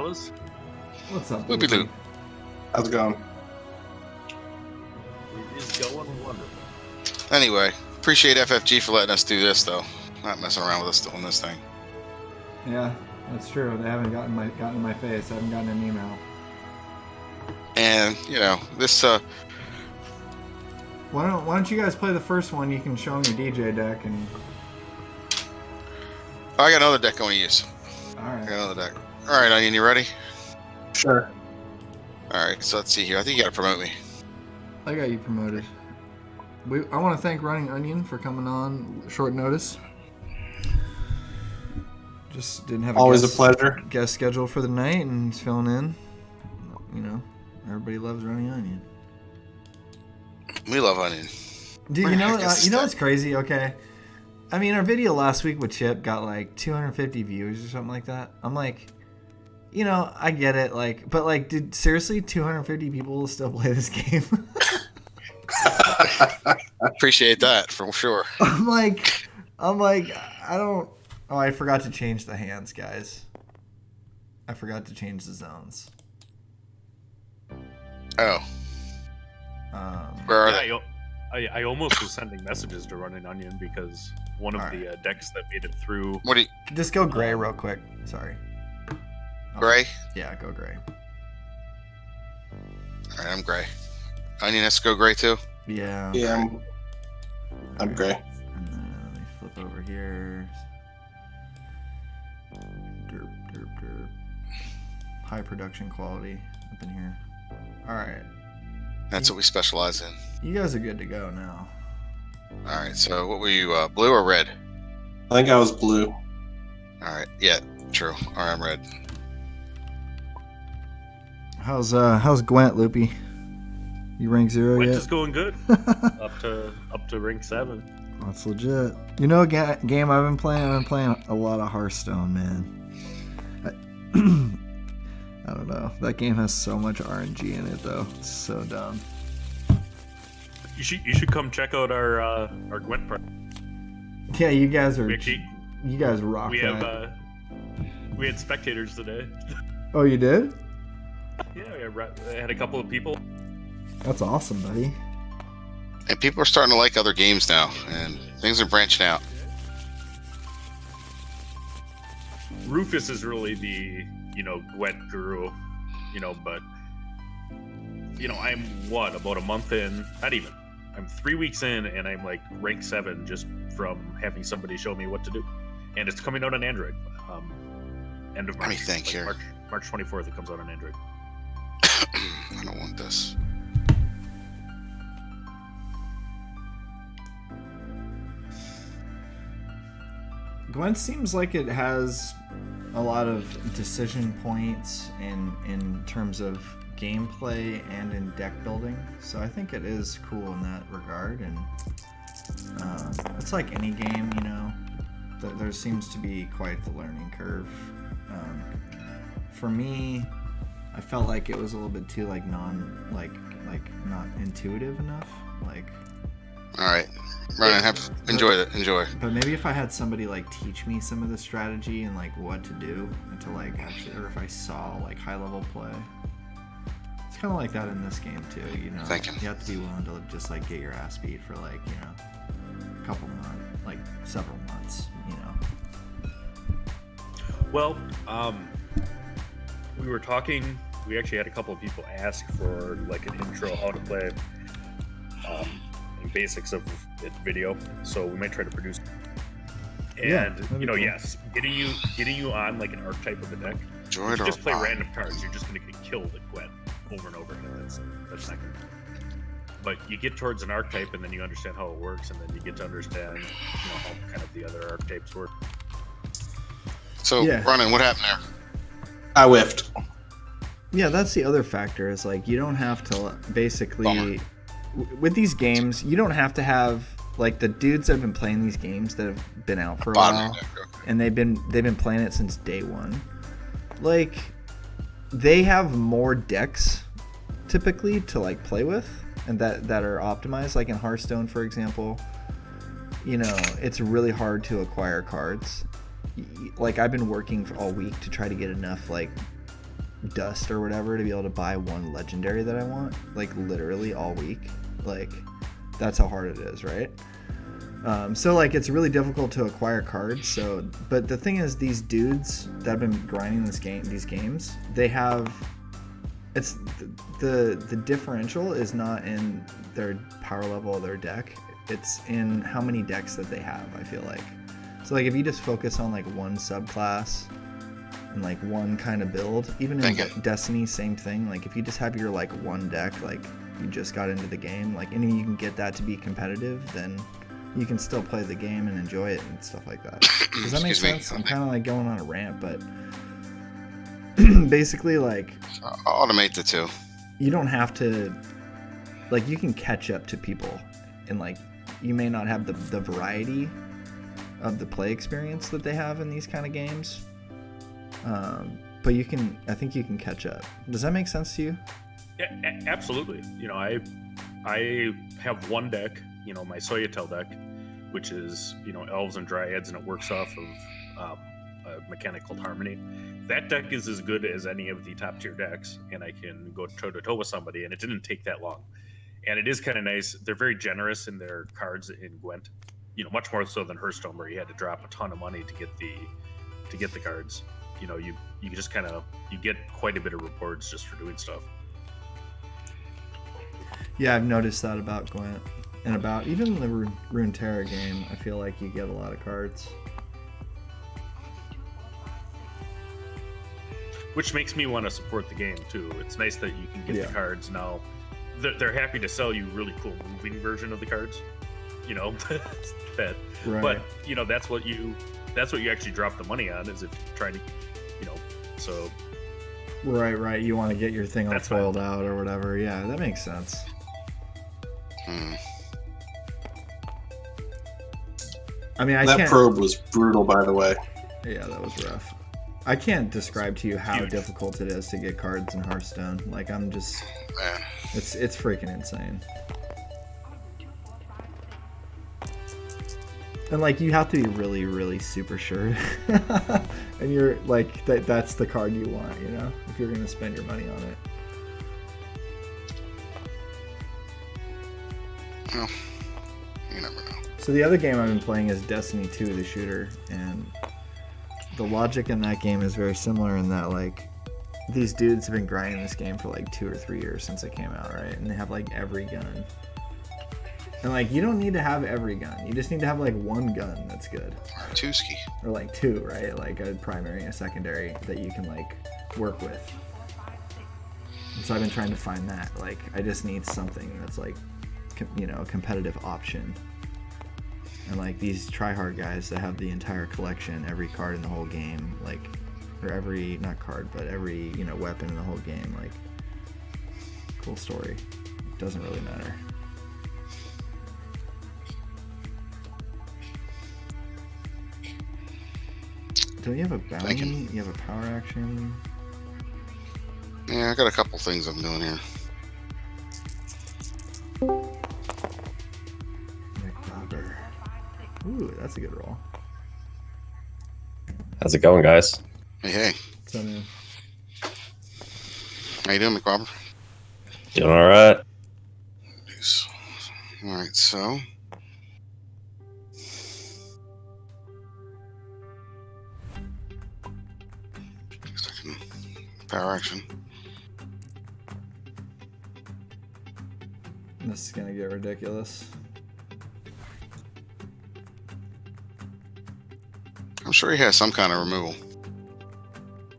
fellas? What's up, Loopy Loopy? Loop. How's it going? It is going wonderful. Anyway, appreciate FFG for letting us do this, though. Not messing around with us doing this thing. Yeah, that's true. They haven't gotten in my face. I haven't gotten an email. And, you know, this, Why don't you guys play the first one? You can show them your DJ deck and... Oh, I got another deck I want to use. I Alright. got another deck. Alright, Onion, you ready? Sure. Alright, so let's see here. I think you gotta promote me. I got you promoted. I want to thank Running Onion for coming on short notice. Just didn't have Always a pleasure. guest schedule for the night and he's filling in. You know, everybody loves Running Onion. We love Onion. Dude, you know what's crazy? Okay. I mean, our video last week with Chip got like 250 views or something like that. I'm like, you know, I get it, like, but like, dude, seriously, 250 people will still play this game? Appreciate that, for sure. I'm like, I don't. Oh, I forgot to change the hands, guys. I forgot to change the zones. Oh. Where are they? I almost was sending messages to Running Onion because one of the decks that made it through. What do you... Just go gray real quick. Sorry. Gray? Yeah, go gray. Alright, I'm gray. Onion has to go gray too? Yeah. Yeah, I'm gray. And then let me flip over here. Derp, derp, derp. High production quality up in here. Alright. That's what we specialize in. You guys are good to go now. Alright, so what were you, blue or red? I think I was blue. Alright, yeah, true. Alright, I'm red. How's Gwent, Loopy? You rank 0 Which yet? is going good. up to rank 7. That's legit. You know, a game I've been playing. I've been playing a lot of Hearthstone, man. I don't know. That game has so much RNG in it, though. It's so dumb. You should come check out our Gwent part. Yeah, you guys are. Actually, you guys rock we that. have we had spectators today. Oh, you did? Yeah, we had a couple of people. That's awesome, buddy. And people are starting to like other games now, and things are branching out. Rufus is really the, Gwent guru, but, I'm about a month in, not even. I'm 3 weeks in, and I'm like rank 7 just from having somebody show me what to do. And it's coming out on Android. End of March. Let me think here. March 24th, it comes out on Android. I don't want this. Gwent seems like it has a lot of decision points in terms of gameplay and in deck building, so I think it is cool in that regard. And it's like any game, there seems to be quite the learning curve. For me, I felt like it was a little bit too not intuitive enough. All right, Ryan, enjoy it. Enjoy. But maybe if I had somebody teach me some of the strategy and what to do to actually, or if I saw high level play. It's kind of like that in this game too. Thinking. You have to be willing to just get your ass beat for a couple months, several months. Well, we were talking. We actually had a couple of people ask for an intro how to play, and basics of it video. So we might try to produce. And cool. yes, getting you on an archetype of a deck. Enjoy If you it just or play not. random cards, you're just going to get killed at Gwent over and over again. That's not good. But you get towards an archetype, and then you understand how it works, and then you get to understand how kind of the other archetypes work. So, Yeah. Ronan, what happened there? I whiffed. Yeah, that's the other factor is you don't have to basically with these games, you don't have to have the dudes that have been playing these games that have been out for a while, and they've been playing it since day one. They have more decks typically to play with, and that are optimized. In Hearthstone, for example, it's really hard to acquire cards. I've been working all week to try to get enough dust or whatever to be able to buy one legendary that I want, like literally all week. Like that's how hard it is, right? So like it's really difficult to acquire cards. So, but the thing is, these dudes that have been grinding these games, they have, it's the differential is not in their power level of their deck. It's in how many decks that they have, I feel like. So like if you just focus on like one subclass and like one kind of build, even in Destiny, same thing. Like if you just have your like one deck, like you just got into the game, like, and you can get that to be competitive, then you can still play the game and enjoy it and stuff like that. Does that make sense? I'm kind of like going on a rant, but basically, like, automate the two. You don't have to, like, you can catch up to people, and like, you may not have the variety of the play experience that they have in these kind of games, but you can. I think you can catch up. Does that make sense to you? Yeah, absolutely. You know, I have one deck. You know, my Soyatel deck, which is, you know, elves and dryads, and it works off of a mechanic called Harmony. That deck is as good as any of the top tier decks, and I can go toe to toe with somebody, and it didn't take that long. And it is kind of nice. They're very generous in their cards in Gwent, you know, much more so than Hearthstone, where you had to drop a ton of money to get the cards. You know, you just kind of, you get quite a bit of rewards just for doing stuff. Yeah, I've noticed that about Gwent. And about even the Runeterra game, I feel like you get a lot of cards. Which makes me want to support the game, too. It's nice that you can get the cards now. They're happy to sell you really cool moving version of the cards. You know, that. Right. But, you know, that's what you actually drop the money on, is if you're trying to, you know, so. Right. You want to get your thing all foiled out or whatever. Yeah, that makes sense. I mean, that probe was brutal, by the way. Yeah, that was rough. I can't describe to you how difficult it is to get cards in Hearthstone. Like, I'm just, it's freaking insane. And like, you have to be really, really super sure, and you're like, that's the card you want, you know, if you're gonna spend your money on it. Well, you never know. So the other game I've been playing is Destiny 2, the shooter, and the logic in that game is very similar in that, like, these dudes have been grinding this game for like 2 or 3 years since it came out, right? And they have like every gun. And like, you don't need to have every gun. You just need to have like one gun that's good. Or like two, right? Like a primary and a secondary that you can like work with. And so I've been trying to find that. Like, I just need something that's like, you know, a competitive option. And like these tryhard guys that have the entire collection, every card in the whole game, like, or every, not card, but every, you know, weapon in the whole game, like, cool story. It doesn't really matter. Don't you have a bounty? You have a power action? Yeah, I got a couple things I'm doing here. Ooh, that's a good roll. How's it going, guys? Hey. What's up, man? How you doing, McRobert? Doing all right. All right, so. Power action. This is gonna get ridiculous. I'm sure he has some kind of removal.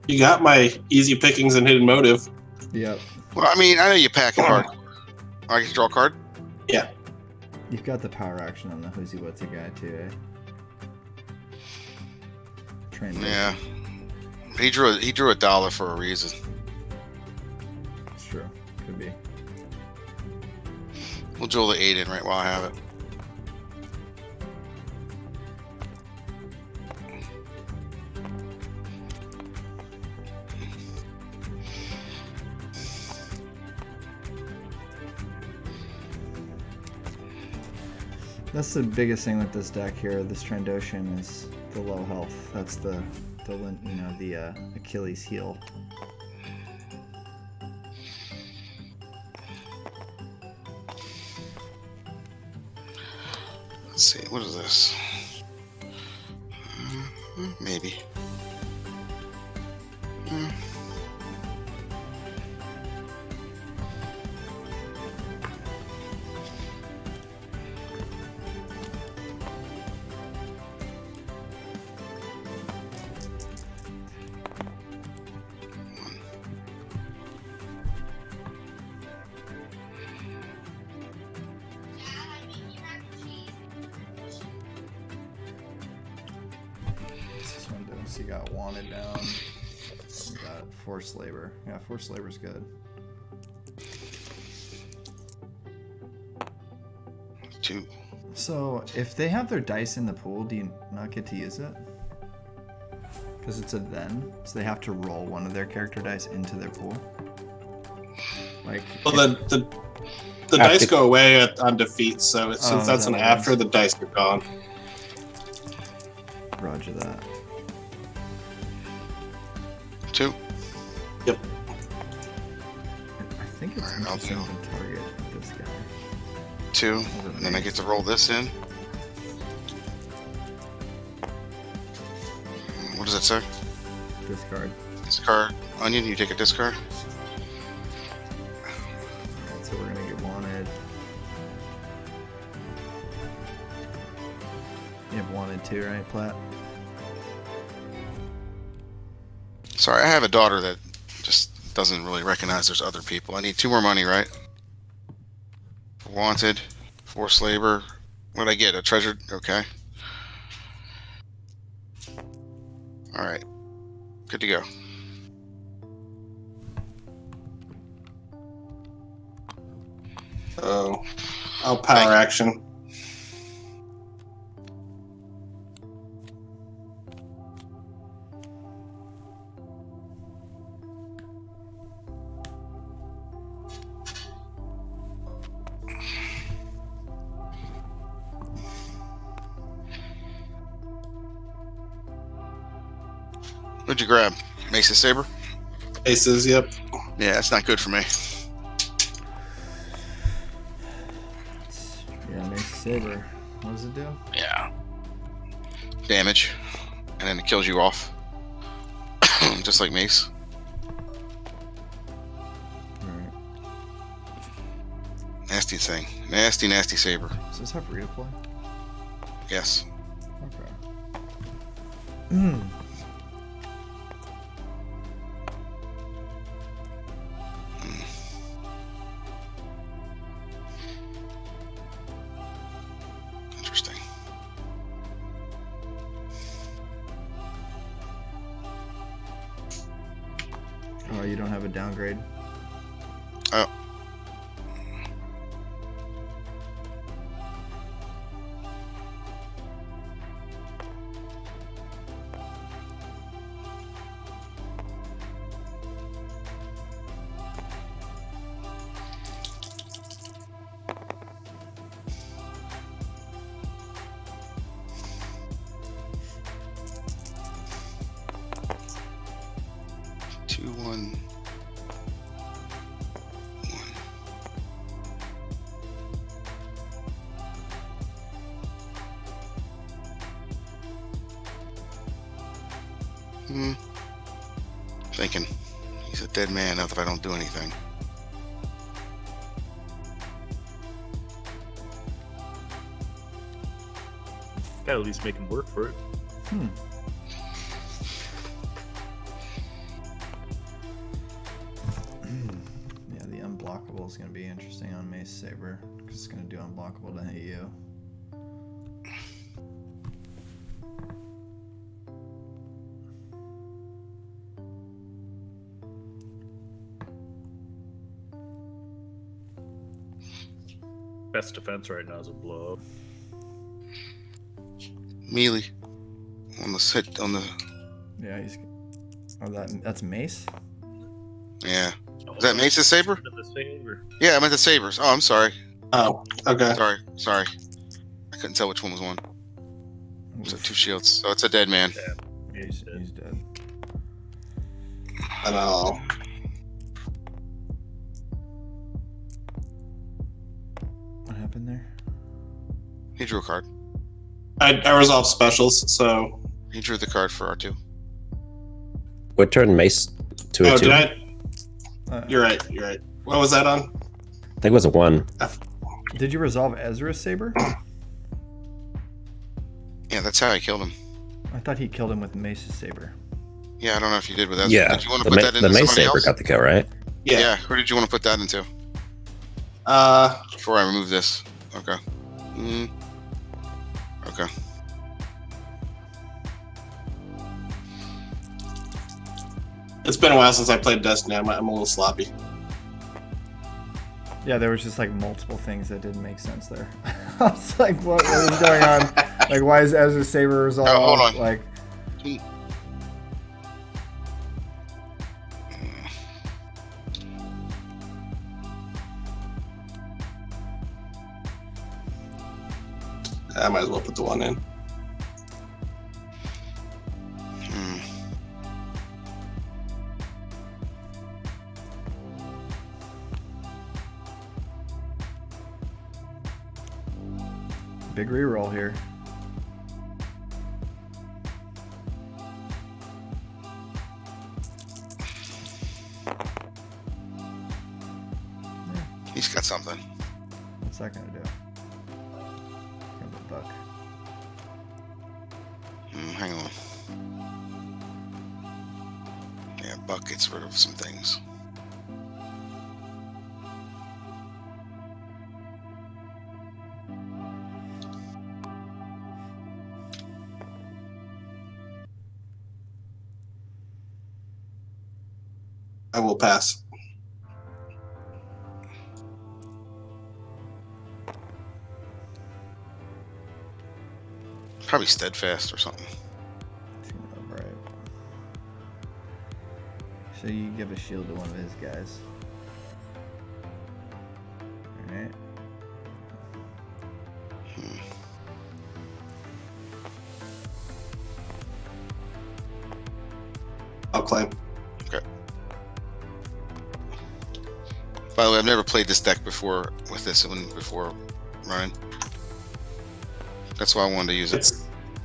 You got my easy pickings and hidden motive. Yep. Well, I mean, I know you pack a card. I can draw a card? Yeah. You've got the power action on the Who's What's a guy too, eh? Yeah. He drew $1 for a reason. It's true. Could be. We'll drill the 8 in right while I have it. That's the biggest thing with this deck here, this Trandoshan, is the low health. That's the Achilles heel. Let's see. What is this? Maybe. So you got wanted down. You got forced labor. Yeah, forced labor's good. 2. So if they have their dice in the pool, do you not get to use it? Because it's a then, so they have to roll one of their character dice into their pool. Like, Well, the dice go away on defeat, so since that's an after, the dice are gone. Roger that. 2. Yep. I think it's Alright, I'll interesting do. to target this guy. 2. And then I get to roll this in. What does it say? Discard. Discard. Onion, you take a discard. Alright, so we're gonna get wanted. You have wanted too, right, Platt? Sorry, I have a daughter that just doesn't really recognize there's other people. I need 2 more money, right? Wanted. Forced labor. What did I get? A treasure? Okay. Alright. Good to go. So I'll power action. What'd you grab? Mace's saber? Aces, yep. Yeah, that's not good for me. Yeah, makes a saber. What does it do? Yeah. Damage. And then it kills you off. Just like Mace. Alright. Nasty thing. Nasty, nasty saber. Does this have redeploy? Yes. Okay. Interesting. Oh, you don't have a downgrade? Oh. Two, one. Thinking he's a dead man if I don't do anything. Gotta at least make him work for it. Yeah, the unblockable is going to be interesting on Mace Saber, because it's going to do unblockable to hit you. Best defense right now is a blow up. Melee. On the sit on the Yeah, he's... Oh, that's Mace? yeah. Is that Mace's saber? The saber. Yeah, I meant the sabers. Oh, I'm sorry. Oh, okay. Sorry. I couldn't tell which one was one. So 2 shields. So it's a dead man. Yeah, he's dead. He's dead. And I'll What happened there? He drew a card. I resolved specials, so. He drew the card for R2. What turned Mace to a Oh, 2? did I? You're right. What was that on? I think it was a 1. Did you resolve Ezra's saber? Yeah, that's how I killed him. I thought he killed him with Mace's saber. Yeah, I don't know if you did with that. Yeah, Did you want to put that into the Mace somebody saber else? got the kill, right? Yeah. Who did you want to put that into? Before I remove this. Okay. Okay. It's been a while since I played Destiny. I'm a little sloppy. Yeah, there was just like multiple things that didn't make sense there. I was like, what is going on? Like, why is Ezra's saber resolved? Oh, hold on. Like, I might as well put the 1 in. big reroll here. He's got something. What's that gonna do? Grab a buck. Hang on. Yeah, Buck gets rid of some things. I will pass. Probably steadfast or something. Right. So you give a shield to one of his guys. Alright. I'll claim. Okay. By the way, I've never played this deck before with this one before running. That's why I wanted to use it.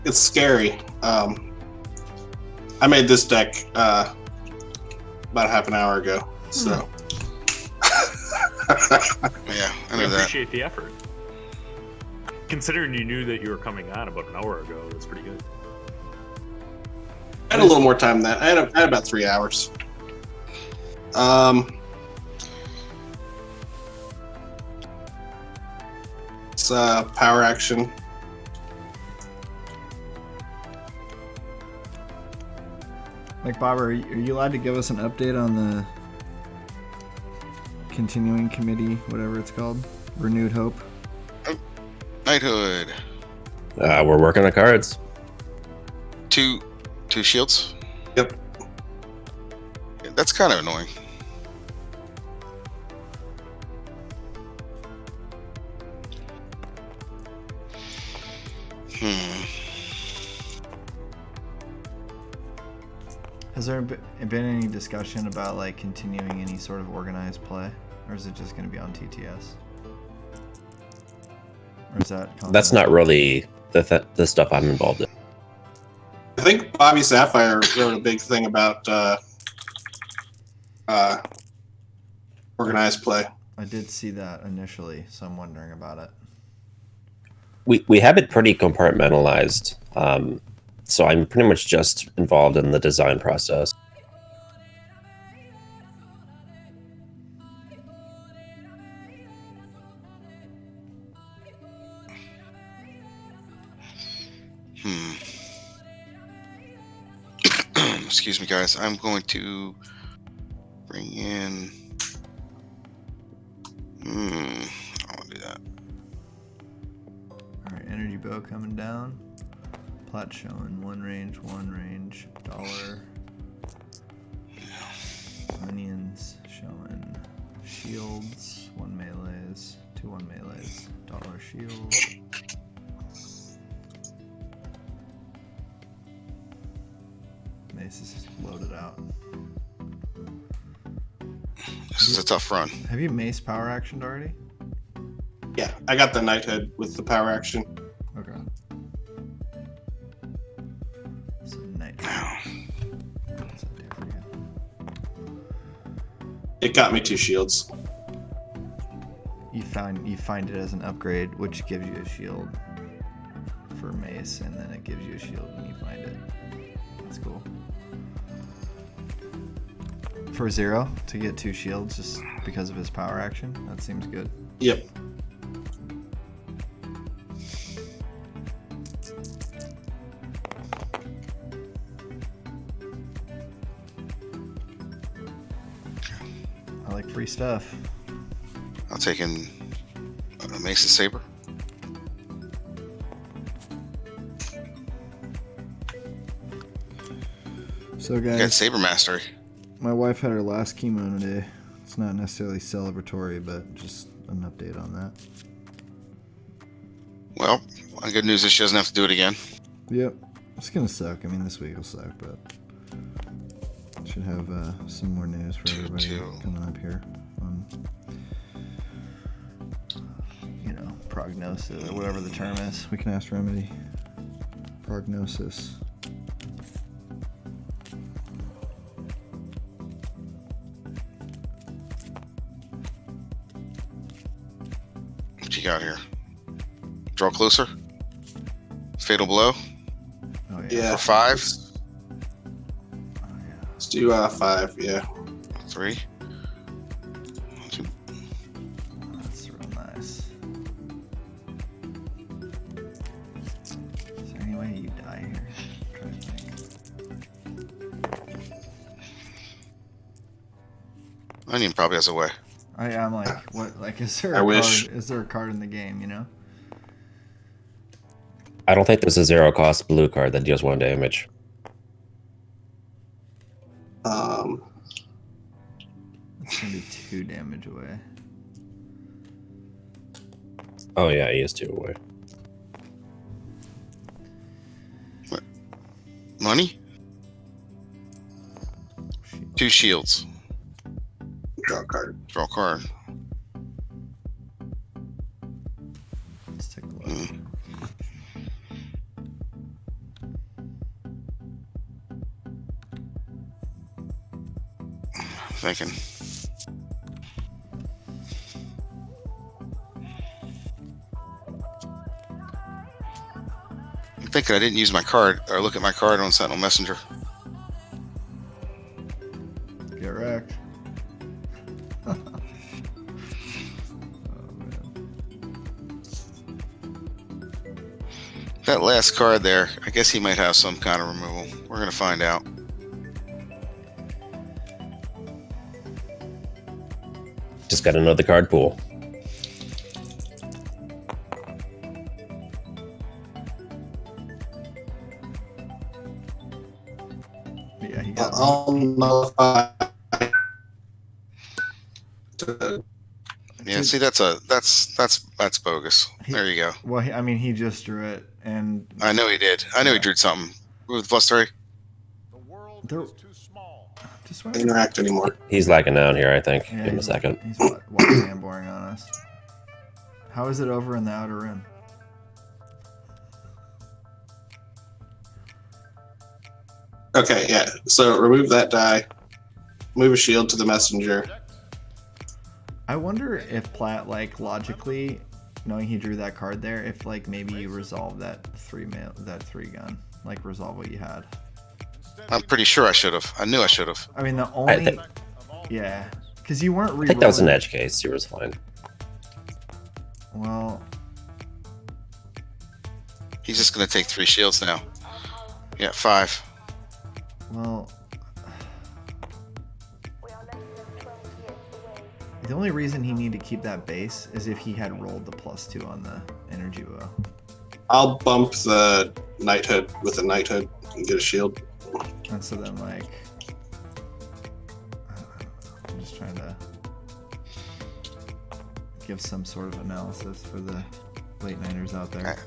It's scary. I made this deck about half an hour ago. So Yeah, I I know that. appreciate the effort. Considering you knew that you were coming on about an hour ago, that's pretty good. I had a little more time than that. I had about 3 hours. It's power action. Like, Bob, are you allowed to give us an update on the continuing committee, whatever it's called? Renewed Hope? Knighthood. We're working on cards. Two shields. Yep. Yeah, that's kind of annoying. Has there been any discussion about like continuing any sort of organized play, or is it just going to be on TTS? Or is that That's not really the stuff I'm involved in. I think Bobby Sapphire wrote a big thing about organized play. I did see that initially, so I'm wondering about it. We have it pretty compartmentalized. So I'm pretty much just involved in the design process. Excuse me, guys. I'm going to bring in. I want to do that. Alright, energy bow coming down. Plat showing one range, dollar. Onions showing shields, 1 melees, 2 1 melees, dollar shield. Mace is loaded out. This is a tough run. Have you Mace power actioned already? Yeah, I got the Knighthood with the power action. Okay. It got me 2 shields. You find it as an upgrade, which gives you a shield for mace, and then it gives you a shield when you find it. That's cool. For Zero to get 2 shields just because of his power action, that seems good. Yep. I like free stuff. I'll take in a Mace and Saber. So You got guys, Saber Mastery. my wife had her last chemo today. It's not necessarily celebratory, but just an update on that. Well, the good news is she doesn't have to do it again. Yep. It's gonna suck. I mean, this week will suck, but should have some more news for everybody coming up here on, prognosis or whatever the term is. We can ask Remedy. Prognosis. What you got here? Draw closer. Fatal blow Oh yeah. Yeah. for 5. Oh yeah. Let's do 5. Yeah. 3. 2. That's real nice. Is there any way you die here? I'm trying to think. Onion probably has a way. I'm like, what? Like, is there I a wish. card? Is there a card in the game? I don't think there's a 0 cost blue card that deals 1 damage. It's gonna be 2 damage away. Oh yeah, he is 2 away. Money? 2 shields. Draw a card. Draw a card. Let's take a look. Thinking. I'm thinking I didn't use my card or look at my card on Sentinel Messenger. Get wrecked. Oh man. That last card there, I guess he might have some kind of removal. We're gonna find out. Just got another card pool. Yeah, he got me. I'll nullify. Yeah, see, that's bogus. There you go. Well, he just drew it, and I know he did. I know he drew something with +3. The world There- is too small. just went. Interact anymore. He's lagging out here, I think. Yeah, Give him a he's- second. He's white boring on us. How is it over in the outer rim? Okay, yeah. So remove that die. Move a shield to the messenger. I wonder if Platt, logically, knowing he drew that card there, if maybe you resolve that 3 gun, resolve what you had. I'm pretty sure I should have. I knew I should have. I mean, the only think- yeah, because you weren't. I think that was an re-rolling- edge case. He was fine. Well, He's just gonna take 3 shields now. Yeah, 5. well. The only reason he needed to keep that base is if he had rolled the +2 on the energy bow. I'll bump the knighthood with a knighthood and get a shield. And so then, I don't know, I'm just trying to give some sort of analysis for the late nighters out there.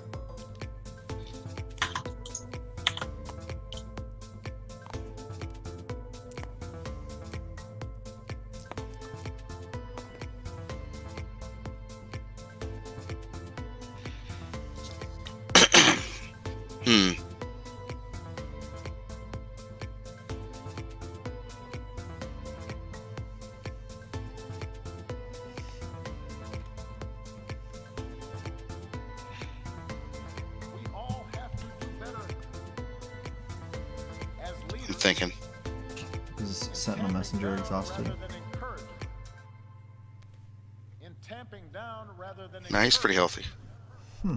I'm thinking. Is Sentinel Messenger exhausted? Rather than encourage it. In tamping down rather than Nah, he's pretty encourage healthy. Hmm.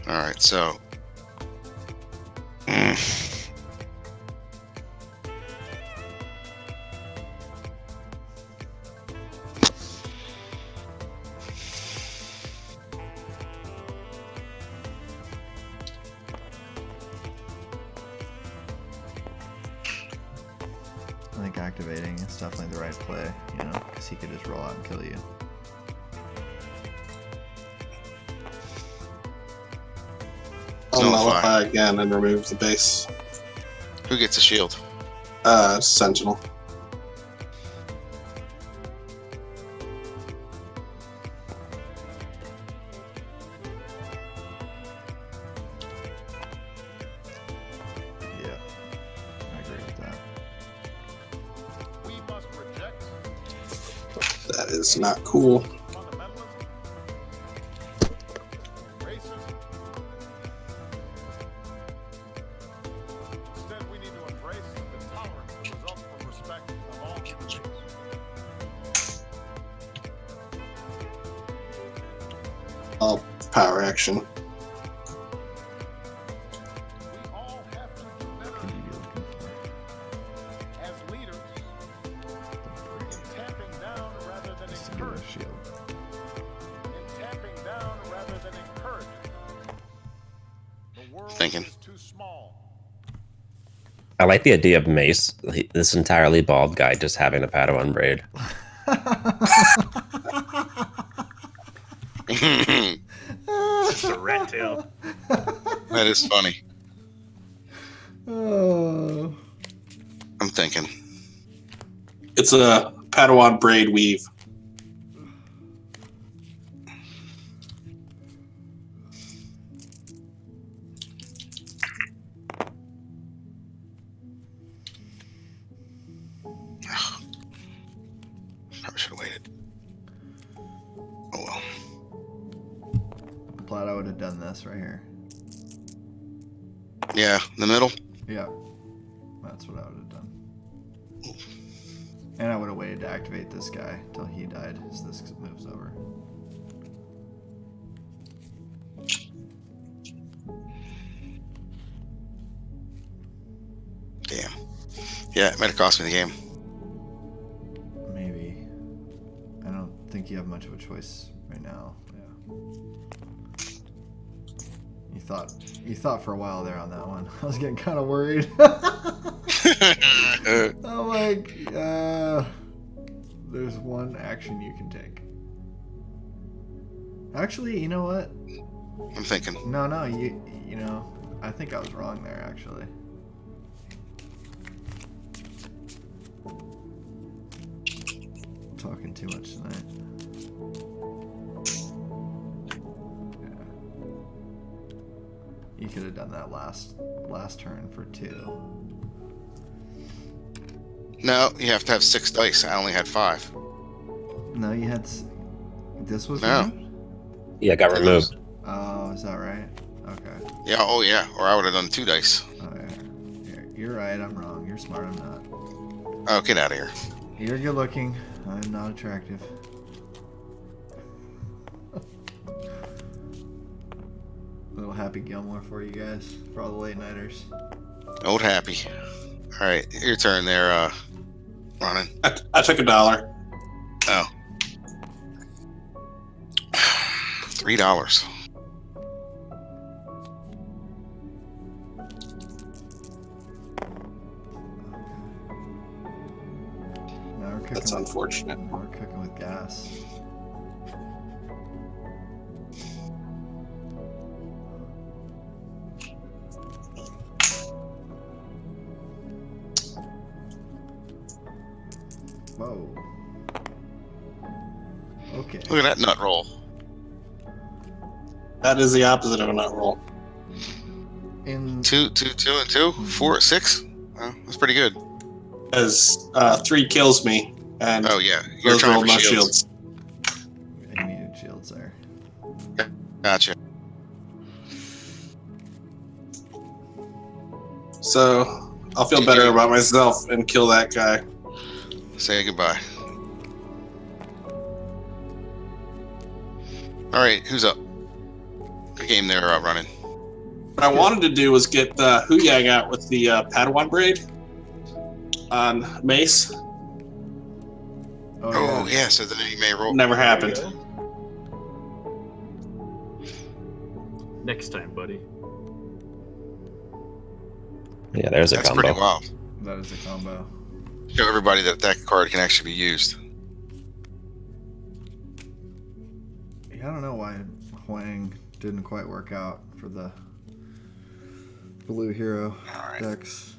All right, so. I think activating is definitely the right play, you know, because he could just roll out and kill you. I'll Nullify. nullify again and remove the base. Who gets a shield? Sentinel. Yeah, I agree with that. we must reject That is not cool. fundamentalism, racism. Instead, we need to embrace the tolerance that results from respect of all human beings. All power action. We all have to do What better could you be looking for? as leaders in tamping down rather than Just to get a encouraging. shield. In tamping down rather than encouraging. The world Thinking. is too small. I like the idea of Mace, this entirely bald guy, just having a Padawan braid. Just a rat tail. That is funny. Oh. I'm thinking. It's a Padawan braid weave. Probably should have waited. Oh well. I'm glad I would have done this right here. Yeah, in the middle. Yeah, that's what I would have done. And I would have waited to activate this guy till he died, so this moves over. Damn. Yeah, it might have cost me the game. Maybe. I don't think you have much of a choice right now. Yeah. You thought for a while there on that one. I was getting kind of worried. I'm like, there's one action you can take. Actually, you know what? I'm thinking. No, you know, I think I was wrong there, actually. Talking too much tonight. Yeah. You could have done that last turn for 2. No, you have to have 6 dice. I only had 5. No, you had. This was No. removed? Yeah, got removed. Oh, is that right? Okay. Yeah, oh yeah. Or I would have done 2 dice. Oh, yeah. You're right. I'm wrong. You're smart. I'm not. Oh, get out of here. You're good looking. I'm not attractive. Little Happy Gilmore for you guys, for all the late nighters. Old happy. All right, your turn there, Ronan. I took $1. Oh. $3. Now we're cooking. That's unfortunate. Now we're cooking with gas. Whoa. Okay. Look at that nut roll. That is the opposite of a nut roll. In 2, 2, 2, and 2. 4, 6. Oh, that's pretty good. As 3 kills me, and Oh yeah, you're those trying roll for my shields. shields. I needed shields there. Gotcha. So I'll feel better about myself and kill that guy. Say goodbye. All right, who's up? Good game there, running. What I wanted to do was get Huyang out with the Padawan braid on Mace. Oh yeah, so then you may roll. Never happened. Next time, buddy. Yeah, there's a That's combo. pretty wild. That is a combo. Show everybody that that card can actually be used. Yeah, I don't know why Huang didn't quite work out for the blue hero decks.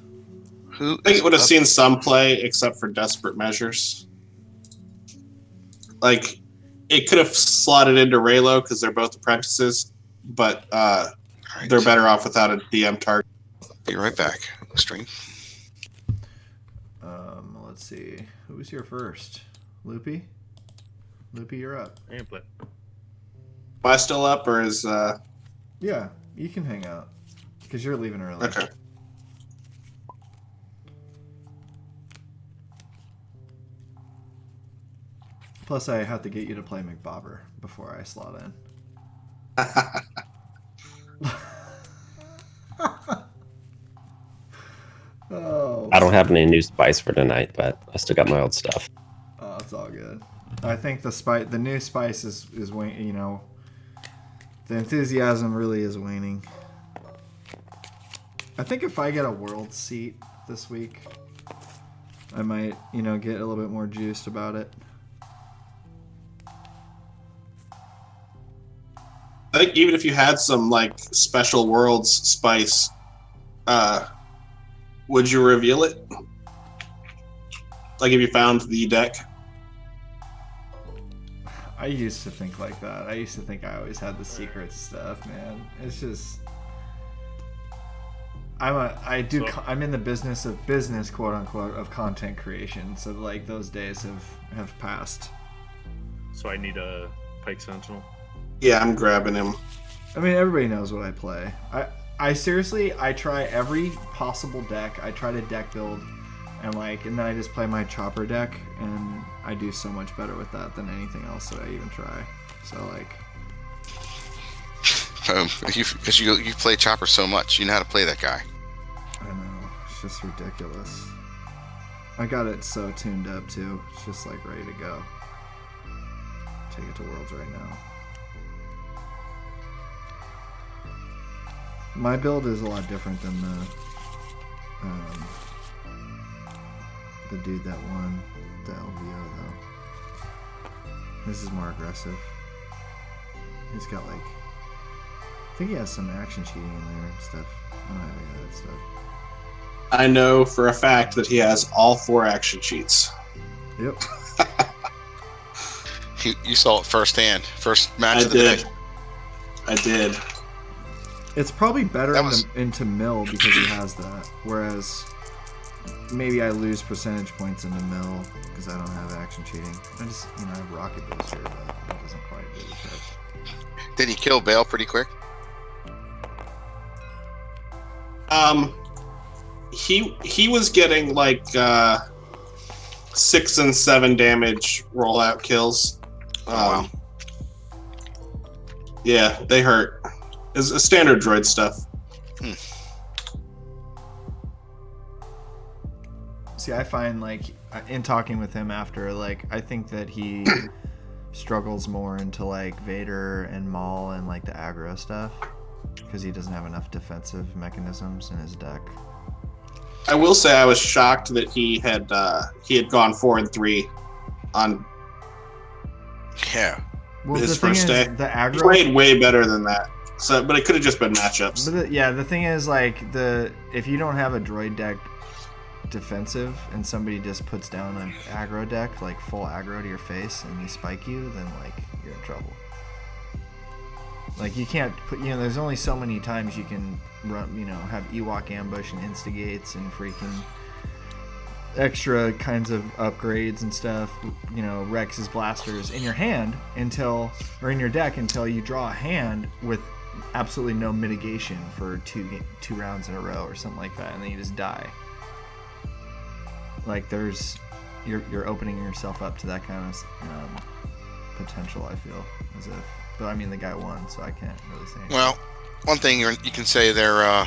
Who? I think it would have seen some play, except for desperate measures. Like, it could have slotted into Raylo because they're both apprentices, but they're better off without a DM target. Be right back. Stream. Let's see. Who's here first? Loopy? Loopy, you're up. I ain't play. Am I still up, or is... Yeah, you can hang out. Because you're leaving early. Okay. Plus, I have to get you to play McBobber before I slot in. Oh. I don't have any new spice for tonight, but I still got my old stuff. Oh, it's all good. I think the new spice is waning. You know, the enthusiasm really is waning. I think if I get a world seat this week, I might, get a little bit more juiced about it. I think even if you had some, special worlds spice, would you reveal it? Like, if you found the deck? I used to think like that. I used to think I always had the secret stuff, man. It's just... I'm in the business, quote unquote, of content creation. So those days have passed. So I need a Pike Sentinel. Yeah, I'm grabbing him. I mean, everybody knows what I play. I seriously, I try every possible deck. I try to deck build, and then I just play my chopper deck, and I do so much better with that than anything else that I even try. So Because you play Chopper so much, you know how to play that guy. I know, it's just ridiculous. I got it so tuned up too. It's just ready to go. Take it to Worlds right now. My build is a lot different than the dude that won the LVO though. This is more aggressive. He's got I think he has some action cheating in there and stuff. I don't have any of that stuff. I know for a fact that he has all 4 action cheats. Yep. You saw it firsthand. First match of the did. day. I did. It's probably better into mill because he has that. Whereas maybe I lose percentage points into mill because I don't have action cheating. I just, I have rocket booster, but that doesn't quite do the trick. Did he kill Bale pretty quick? He was getting 6 and 7 damage rollout kills. Wow. Yeah, they hurt. It's a standard droid stuff. See, I find in talking with him after, I think that he struggles more into Vader and Maul and the aggro stuff because he doesn't have enough defensive mechanisms in his deck. I will say I was shocked that he had gone 4 and 3 on Yeah. Well, his the thing first day. is, the He aggro played way better than that. So, but it could have just been matchups. But the thing is, if you don't have a droid deck defensive and somebody just puts down an aggro deck, full aggro to your face, and they spike you, then you're in trouble. You can't put, there's only so many times you can run, have Ewok ambush and instigates and freaking extra kinds of upgrades and stuff, Rex's blasters in your hand in your deck until you draw a hand with absolutely no mitigation for two rounds in a row or something like that, and then you just die. Like you're opening yourself up to that kind of potential. I feel as if, but I mean the guy won, so I can't really say anything. Well, one thing you can say there,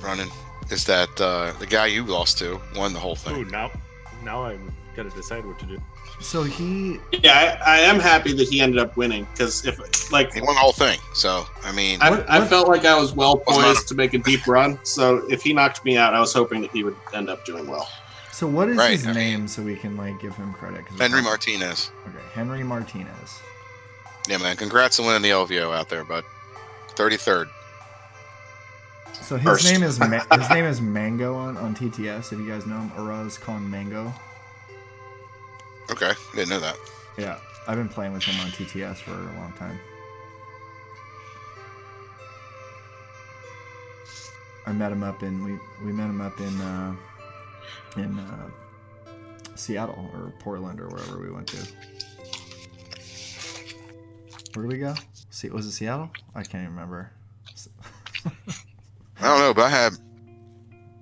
running, is that the guy you lost to won the whole thing. Ooh, now I'm gotta decide what to do. So Yeah, I am happy that he ended up winning because if He won the whole thing, so I mean, I felt like I was well What's the matter? poised to make a deep run. So if he knocked me out, I was hoping that he would end up doing well. So what is Right, his I name so we can like give him credit? 'Cause Henry Martinez. Okay, Henry Martinez. Yeah, man, congrats on winning the LVO out there, bud. 33rd. So his First. name is Mango on TTS. If you guys know him, Uraz call him Mango. Okay, I didn't know that. Yeah, I've been playing with him on TTS for a long time. I met him up in we met him up in Seattle or Portland or wherever we went to. Where did we go? Was it Seattle? I can't even remember. I don't know, but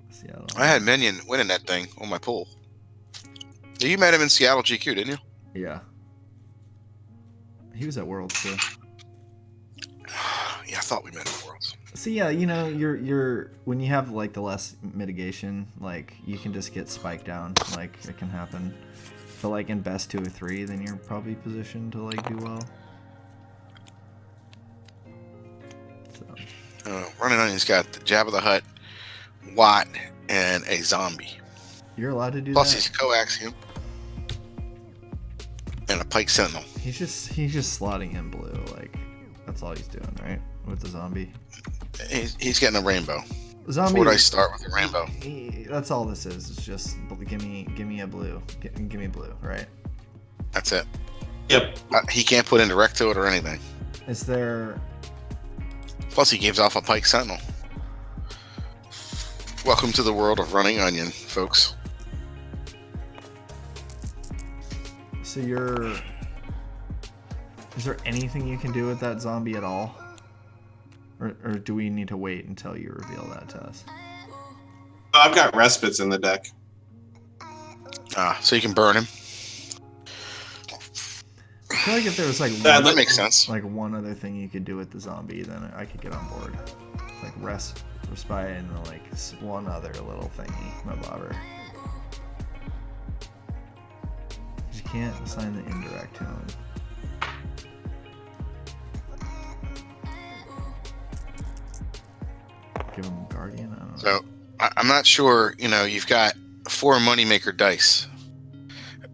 Seattle. I had Minion winning that thing on my pool. You met him in Seattle GQ, didn't you? Yeah. He was at Worlds too. Yeah, I thought we met in Worlds. So yeah, you know, you're when you have like the less mitigation, like you can just get spiked down, like it can happen. But like in best 2 or 3, then you're probably positioned to like do well. So Running Onion's got the Jabba the Hutt, Watt, and a zombie. you're allowed to do Plus that. he's coaxium and a Pike Sentinel. He's just slotting in blue, like that's all he's doing, right? With the zombie. He's getting a rainbow. Zombie. Would I start with a rainbow? That's all this is. It's just give me a blue. Give me blue, right? That's it. Yep. He can't put indirect to it or anything. Is there? Plus he gives off a Pike Sentinel. Welcome to the world of Running Onion, folks. So is there anything you can do with that zombie at all? Or do we need to wait until you reveal that to us? I've got respites in the deck. So you can burn him. I feel like if there was like That makes sense. like one other thing you could do with the zombie, then I could get on board. Like respite and like one other little thingy, my bobber. 'Cause you can't assign the indirect to him. Give him Guardian. I don't know. So I'm not sure. You know, you've got 4 moneymaker dice.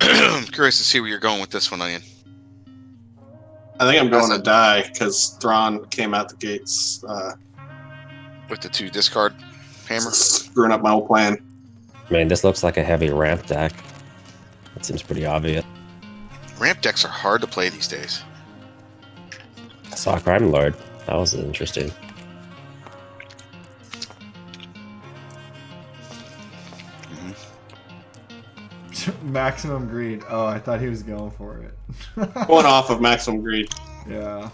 I'm curious to see where you're going with this one, Onion. I think I'm going That's to die because Thrawn came out the gates With the 2 discard hammer. screwing up my whole plan. I mean, this looks like a heavy ramp deck. That seems pretty obvious. Ramp decks are hard to play these days. I saw Crime Lord. That was interesting. Maximum greed. Oh, I thought he was going for it. Going off of maximum greed. Yeah.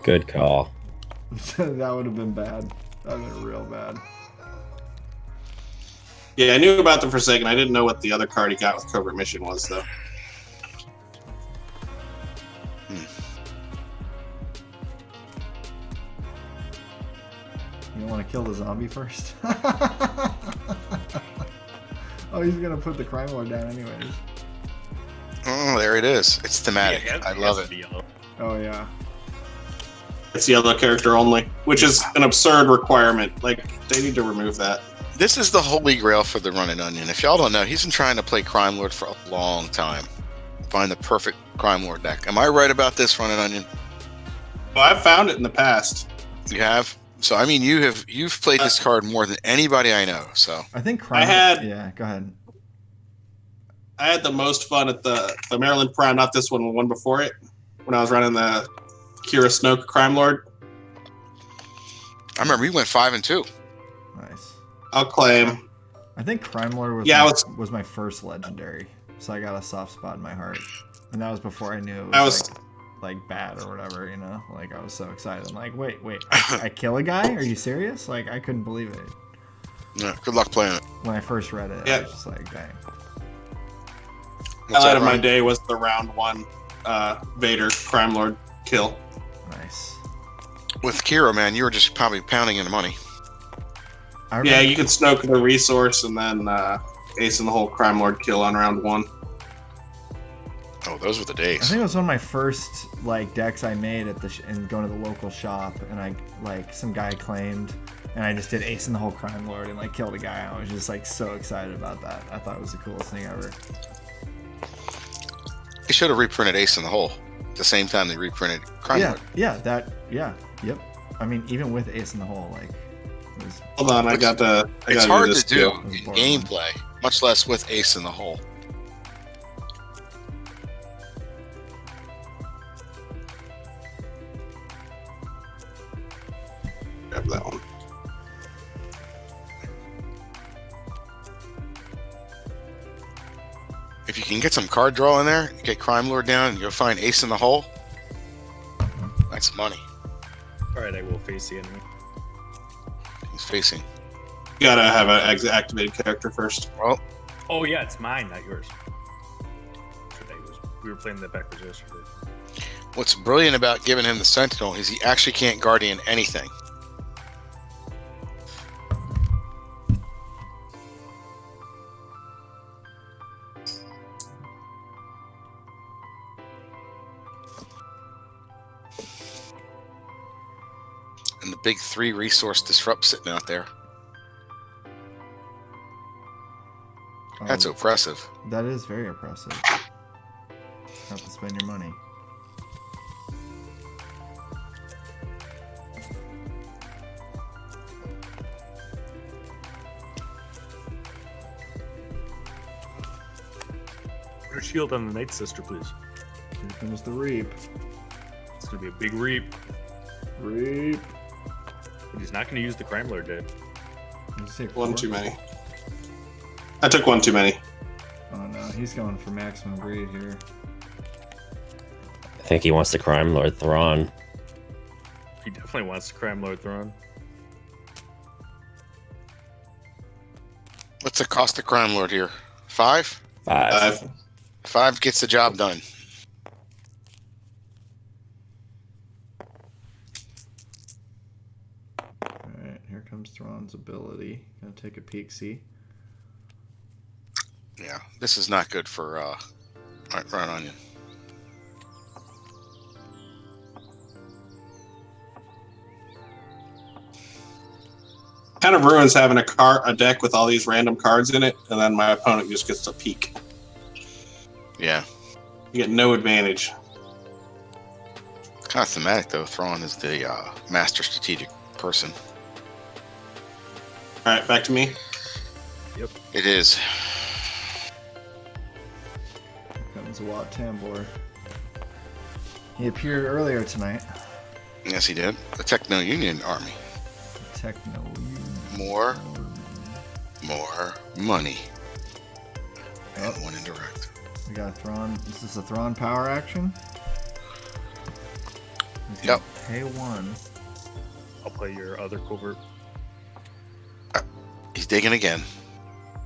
Good call. That would have been bad. That would have been real bad. Yeah, I knew about the Forsaken. I didn't know what the other card he got with Covert Mission was, though. You don't want to kill the zombie first? Oh, he's gonna put the crime lord down anyways. Oh, there it is. It's thematic. Yeah, I love has it. to be yellow. Oh yeah. It's yellow character only, which is an absurd requirement. Like, they need to remove that. This is the holy grail for the Running Onion. If y'all don't know, he's been trying to play Crime Lord for a long time. Find the perfect Crime Lord deck. Am I right about this, Running Onion? Well, I've found it in the past. You have? So I mean, you've played this card more than anybody I know. So I think crime. Yeah, go ahead. I had the most fun at the Maryland Prime, not this one, the one before it, when I was running the Kira Snoke Crime Lord. I remember we went 5-2. Nice. I'll claim. I think Crime Lord was Yeah, was my first legendary, so I got a soft spot in my heart, and that was before I knew it was I was like like bad or whatever, you know. Like I was so excited. I'm like, wait, I kill a guy? Are you serious? Like I couldn't believe it Yeah, good luck playing it. when I first read it. I Yeah. was just like, dang. What's Highlight up, of my Ryan? day was the round 1 Vader Crime Lord kill. Nice. With Kira, man, you were just probably pounding into money. I Yeah, remember- you could Snoke the resource and then ace in the whole Crime Lord kill on round 1. Oh, those were the I days. think it was one of my first like decks I made at the and going to the local shop, and I like some guy claimed, and I just did ace in the whole Crime Lord and like killed a guy. I was just like so excited about that. I thought it was the coolest thing ever. They should have reprinted Ace in the Hole at the same time they reprinted Crime Lord. Yep. I mean, even with ace in the hole, like it was. Hold on, I It's- gotta It's hard do this to do kill. in gameplay, much less with Ace in the Hole. Grab that one. If you can get some card draw in there, get Crime Lord down, and you'll find Ace in the Hole. That's money. All right, I will face the enemy. He's facing. You gotta have an activated character first. Well, Oh yeah, it's mine, not yours. We were playing that backwards yesterday. what's brilliant about giving him the Sentinel is he actually can't Guardian anything. And the big 3 resource disrupt sitting out there. That's oppressive. That is very oppressive. Have to spend your money. Put a shield on the Night Sister, please. Here comes the reap. It's gonna be a big reap. Reap. But he's not gonna use the Crime Lord dead. Did you say One 4? too many. I took one too many. Oh no, he's going for maximum greed here. I think he wants the Crime Lord Thrawn. He definitely wants the Crime Lord Throne. What's the cost of Crime Lord here? 5? 5. 5 gets the job done. Alright, here comes Thrawn's ability. Gonna take a peek, see. Yeah, this is not good for Red Onion. Kind of ruins having a deck with all these random cards in it, and then my opponent just gets to peek. Yeah, You get no advantage. kind of thematic though. Thrawn is the master strategic person. All right, back to me. It is. Here comes Wat Tambor. He appeared earlier tonight. Yes, he did. The Techno Union Army. Techno. More money. And Oh. one indirect. We got Thrawn. This is a Thrawn power action. He's Yep. gonna Pay 1. I'll play your other covert. He's digging again.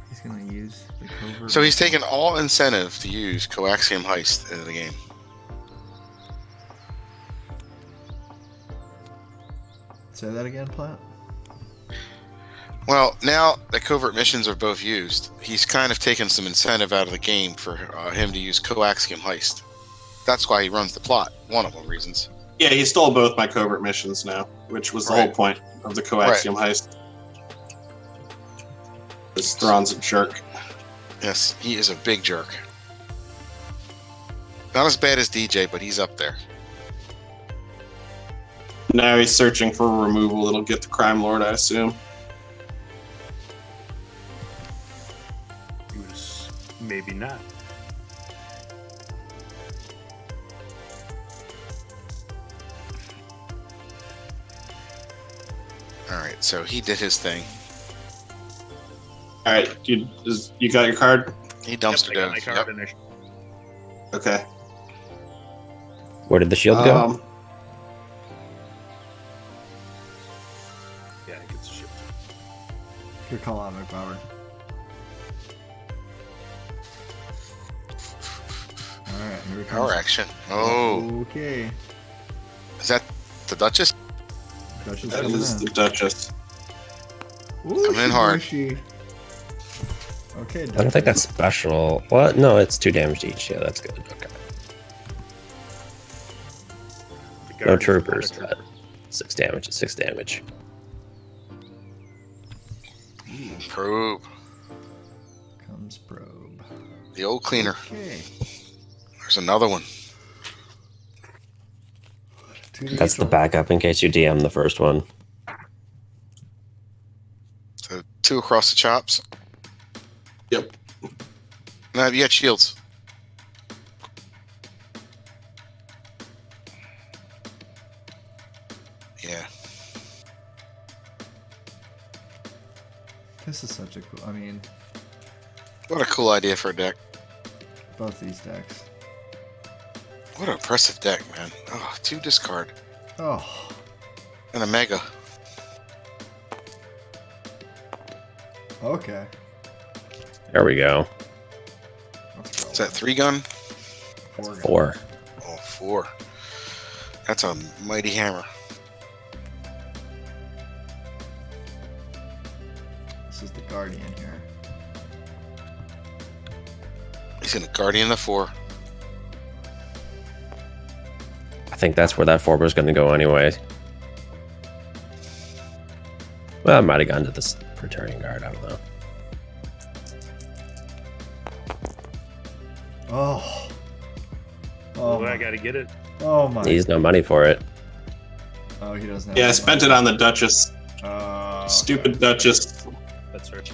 He's gonna use the covert. So he's taken all incentive to use Coaxium Heist in the game. Say that again, Platt. Well, now that covert missions are both used, he's kind of taken some incentive out of the game for him to use Coaxium Heist. That's why he runs the plot. One of the reasons. Yeah, he stole both my covert missions now, which was the whole point of the coaxium heist. This Thrawn's a jerk. Yes, he is a big jerk. Not as bad as DJ, but he's up there. Now he's searching for removal. It'll get the Crime Lord, I assume. He was maybe not. Alright, so he did his thing. All right, you got your card? He dumpster Yep, I got my dove. card Yep. finished. Okay. Where did the shield go? Yeah, it gets shipped. Good call out, McPower. Alright, here we come. Power action. Oh, Okay. is that the Duchess? Duchess That coming is in. the Duchess. Ooh, Coming in hard. she- Okay, I don't think that's special. What? No, it's 2 damage each. Yeah, that's good. Okay. The No guard is troopers, not a but trooper. 6 damage is 6 damage. Probe. comes probe. The old cleaner. Okay. There's another one. That's the backup in case you DM the first one. So 2 across the chops. Yep. No, you got shields. Yeah. This is such a cool. I mean, What a cool idea for a deck. both these decks. What an impressive deck, man. Oh, 2 discard. Oh, And a mega. okay. There we go. Let's go. Is that 3 gun? 4. 4. Oh, 4. That's a mighty hammer. This is the Guardian here. He's in a Guardian of 4. I think that's where that 4 was going to go anyway. Well, it might have gone to this Praetorian Guard. I don't know. Oh. Oh, Oh, I my. gotta get it. Oh my. He needs no money for it. Oh, he doesn't have Yeah, I any spent money. it on the Duchess. Stupid Duchess. That's right.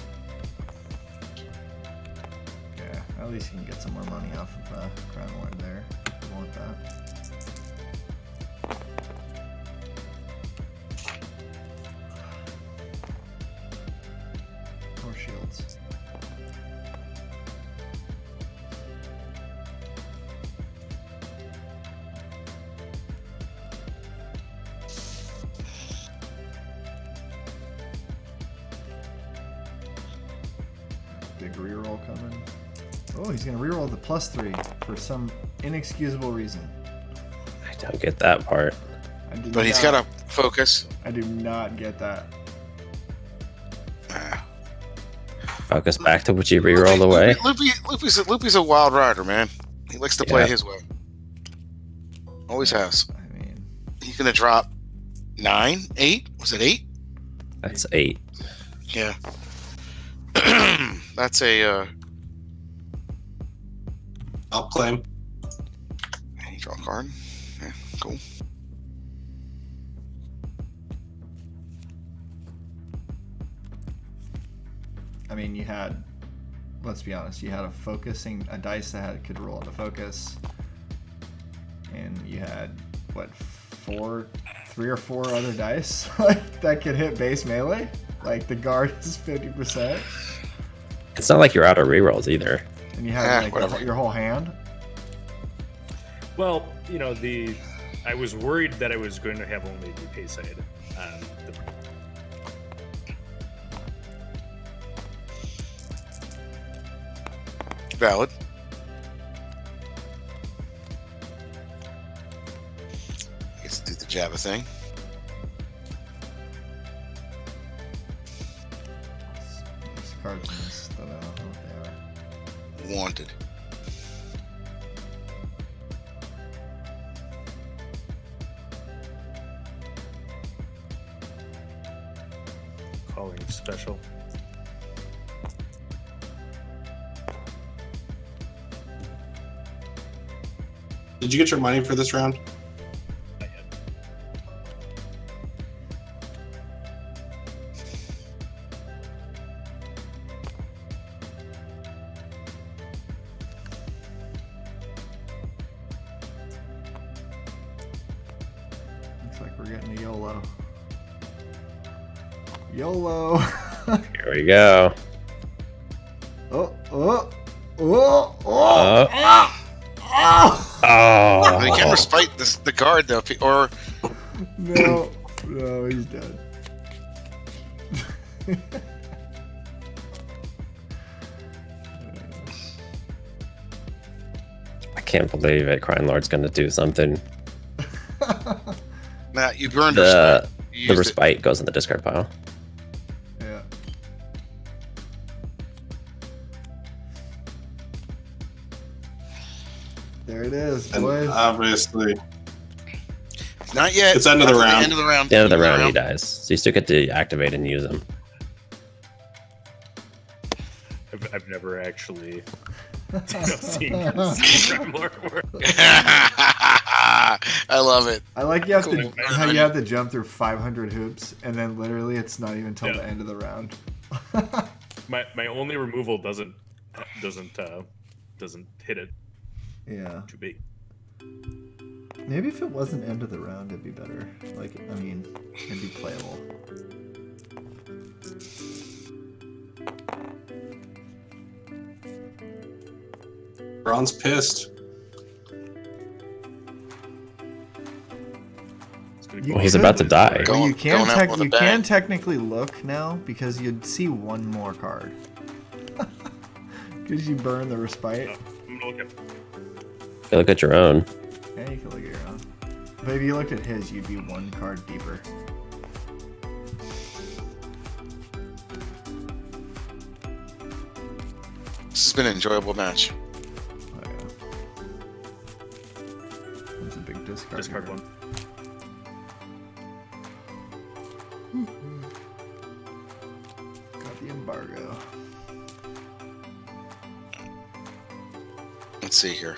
Yeah, at least you can get some more money off of Crown Lord there. If you want that. More shields. Big reroll coming. Oh, he's gonna reroll the +3 for some inexcusable reason. I don't get that part. But he's got to focus. I do not get that. Ah. Focus back to what you rerolled away. Loopy's a wild rider, man. He likes to play Yeah. his way. Always has. I mean, He's gonna drop 9, 8. Was it 8? That's 8. Yeah. That's a. I'll claim. You draw a card. Yeah, cool. I mean, you had. Let's be honest. You had a dice that could roll into focus, and you had what 3 or 4 other dice like that could hit base melee. Like the guard is 50%, It's not like you're out of rerolls either. and you had like whatever. your whole hand. Well, you know, I was worried that I was going to have only the pay side. The Valid. Gets to do the Jabba thing. These cards in this that I don't know what they are. Wanted. calling special. Did you get your money for this round? Not yet. Looks like we're getting a YOLO. YOLO. Here we go. Oh. Oh, You can respite the guard though, or No, he's dead. I can't believe it. Crime Lord's gonna do something. nah, you burned The respite. You the used it. respite goes in the discard pile. Yeah. There it is, And boys. obviously, Not yet. It's end of the Not till round. End of the round. At the end of the round, he dies. So you still get to activate and use him. I've never actually seen Crime Lord work. I love it. I like you have Cool. how you have to jump through 500 hoops, and then literally it's not even till Yeah. the end of the round. My only removal doesn't hit it Yeah. too big. Maybe if it wasn't end of the round, it'd be better. Like, I mean, it'd be playable. Ron's pissed. It's gonna You go He's could- about to die. Go- Well, you going can out with a you bang. can technically look now because you'd see one more card. Because you burn the respite. I'm gonna look at You look at your own. Yeah, you can look at your own. But if you looked at his, you'd be one card deeper. This has been an enjoyable match. Oh, yeah. That's a big discard. discard here. one. Got the embargo. Let's see here.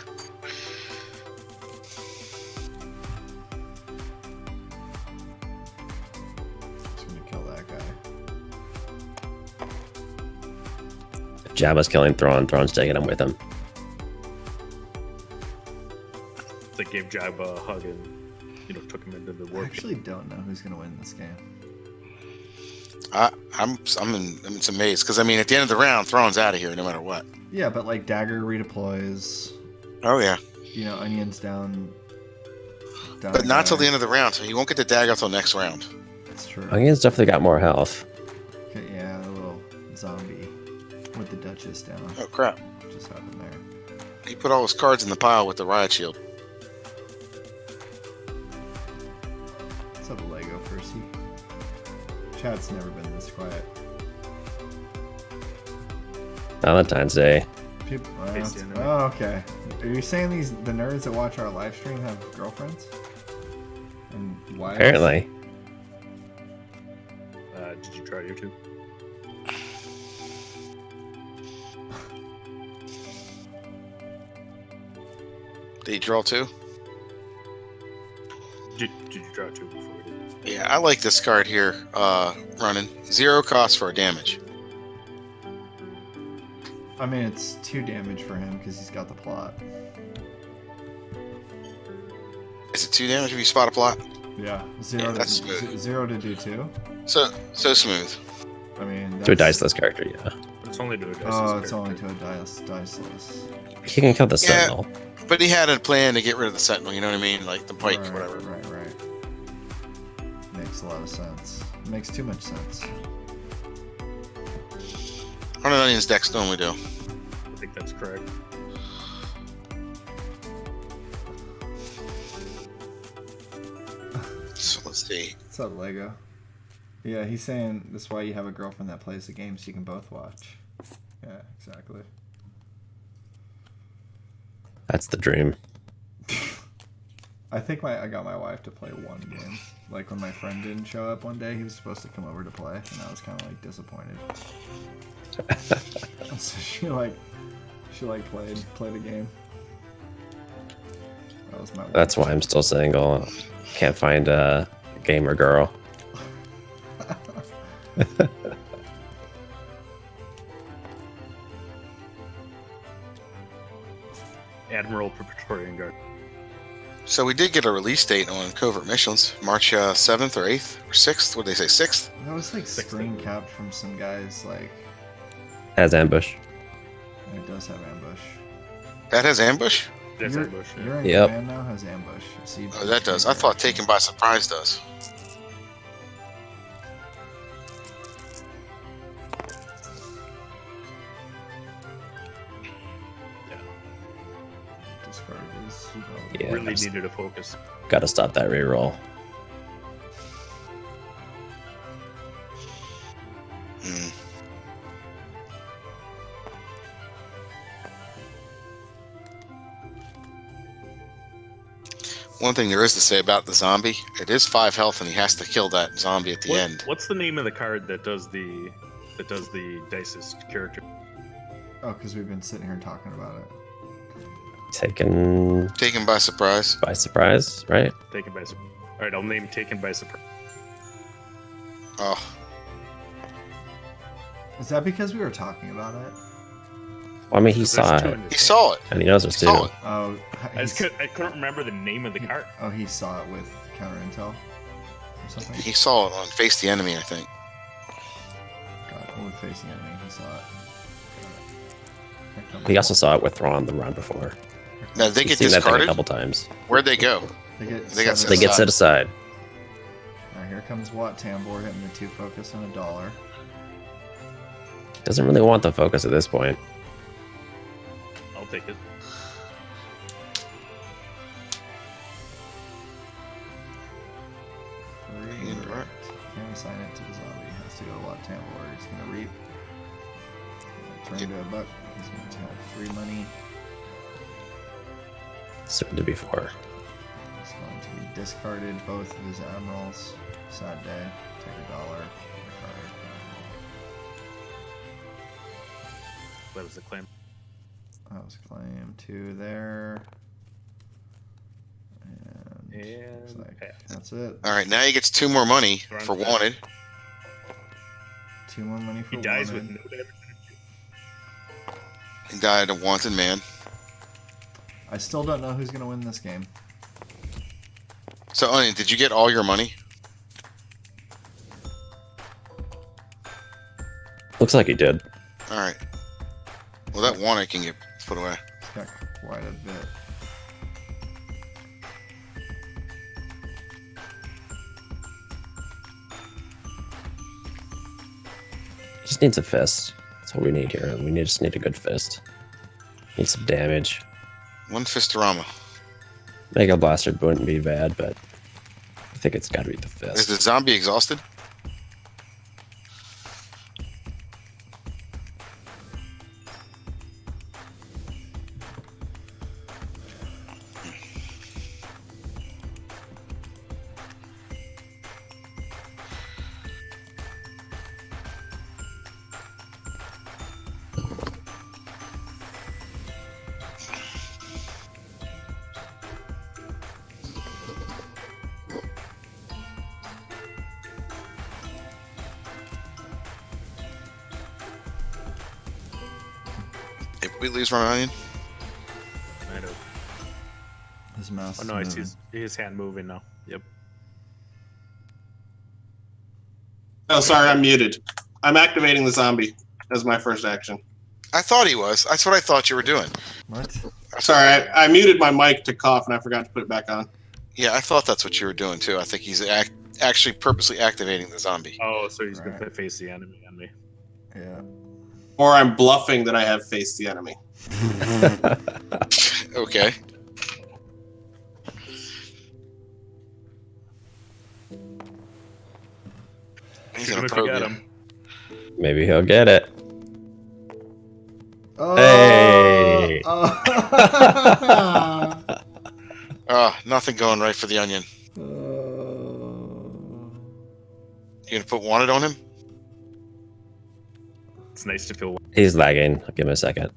Just gonna kill that guy. If Jabba's killing Thrawn, Thrawn's taking him with him. They gave Jabba a hug and took him into the I war. actually don't know who's gonna win this game. I'm amazed because I mean at the end of the round, Thrawn's out of here no matter what. Yeah, but like Dagger redeploys. Oh yeah, Onions down. but not till the end of the round. So you won't get the dagger until next round. That's true. Onions definitely got more health. Okay, yeah, the little zombie with the Duchess down. Oh crap! Just happened there. He put all his cards in the pile with the riot shield. What's up, Lego Percy? Chat's never been this quiet. Valentine's Day. People, Tasty anyway. oh, okay. Are you saying the nerds that watch our live stream have girlfriends? And wives? Apparently. Did you try YouTube? Did you draw two? Did you draw two before we did? Yeah, I like this card here. Running 0 cost for damage. I mean, it's 2 damage for him because he's got the plot. Is it 2 damage if you spot a plot? Yeah, that's smooth. 0 to do 2. So smooth. I mean, To a that's- diceless character, yeah. But it's only to a dice. Oh, it's only to a diceless. He can kill the Yeah. Sentinel. But he had a plan to get rid of the Sentinel. You know what I mean? Like the pike, right, whatever. Right. Makes a lot of sense. Makes too much sense. Run and Onions decks normally do. I think that's correct. So let's see. What's up, Lego? Yeah, he's saying that's why you have a girlfriend that plays the game so you can both watch. Yeah, exactly. That's the dream. I think I got my wife to play one game. Like when my friend didn't show up one day, he was supposed to come over to play, and I was kind of like disappointed. So she played a game. That was my. That's why I'm still single. Can't find a gamer girl. Admiral Praetorian Guard. So we did get a release date on Covert Missions, March 7th or 8th or 6th. What did they say? 6th? That was like Sixth. screen capped from some guys. Like Has ambush. it does have ambush. That has ambush. That's You're, ambush. you're in Yep. command now. Has ambush. So Oh, that does. I thought taken by surprise does. Discard is Yeah. Really needed to focus. Gotta stop that reroll. Hmm. One thing there is to say about the zombie, it is 5 health, and he has to kill that zombie at the end. What's the name of the card that does the dice's character? Oh, because we've been sitting here talking about it. Taken Taken by surprise. by surprise, right? Taken by surprise. All right, I'll name Taken by Surprise. Oh, Is that because we were talking about it? Well, I mean, he There's saw two it, in this he game. saw it. and he knows there's He two. saw it. Oh, I couldn't remember the name of the card. Oh, he saw it with counter intel or something. He saw it on Face the Enemy, I think. God, with facing enemy, he saw it. Got it. He also saw it with Thrawn the round before. Now, they He's get seen that thing a discarded. couple times. Where'd they go? They get They got set They get aside. set aside. Alright, here comes Watt Tambor hitting the 2 focus on $1. Doesn't really want the focus at this point. I'll take it. Indirect. Can't assign it to the zombie. Has to go to Watt Tambor. He's gonna reap. Turn to a buck. He's gonna tap 3 money. Soon to be 4. He's going to be discarded both of his admirals. Sad day. Take $1. Card. That was the claim. That was claim 2 there. And looks And like pass. that's it. All right, now he gets 2 more money for wanted. 2 more money for He dies wanted. with no damage. He died a wanted man. I still don't know who's gonna win this game. So, Onion, did you get all your money? Looks like he did. All right. Well, that wanted can get put away. It's got quite a bit. He just needs a fist. That's what we need here. We just need a good fist. Need some damage. 1 Fistorama. Mega Blaster wouldn't be bad, but I think it's got to be the Is fist. the zombie exhausted? If we lose Run Onion, I know. His mouse. Oh is no, I see moving. his hand moving now. Yep. Oh, sorry, I'm muted. I'm activating the zombie as my first action. I thought he was. That's what I thought you were doing. What? Sorry, I muted my mic to cough and I forgot to put it back on. Yeah, I thought that's what you were doing too. I think he's actually purposely activating the zombie. Oh, so he's Right. going to face the enemy on me. Yeah. Or I'm bluffing that I have faced the enemy. Okay. He's Even gonna if you probe got you. him. Maybe he'll get it. Oh, Hey! oh. Oh, nothing going right for the Onion. Oh. You gonna put wanted on him? It's nice to feel. He's lagging. I'll give him a second.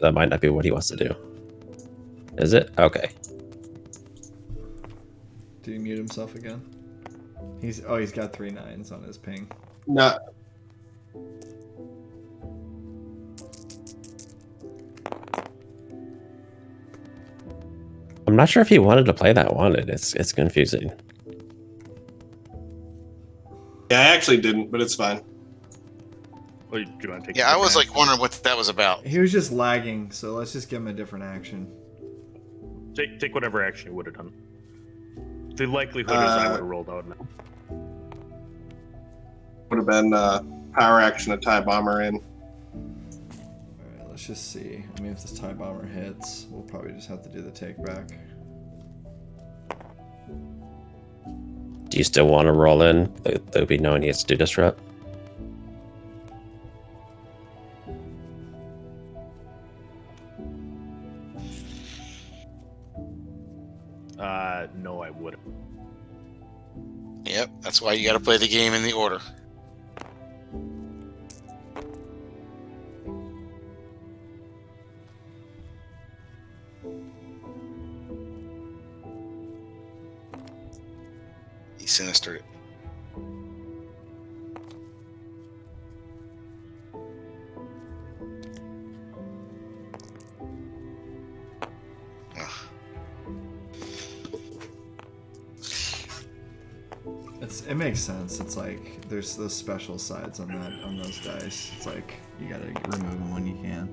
That might not be what he wants to do. Is it? Okay. Did he mute himself again? He's got 3 9s on his ping. No, I'm not sure if he wanted to play that wanted. It's confusing. yeah, I actually didn't, but it's fine. Oh, do you want to take? Yeah, I the was back? like wondering what that was about. He was just lagging, so let's just give him a different action. Take whatever action you would have done. The likelihood is I would have rolled out now. Would have been power action to tie bomber in. Alright, let's just see. I mean, if this TIE bomber hits, we'll probably just have to do the take back. Do you still want to roll in? They'll be knowing he has to do disrupt. No, I wouldn't. Yep, that's why you got to play the game in the order. He sinistered it. It makes sense. It's like there's those special sides on those dice. It's like you gotta remove them when you can.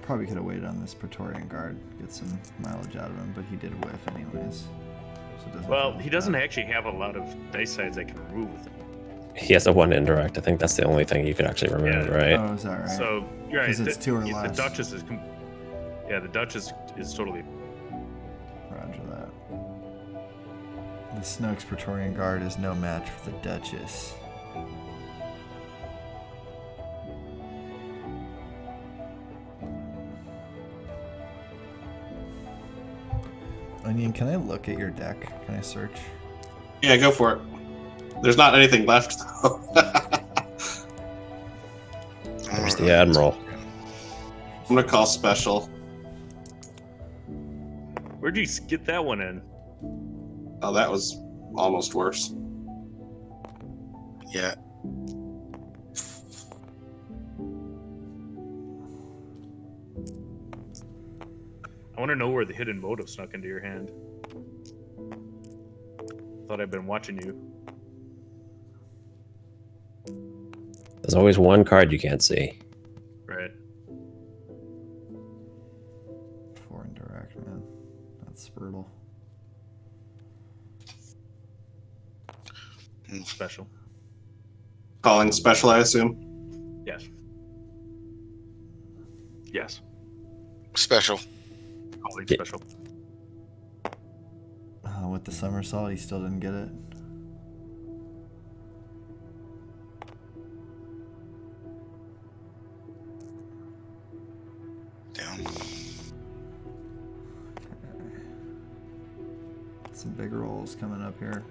Probably could have waited on this Praetorian Guard, get some mileage out of him, but he did whiff anyways. So it doesn't Well, feel he like doesn't that. actually have a lot of dice sides I can remove with him. He has a 1 indirect. I think that's the only thing you could actually remove, Yeah. right? Oh, is that right? So you're right. 'Cause it's 2 or The less. Duchess is. The Duchess is totally. Roger that. The Snoke's Praetorian Guard is no match for the Duchess. Onion, can I look at your deck? Can I search? Yeah, go for it. There's not anything left though. There's the Admiral. I'm gonna call special. Where'd you get that one in? Oh, that was almost worse. Yeah. I want to know where the hidden motive snuck into your hand. Thought I'd been watching you. There's always one card you can't see. Right. 4 indirect, man. That's brutal. Special. Calling special, I assume. Yes. Yes. Special. Calling Yeah. special. With the somersault, he still didn't get it. Down. Some big rolls coming up here.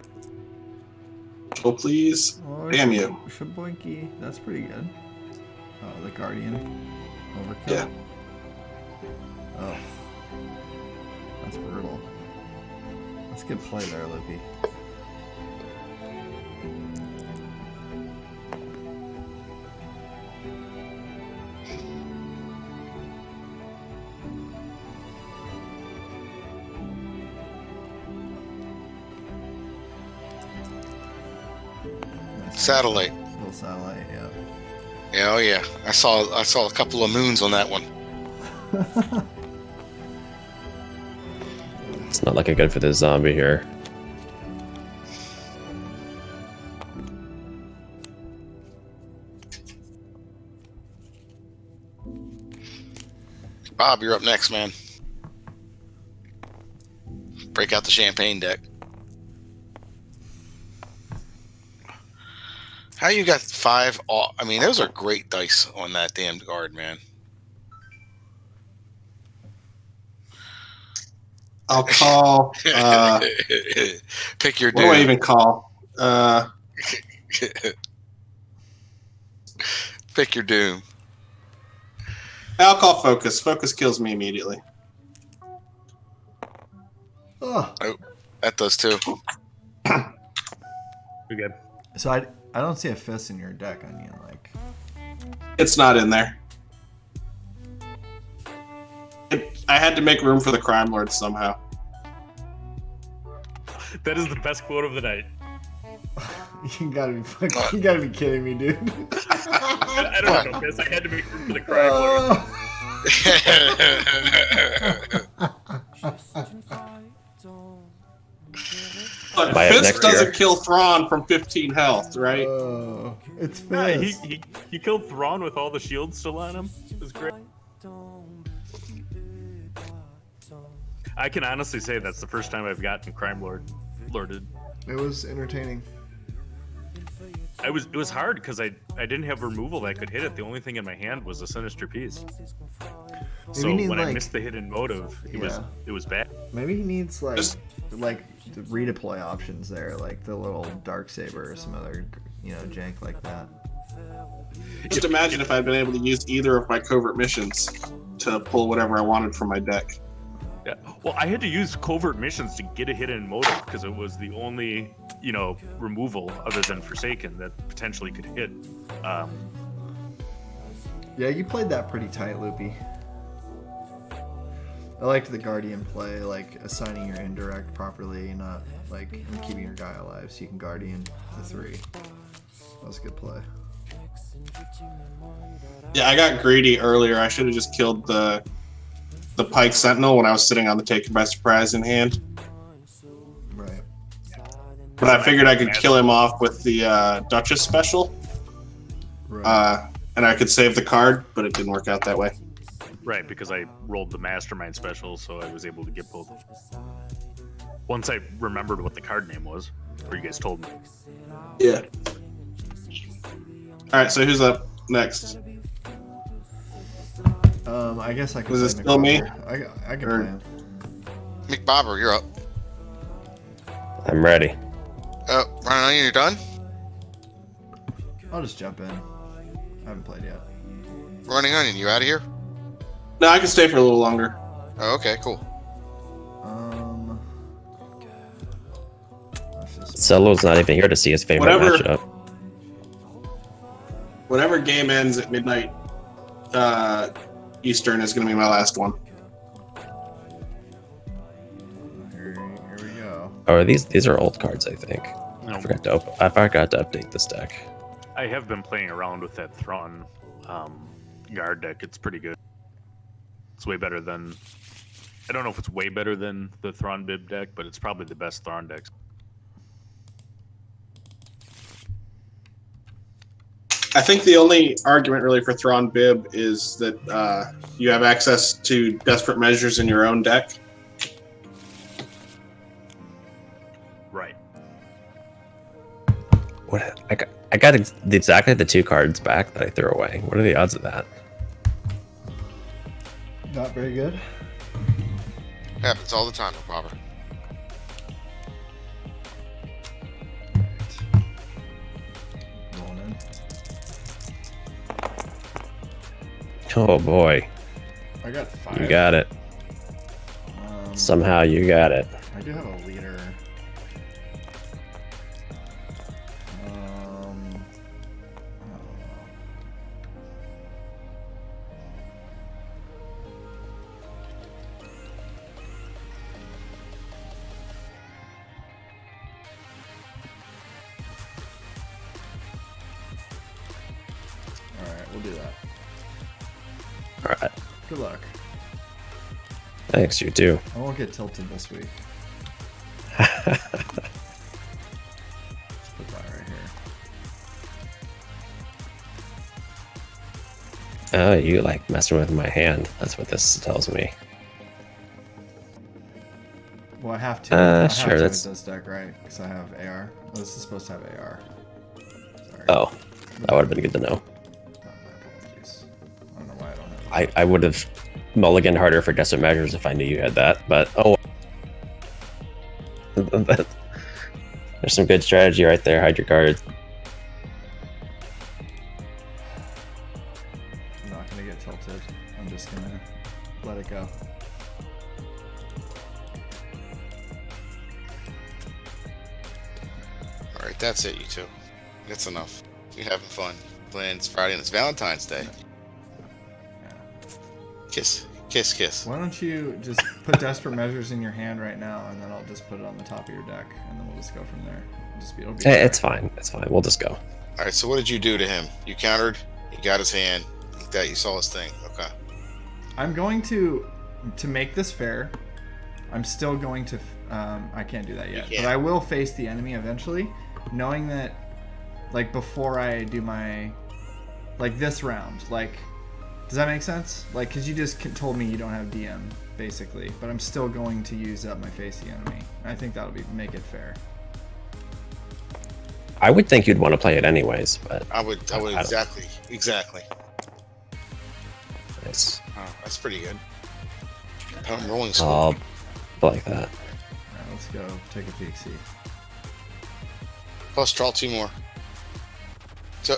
Oh, please. Oh, Damn you. Shaboinky. That's pretty good. Oh, the Guardian. Overkill. Yeah. Oh. That's brutal. That's good play there, Lippy. Nice. Satellite. Little satellite, yeah. Yeah, oh yeah. I saw a couple of moons on that one. It's not looking good for this zombie here. Bob, you're up next, man. Break out the champagne deck. How you got 5? I mean, those are great dice on that damn guard, man. I'll call. Pick your What do I dude. even call? Pick your doom. I'll call focus. Focus kills me immediately. Oh. That does too. You're good. So I don't see a fist in your deck, Onion. Like, It's not in there. I had to make room for the crime lord somehow. That is the best quote of the night. You gotta be kidding me, dude. I don't know, Chris. I had to make room for the crime lord. Look, Buy it Fisk next doesn't year. kill Thrawn from 15 health, right? It's Yeah, Fizz. he killed Thrawn with all the shields still on him. It was great. I can honestly say that's the first time I've gotten crime lorded. It was entertaining. It was hard because I didn't have removal that could hit it. The only thing in my hand was a sinister piece. So need, when I like- missed the hidden motive, it was bad. Maybe he needs like Just- the redeploy options there, like the little dark saber or some other jank like that. Just imagine if I'd been able to use either of my covert missions to pull whatever I wanted from my deck. Yeah. Well, I had to use covert missions to get a hidden motive because it was the only removal other than Forsaken that potentially could hit. Yeah, you played that pretty tight, Loopy. I liked the Guardian play, like assigning your indirect properly, not like keeping your guy alive so you can Guardian the 3. That was a good play. Yeah, I got greedy earlier. I should have just killed the Pike Sentinel when I was sitting on the Taken by Surprise in hand. Right. But I figured I could kill him off with the Duchess special. Right. And I could save the card, but it didn't work out that way. Right, because I rolled the Mastermind special, so I was able to get both. Once I remembered what the card name was, or you guys told me. Yeah. Alright, so who's up next? I guess I can. Was play it still me? McBobber. I can Or- play him. McBobber, you're up. I'm ready. Ryan Onion, you're done? I'll just jump in. I haven't played yet. Running Onion, you out of here? No, I can stay for a little longer. Oh, okay, cool. Let's just- Solo's not even here to see his favorite Whatever. matchup. Whatever game ends at midnight Eastern is going to be my last one. Here we go. Oh, these are old cards, I think. No, I forgot to update this deck. I have been playing around with that Thrawn guard deck. It's pretty good. It's way better than. I don't know if it's way better than the Thrawn Bib deck, but it's probably the best Thrawn deck. I think the only argument really for Thrawn Bib is that you have access to Desperate Measures in your own deck. Right. What I got exactly the 2 cards back that I threw away. What are the odds of that? Not very good. Happens all the time, McBobber. Rolling in. Oh boy, I got 5. you got it. Somehow you got it. I do have a leader. I don't know. Alright, we'll do that. All right. Good luck. Thanks, you too. I won't get tilted this week. Put that right here. Oh, you like messing with my hand. That's what this tells me. Well, I have to. I have sure, to that's- with this deck, right? Because I have AR. Oh, this is supposed to have AR. Sorry. Oh, that would have been good to know. Oh, my apologies. I don't know why I don't have it. I would have mulliganed harder for Desperate Measures if I knew you had that, but oh. There's some good strategy right there. Hide your cards. I'm not gonna get tilted. I'm just gonna let it go. All right, that's it, you two. That's enough. You're having fun. Playing it's Friday and it's Valentine's Day. Kiss, kiss, kiss. Why don't you just put Desperate Measures in your hand right now, and then I'll just put it on the top of your deck, and then we'll just go from there. It'll be It's fine. It's fine. We'll just go. All right. So what did you do to him? You countered. You got his hand. You saw his thing. Okay. I'm going to make this fair. I'm still going to. I can't do that yet, but I will face the enemy eventually, knowing that, like, before I do my, like, this round. Like, does that make sense? Like, because you just told me you don't have DM, basically, but I'm still going to use up my face the enemy. I think that'll make it fair. I would think you'd want to play it anyways, but I would exactly. Nice. Oh, that's pretty good. I'm rolling score. Like that. Alright, let's go take a peek, see. Plus, draw 2 more. So,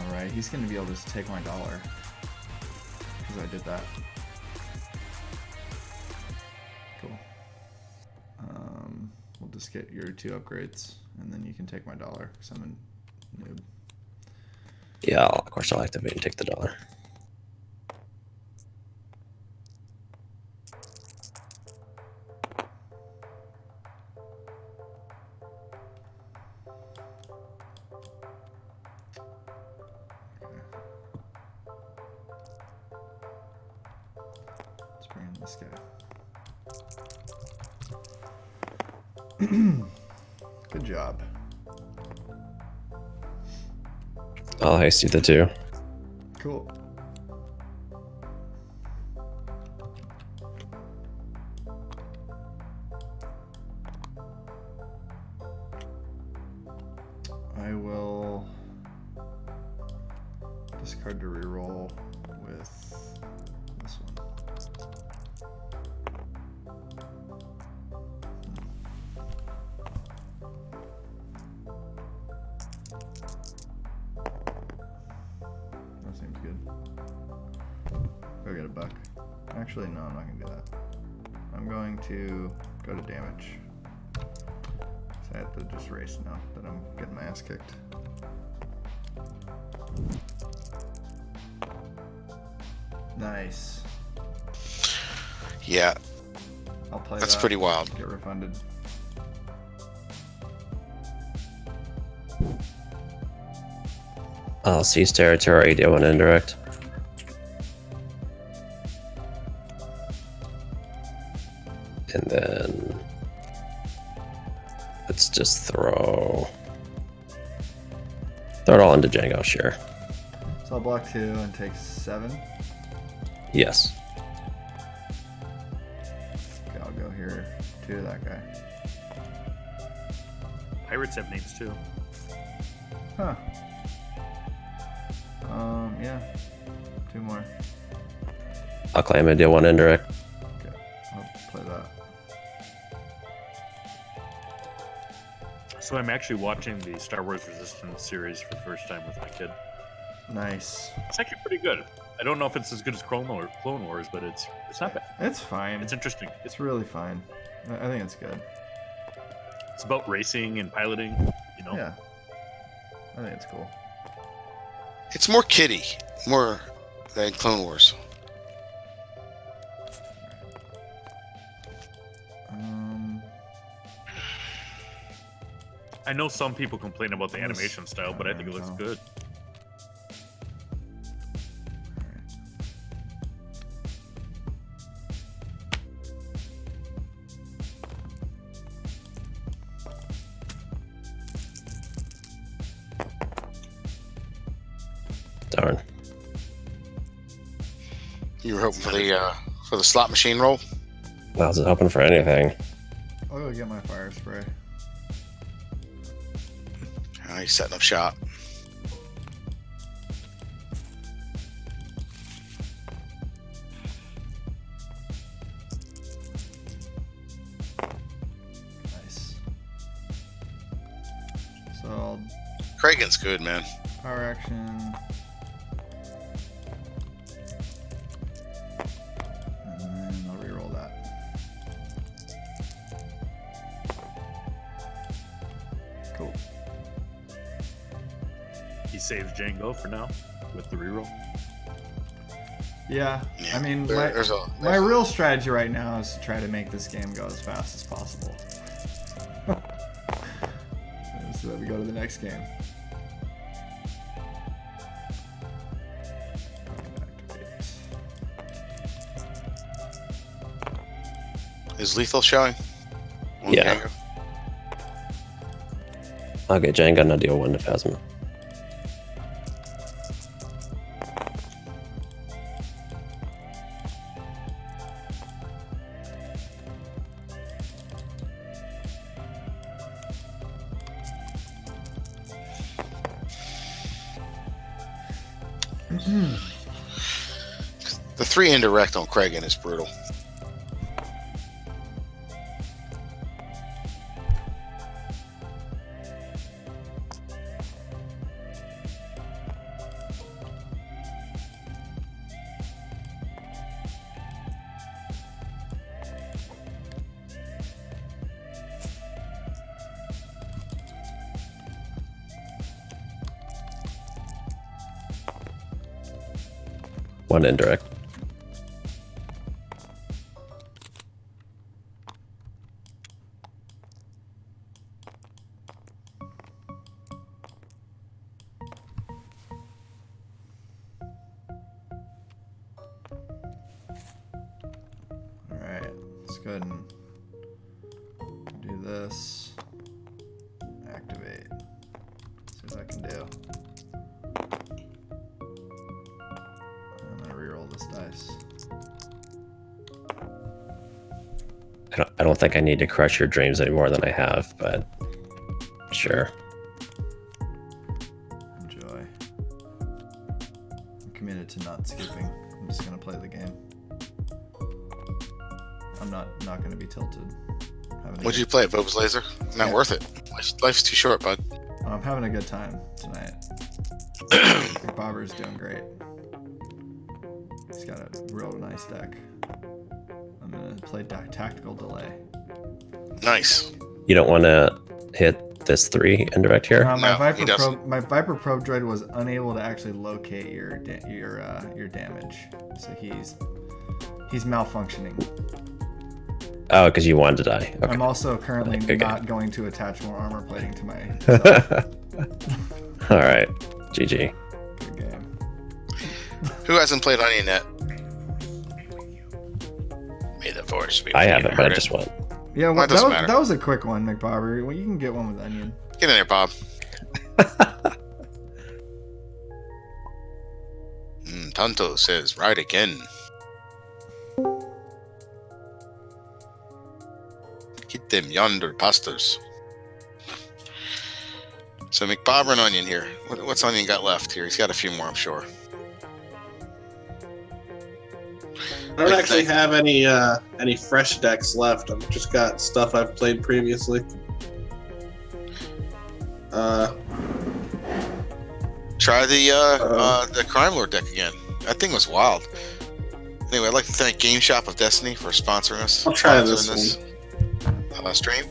Alright, he's gonna be able to take my dollar. Because I did that. Cool. We'll just get your 2 upgrades, and then you can take my dollar, because I'm a noob. Yeah, of course I'll activate and take the dollar. Let's bring in this guy. Good job. I'll haste you the 2. Cool. I will discard to reroll with this one. That seems good. Go get a buck. Actually, no, I'm not gonna do that. I'm going to go to damage. So I have to just race now that I'm getting my ass kicked. Nice. yeah, I'll play that's that. pretty wild. Get refunded. I'll seize territory, do an indirect. And then let's just throw it all into Django, sure. So I'll block 2 and take 7. Yes. Okay, I'll go here. 2 to that guy. Pirates have names too. Huh. Yeah. 2 more. I'll claim and deal 1 indirect. Okay, I'll play that. So I'm actually watching the Star Wars Resistance series for the first time with my kid. Nice. It's actually pretty good. I don't know if it's as good as Clone Wars, but it's not bad. It's fine. It's interesting. It's really fine. I think it's good. It's about racing and piloting, you know? Yeah. I think it's cool. It's more kiddie, more than Clone Wars. I know some people complain about the animation style, but I think it looks good. Darn. You were hoping for the slot machine roll? I wasn't hoping for anything. I'll go get my fire spray. He's setting up shop. Nice. So I'll Kragan's good, man. power action. And then I'll reroll that. Cool. He saves Django for now with the reroll. Yeah, Yeah, I mean, there's my real strategy right now is to try to make this game go as fast as possible. So that we go to the next game. Is lethal showing? On Yeah. Django? Okay, Jenga na deal 1 to Phasma. The 3 indirect on Kragan is brutal. One indirect. Alright, let's go ahead and do this. Activate. See what I can do. I'm gonna reroll this dice. I don't think I need to crush your dreams any more than I have, but sure. Enjoy. I'm committed to not skipping. I'm just gonna play the game. I'm not gonna be tilted. What'd you play, Bob's Laser? Not worth it. Life's too short, bud. I'm having a good time tonight. Bobber's doing great. He's got a real nice deck. I'm gonna play Tactical Delay. Nice. You don't want to hit this 3 indirect here? My No, he doesn't. Viper Probe Droid was unable to actually locate your damage, so he's malfunctioning. Oh, because you wanted to die. Okay. I'm also currently Okay. not going to attach more armor plating to my All right. GG. good game. Who hasn't played Onion yet? May the force be with I you. haven't, but I Heard it. just went. Yeah, Well, it doesn't matter. that was a quick one, McBobber. Well, you can get one with Onion. Get in there, Bob. Tonto says, right again. Get them yonder pastas. So McBobber and Onion here. What's Onion got left here? He's got a few more, I'm sure. I don't actually have any fresh decks left. I've just got stuff I've played previously. Try the Crime Lord deck again. That thing was wild. Anyway, I'd like to thank Game Shop of Destiny for sponsoring us. I'll try sponsoring this stream.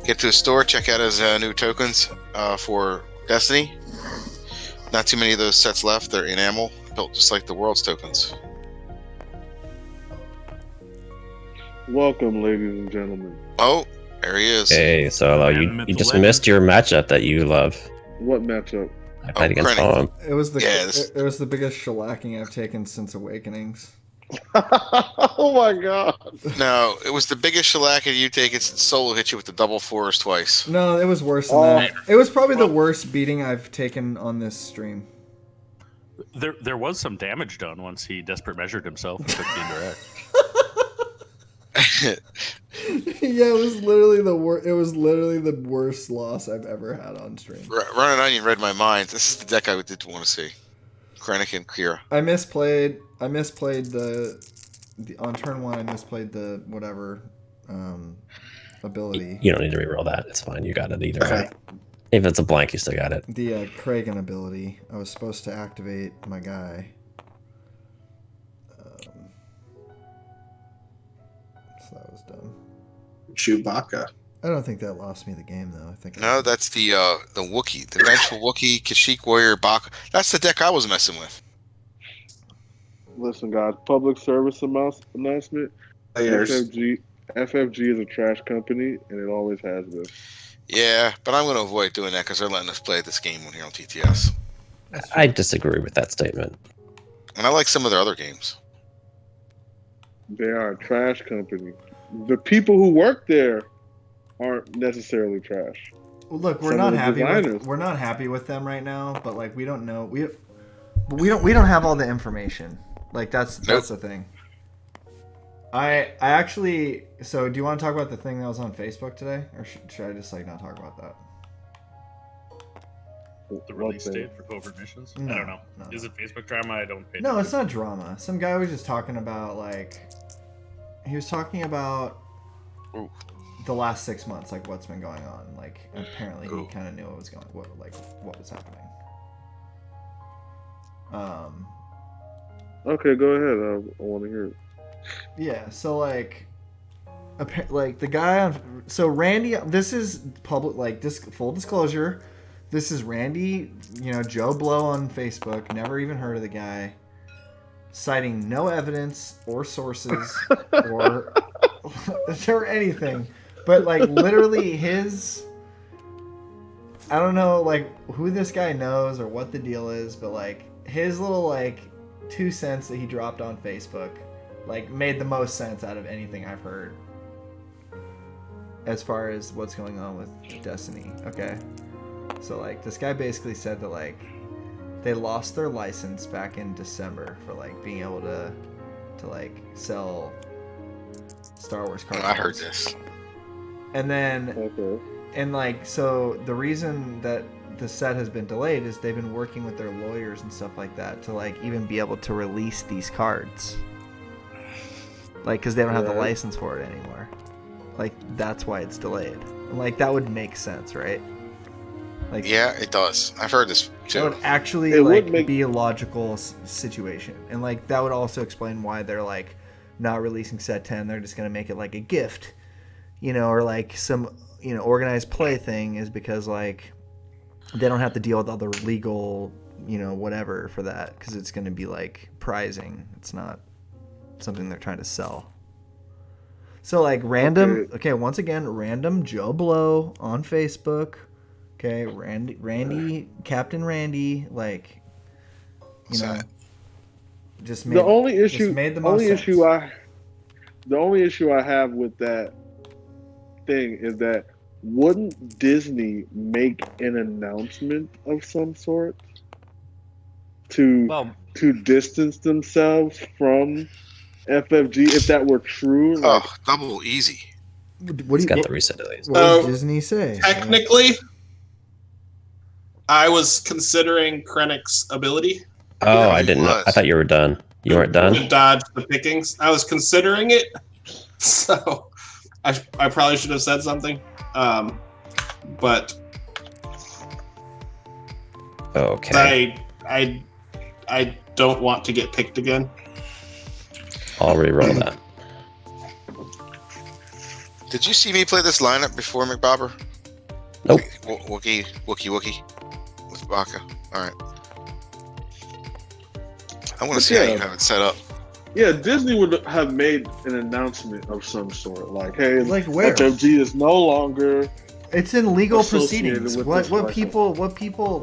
Get to the store, check out his new tokens for Destiny. Not too many of those sets left. They're enamel, built just like the world's tokens. Welcome, ladies and gentlemen. Oh, there he is. Hey, Solo, Man, you just legend. missed your matchup that you love. What matchup? I played against Krennic. Tom. It was the Yes. it was the biggest shellacking I've taken since Awakenings. Oh my god. No, it was the biggest shellac you taken since Solo hit you with the double fours twice. No, it was worse than Oh. that. It was probably the worst beating I've taken on this stream. There was some damage done once he desperate measured himself and took the indirect. Yeah, it was literally the worst. It was literally the worst loss I've ever had on stream. Running Onion read my mind. This is the deck I did want to see. Krennic and Kira. I misplayed the on turn 1. I misplayed the whatever ability. You don't need to reroll that. It's fine. You got it either Okay. way. If it's a blank, you still got it. The Kragan ability. I was supposed to activate my guy. So that was dumb. Chewbacca. I don't think that lost me the game though. I think No, that's the Wookiee. The Vengeful Wookiee, Kashyyyk Warrior, Baka. That's the deck I was messing with. Listen, guys. Public service announcement. FFG is a trash company, and it always has been. Yeah, but I'm going to avoid doing that because they're letting us play this game here on TTS. I disagree with that statement. And I like some of their other games. They are a trash company. The people who work there aren't necessarily trash. Well, look, Some of the designers. we're not happy with them right now, but like we don't know we don't have all the information. Like that's the thing. I actually, so do you want to talk about the thing that was on Facebook today, or should I just like not talk about that? The release date for covert missions? No, I don't know. no. Is it Facebook drama? I don't pay No, it's attention. not drama. Some guy was just talking about like he was talking about Ooh. the last 6 months, like what's been going on. Like apparently he Ooh. kind of knew what was what was happening. Okay, go ahead. I want to hear it. Yeah, so like the guy on, so Randy, this is public, like this full disclosure, this is Randy, Joe Blow on Facebook, never even heard of the guy, citing no evidence or sources or or anything, but like literally I don't know like who this guy knows or what the deal is, but like his little like 2 cents that he dropped on Facebook like made the most sense out of anything I've heard as far as what's going on with Destiny. Okay, so like this guy basically said that like they lost their license back in December for like being able to like sell Star Wars cards. I heard this. And then Okay. and like so the reason that the set has been delayed is they've been working with their lawyers and stuff like that to like even be able to release these cards. Like, because they don't have the Right. license for it anymore. Like, that's why it's delayed. And, like, that would make sense, right? Like, Yeah, it does. I've heard this that too. would actually, It like, would make- be a logical situation. And, like, that would also explain why they're, like, not releasing Set 10. They're just going to make it, like, a gift. Or, like, some, organized play thing is because, like, they don't have to deal with other legal, whatever for that. Because it's going to be, like, prizing. It's not something they're trying to sell. So like random once again, random Joe Blow on Facebook. Okay, Randy, Captain Randy, like just made The only just issue made the most sense. the only issue I have with that thing is that wouldn't Disney make an announcement of some sort to distance themselves from FFG if that were true? Like, Oh, double easy. What He's do you, got the reset delays. what So, did Disney say? Technically, I was considering Krennic's ability Oh, Yeah, I he didn't know. was. I thought you were done. You weren't done? to dodge the pickings. I was considering it, so I probably should have said something. But Okay. I don't want to get picked again. I'll re-roll that. Did you see me play this lineup before, McBobber? Nope. Wookie with Baka. All right. I want to But see how yeah. you have it set up. yeah, Disney would have made an announcement of some sort, like, "Hey, Like where? FFG is no longer." It's in legal Associated proceedings. with What this license. people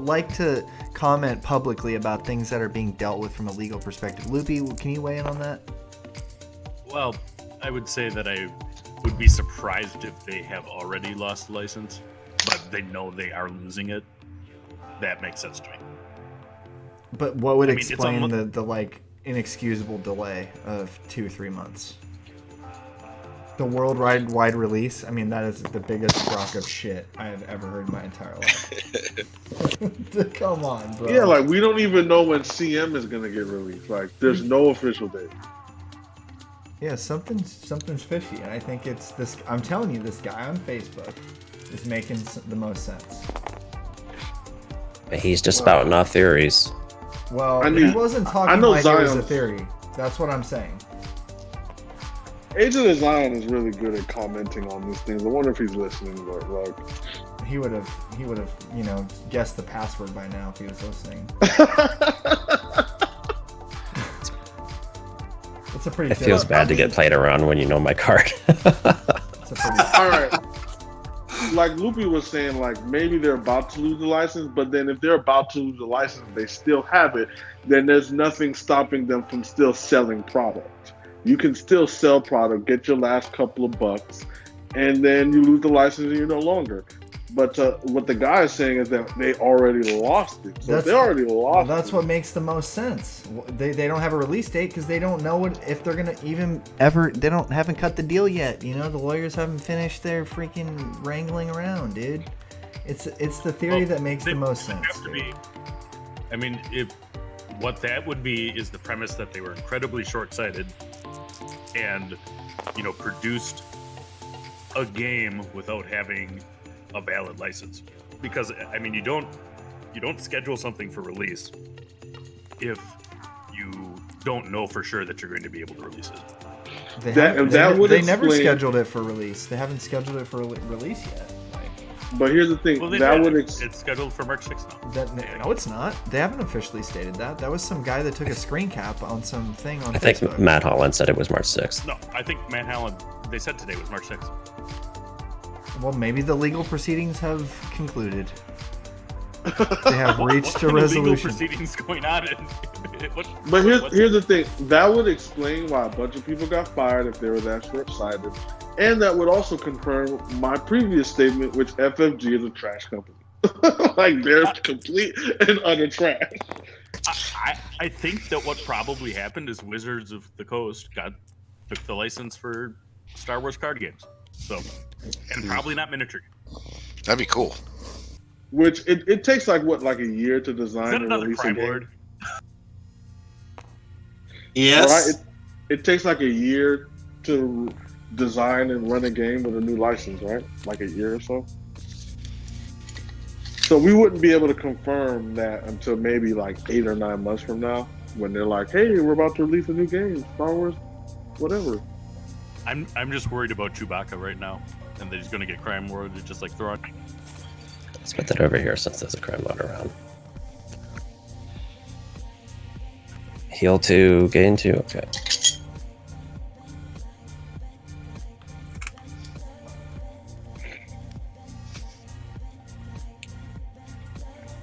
like to comment publicly about things that are being dealt with from a legal perspective. Loopy, can you weigh in on that? Well, I would say that I would be surprised if they have already lost the license, but they know they are losing it. That makes sense to me. But what would I mean, it's explain almo- the like inexcusable delay of 2 or 3 months? The worldwide release. I mean, that is the biggest crock of shit I have ever heard in my entire life. Come on, bro. Yeah, like we don't even know when CM is gonna get released. Like, there's no official date. Yeah, something's fishy, and I think it's this. I'm telling you, this guy on Facebook is making the most sense. He's just spouting off theories. Well, I mean, he wasn't I talking know like it was a Zion's- theory. That's what I'm saying. Agent of Zion is really good at commenting on these things. I wonder if he's listening, but like, He would have, guessed the password by now if he was listening. It's a pretty. It feels bad to get played around when you know my card. It's a pretty. All right. Like Loopy was saying, like maybe they're about to lose the license, but then if they're about to lose the license, they still have it. Then there's nothing stopping them from still selling product. You can still sell product, get your last couple of bucks, and then you lose the license and you're no longer. But what the guy is saying is that they already lost it. So if they already lost that's it. what makes the most sense. They don't have a release date because they don't know if they're gonna even ever. They haven't cut the deal yet. You know, the lawyers haven't finished their freaking wrangling around, dude. It's the theory that makes the most sense. I mean, if what that would be is the premise that they were incredibly short-sighted and, you know, produced a game without having a valid license. Because I mean, you don't schedule something for release if you don't know for sure that you're going to be able to release it. They never scheduled it for release. They haven't scheduled it for release yet. But here's the thing. Well, it's scheduled for March 6th now. No, it's not. They haven't officially stated that. That was some guy that took a screen cap on some thing on I Facebook. think Matt Holland said it was March 6th. No, I think Matt Holland, they said today was March 6th. Well, maybe the legal proceedings have concluded. They have reached a resolution. Legal proceedings going on. But here's the thing. That would explain why a bunch of people got fired if they were that short-sighted. And that would also confirm my previous statement, which FFG is a trash company. Like, they're complete and utter trash. I think that what probably happened is Wizards of the Coast took the license for Star Wars card games. So, and probably not miniature. That'd be cool. Which it takes like a year to design and release a game. Lord? Yes. Right? It takes like a year to design and run a game with a new license, right? Like a year or so. So we wouldn't be able to confirm that until maybe like 8 or 9 months from now, when they're like, "Hey, we're about to release a new game, Star Wars, whatever." I'm just worried about Chewbacca right now, and that he's going to get crime lord to just like throw on. Let's put that over here since there's a crime lord around. Heal 2, gain 2, okay.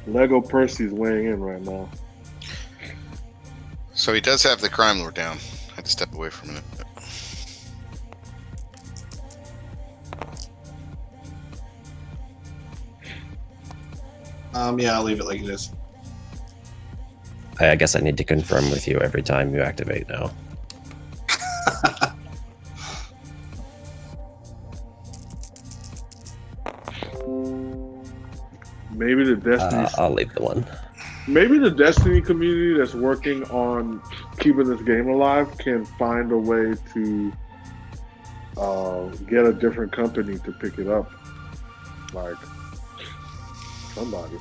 Lego Percy's weighing in right now. So he does have the crime lord down. I had to step away for a minute. Yeah, I'll leave it like it is. I guess I need to confirm with you every time you activate now. Maybe the Destiny. I'll leave the one. Maybe the Destiny community that's working on keeping this game alive can find a way to get a different company to pick it up. Like somebody.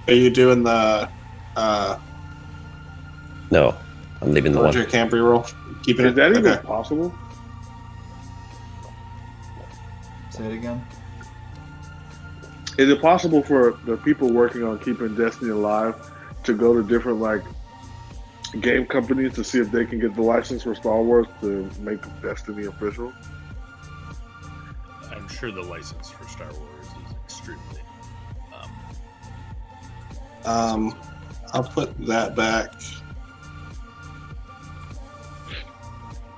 Are you doing the No, I'm leaving the one. Roger Camp roll? Keeping Is it? that even Okay. possible? Say it again. Is it possible for the people working on keeping Destiny alive to go to different like game companies to see if they can get the license for Star Wars to make Destiny official? I'm sure the license for Star Wars is extremely. I'll put that back.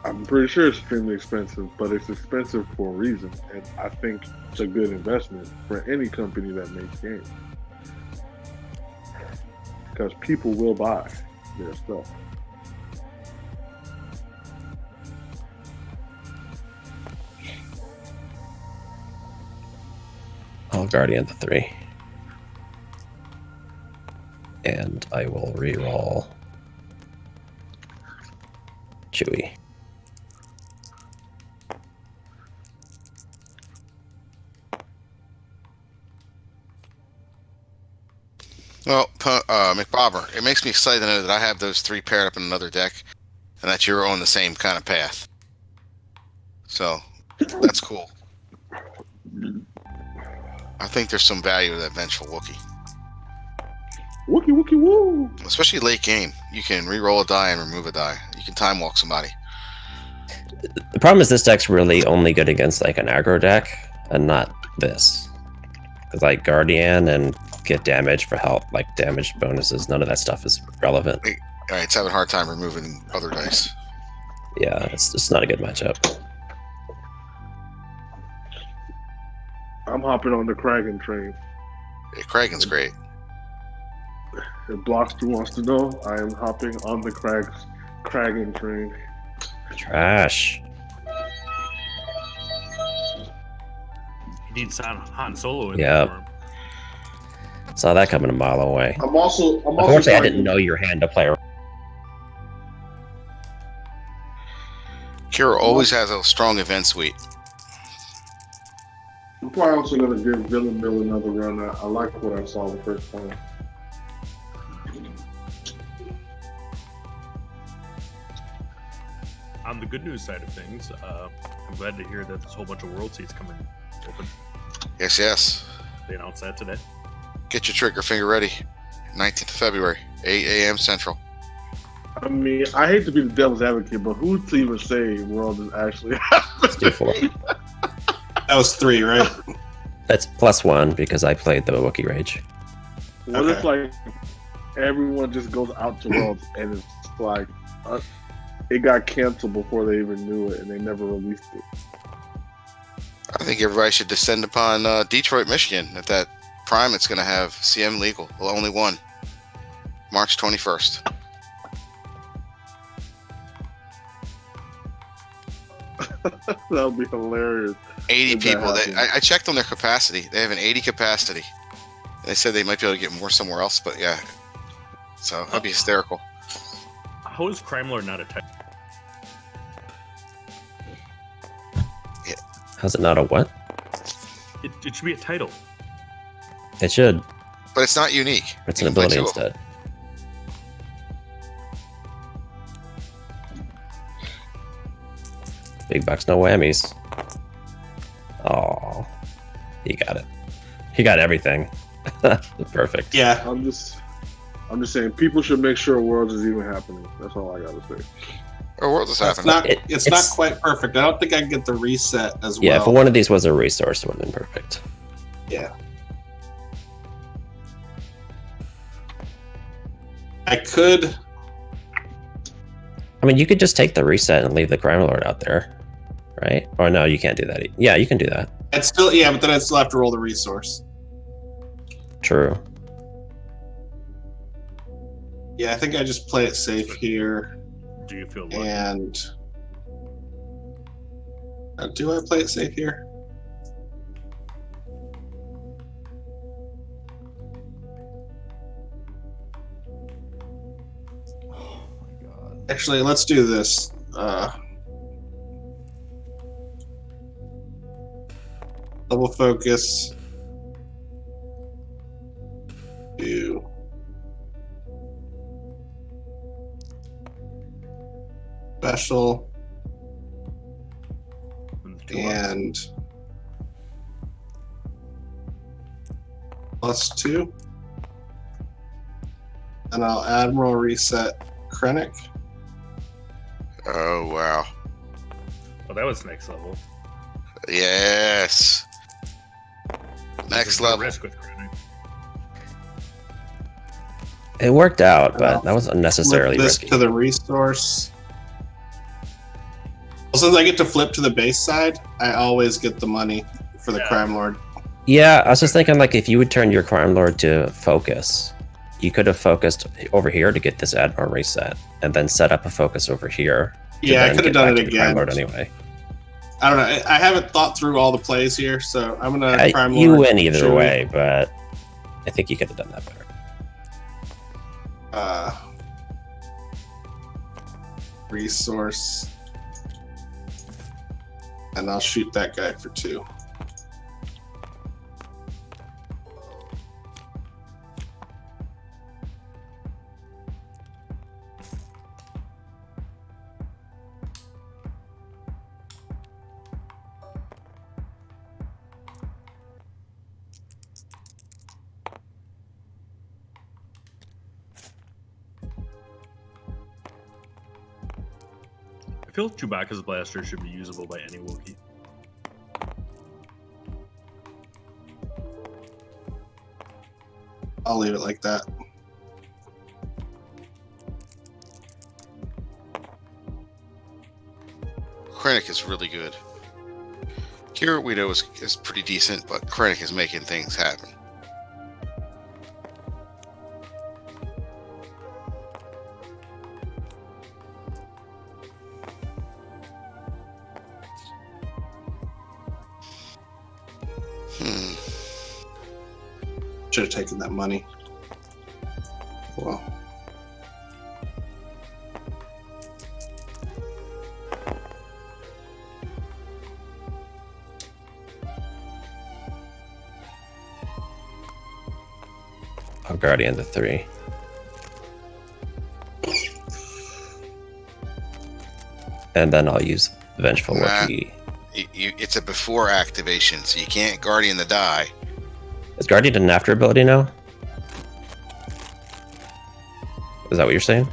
I'm pretty sure it's extremely expensive, but it's expensive for a reason, and I think it's a good investment for any company that makes games because people will buy their stuff. I'll Guardian the 3. And I will reroll Chewie. Well, McBobber, it makes me excited to know that I have those 3 paired up in another deck, and that you're on the same kind of path. So that's cool. I think there's some value to that vengeful Wookiee. Wookie wookie woo. Especially late game, you can re-roll a die and remove a die. You can time walk somebody. The problem is this deck's really only good against like an aggro deck and not this. Because like Guardian and get damage for help, like damage bonuses, none of that stuff is relevant. Alright, it's having a hard time removing other dice. Yeah, it's just not a good matchup. I'm hopping on the Kraken train. Yeah, Kraken's great. If Blockster wants to know, I am hopping on the Kraken train. Trash. He needs Han Solo in Yep. there for him. Saw that coming a mile away. I'm also Unfortunately, I trying didn't know your hand to play. Kira always has a strong event suite. I'm probably also gonna give Villain Mill another run. I like what I saw the first time. On the good news side of things, I'm glad to hear that there's a whole bunch of world seats coming open. Yes, yes. They announced that today. Get your trigger finger ready. 19th of February, 8 a.m. Central. I mean, I hate to be the devil's advocate, but who's to even say World is actually Let's do 4. That was 3, right? That's +1 because I played the Wookiee Rage. What if like everyone just goes out to Worlds and it's like it got canceled before they even knew it and they never released it? I think everybody should descend upon Detroit, Michigan. At that Prime, it's going to have CM legal. Well, only one. March 21st. That would be hilarious. 80 If that people. happens. I checked on their capacity. They have an 80 capacity. They said they might be able to get more somewhere else, but yeah. So that'd be hysterical. How is Crime Lord not a type? How's it not a what? It should be a title. It should. But it's not unique. It's You an can play ability two of them. instead. Big bucks, no whammies. Oh, he got it. He got everything. Perfect. Yeah. I'm just saying people should make sure Worlds is even happening. That's all I gotta say. Or Worlds is It's happening. not. It's not It's- quite perfect. I don't think I can get the reset as Yeah, well. if one of these was a resource, it would have been perfect. Yeah. I could. I mean, you could just take the reset and leave the Crime Lord out there, right? Or no, you can't do that. Yeah, you can do that. I'd still. Yeah, but then I'd still have to roll the resource. True. Yeah, I think I just play it safe here. Do you feel lucky? And do I play it safe here? Oh my god. Actually, let's do this. Double focus. Do special and +2. And I'll Admiral reset Krennic. Oh, wow. Oh, that was next level. Yes. Next There's no level. risk with Krennic. It worked out, but that was unnecessarily Flip this risky. to the resource. Well, since I get to flip to the base side, I always get the money for the Yeah. Crime Lord. Yeah, I was just thinking, like, if you would turn your Crime Lord to focus, you could have focused over here to get this Admiral reset, and then set up a focus over here. to Yeah, I then could have get done back it to the Crime again. Lord anyway. I don't know. I haven't thought through all the plays here, so I'm gonna Crime You Lord. win either Chewie. way, but I think you could have done that better. Resource. And I'll shoot that guy for 2. feel Chewbacca's blaster should be usable by any Wookiee. I'll leave it like that. Krennic is really good. Kira we know is pretty decent, but Krennic is making things happen. Should have taken that money. Well. I'll Guardian the 3. And then I'll use Vengeful Nah. Wookiee. It's a before activation, so you can't Guardian the die. Is Guardian an after ability now? Is that what you're saying?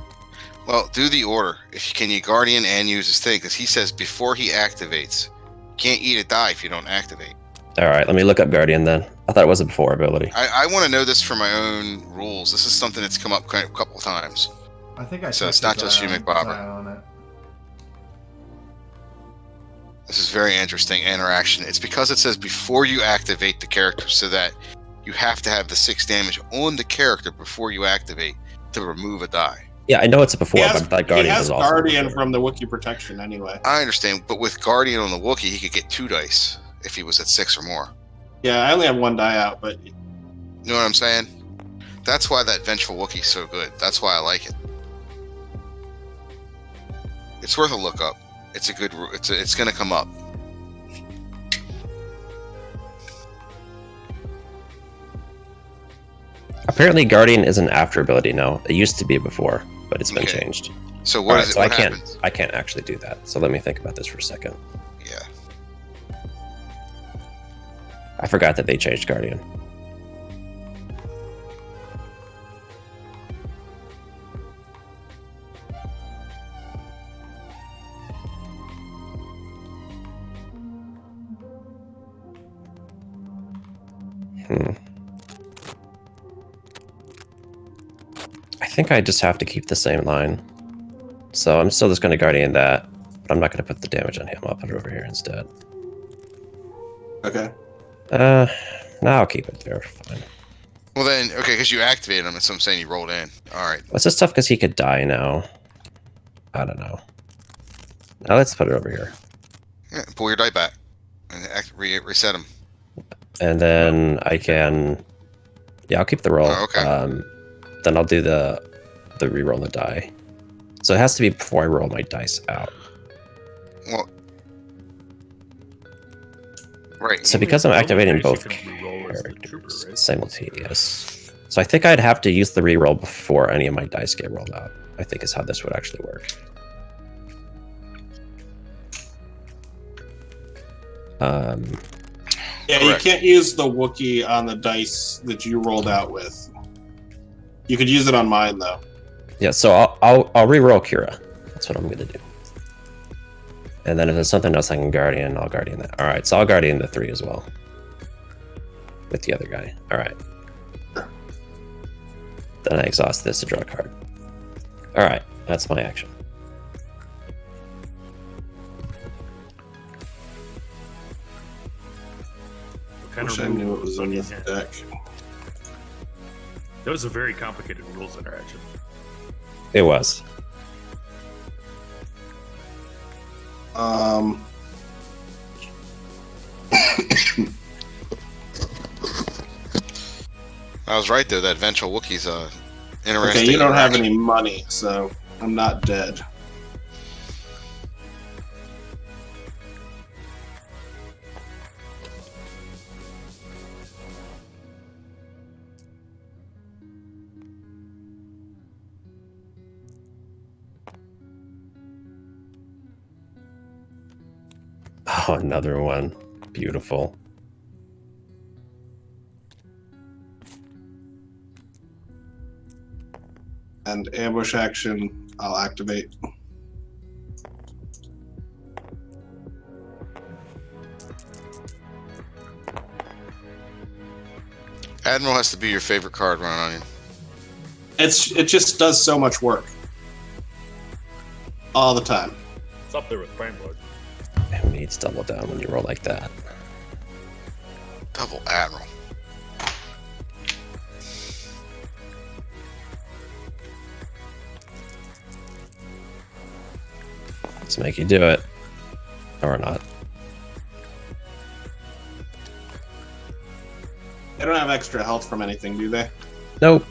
Well, do the order. Can you Guardian and use his thing? Because he says before he activates, you can't eat a die if you don't activate. Alright, let me look up Guardian then. I thought it was a before ability. I want to know this for my own rules. This is something that's come up a couple of times. I think I So it's checked not just you, Zion McBobber. on it. This is very interesting interaction. It's because it says before you activate the character, so that you have to have the 6 damage on the character before you activate to remove a die. Yeah, I know it's a before, He has, but that Guardian he has is also Guardian before. from the Wookiee protection anyway. I understand, but with Guardian on the Wookiee, he could get 2 dice if he was at 6 or more. Yeah, I only have 1 die out, but You know what I'm saying? That's why that Vengeful Wookiee is so good. That's why I like it. It's worth a look up. It's a good. It's going to come up. Apparently Guardian is an after ability now. It used to be a before, but it's been Okay. changed. So what Alright, is it? so What I can't happens? I can't actually do that. So let me think about this for a second. Yeah. I forgot that they changed Guardian. I think I just have to keep the same line. So I'm still just going to Guardian that, but I'm not going to put the damage on him. I'll put it over here instead. okay. No, I'll keep it there. Fine. Well then, okay, because you activated him, that's what I'm saying. You rolled in. All right. What's this tough because he could die now? I don't know. Now let's put it over here. Yeah, pull your die back and reset him. And then I can... Yeah, I'll keep the roll. Oh, okay. Then I'll do the reroll the die. So it has to be before I roll my dice out. Well, right. So because I'm activating both You can re-roll as the trooper, characters right? simultaneous. So I think I'd have to use the reroll before any of my dice get rolled out. I think is how this would actually work. Yeah, Correct. you can't use the Wookiee on the dice that you rolled out with. You could use it on mine though. Yeah, so I'll re-roll Kira. That's what I'm gonna do. And then if there's something else I can Guardian, I'll Guardian that. All right, so I'll Guardian the 3 as well with the other guy. All right. Then I exhaust this to draw a card. All right, that's my action. What kind Wish of I knew it was rules in do you this have? deck. That was a very complicated rules interaction. It was. I was right though. That Vengeful Wookiee's interesting. Okay, you don't have interaction. any money, so I'm not dead. Oh, another one. Beautiful. And ambush action, I'll activate. Admiral has to be your favorite card, Ron Onion. It just does so much work all the time. It's up there with Crime Lord. Who needs double down when you roll like that? Double Admiral. Let's make you do it. Or not. They don't have extra health from anything, do they? Nope.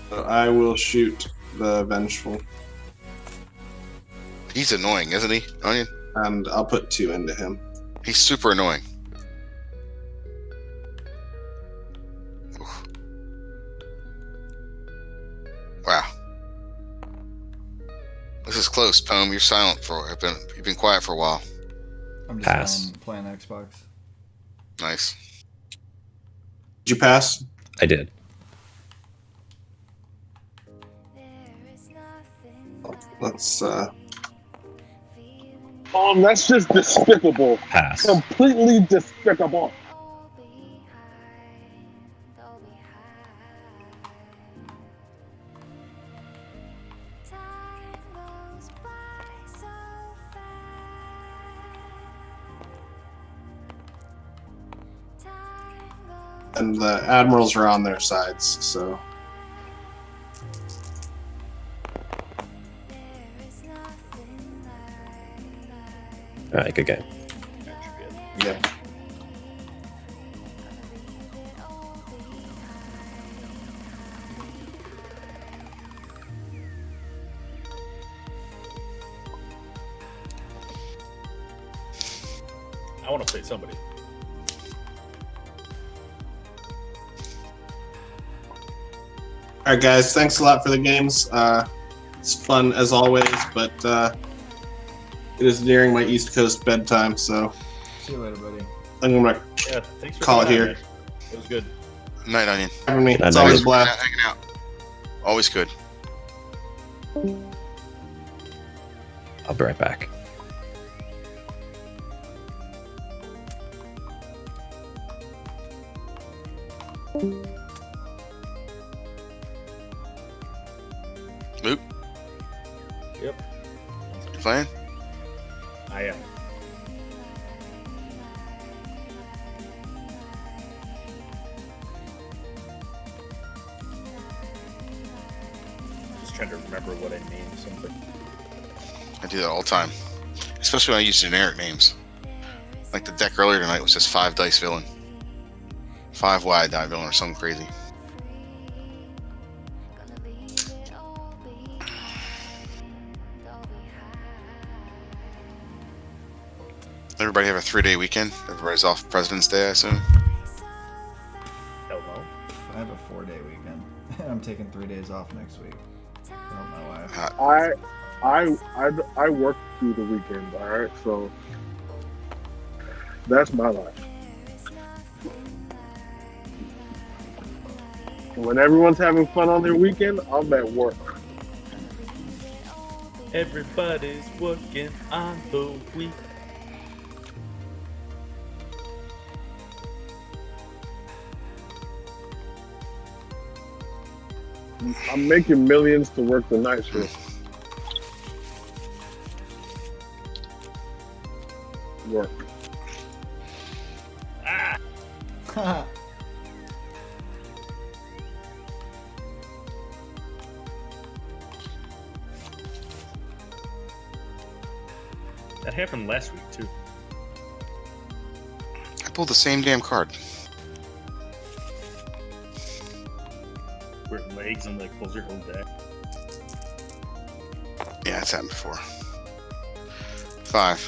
So I will shoot the Vengeful, He's annoying, isn't he, Onion? and I'll put 2 into him. He's super annoying. Oof. Wow. This is close, Poem. You're silent for. You've been quiet for a while. I'm just Pass. playing Xbox. Nice. Did you pass? I did. Let's That's just despicable. Pass. Completely despicable. and the admirals are on their sides, so All right, good game. yeah. I want to play somebody. All right, guys. Thanks a lot for the games. It's fun as always, but it is nearing my East Coast bedtime, so See you later, buddy. I'm gonna Yeah, thanks for Call it coming here. on, man. It was good. Night, Onion. have me. Good It's night, always a guys. blast. Hanging out. Always good. I'll be right back. Luke, Yep, you playing? I am. Just trying to remember what I named something. I do that all the time. Especially when I use generic names. Like the deck earlier tonight was just 5 dice villain. 5 wide die villain or something crazy. Everybody have a 3-day weekend? Everybody's off President's Day, I assume? Hell no. I have a 4-day weekend. I'm taking 3 days off next week. To help my wife. I work through the weekend, all right? So that's my life. When everyone's having fun on their weekend, I'm at work. Everybody's working on the week. I'm making millions to work the night shift. Work. That happened last week too. I pulled the same damn card. Where legs and like pulls your whole deck. Yeah, it's happened before. 5.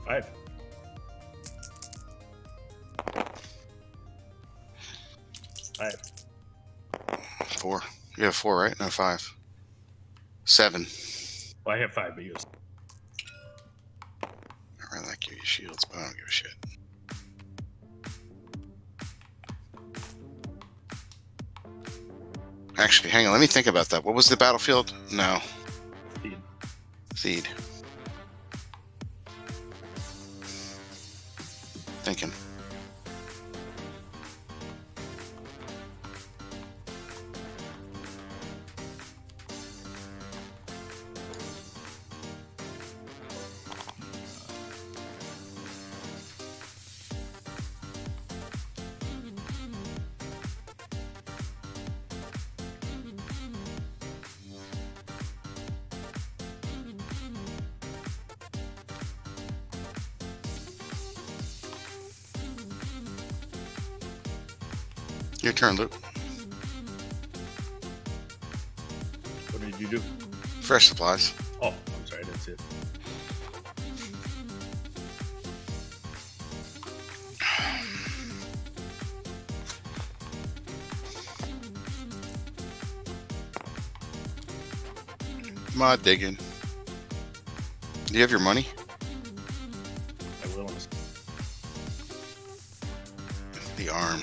5. 5. 4. You have 4, right? No, 5. 7. Well, I have 5, but you have... I really like you shields, but I don't give a shit. Actually, hang on. Let me think about that. What was the battlefield? No. Feed. Seed. Thinking. Your turn, Luke. What did you do? Fresh supplies. Oh, I'm sorry, I didn't see it. Mod digging. Do you have your money? I will. The arm.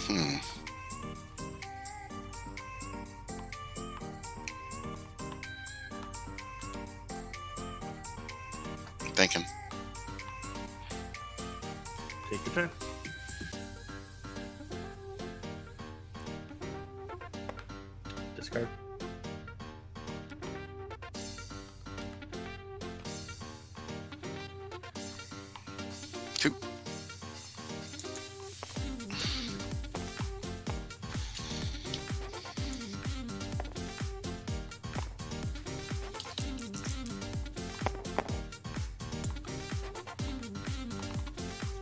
Hmm. Thinking. Take your time. Discard. Two.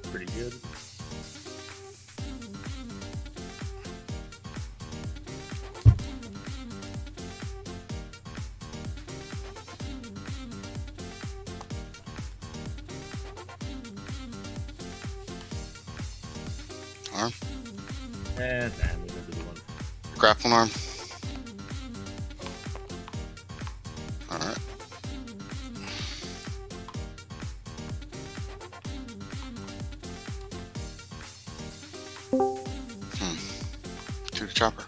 Pretty good. Arm. And we didn't do one. Grappling arm. Alright. To the chopper.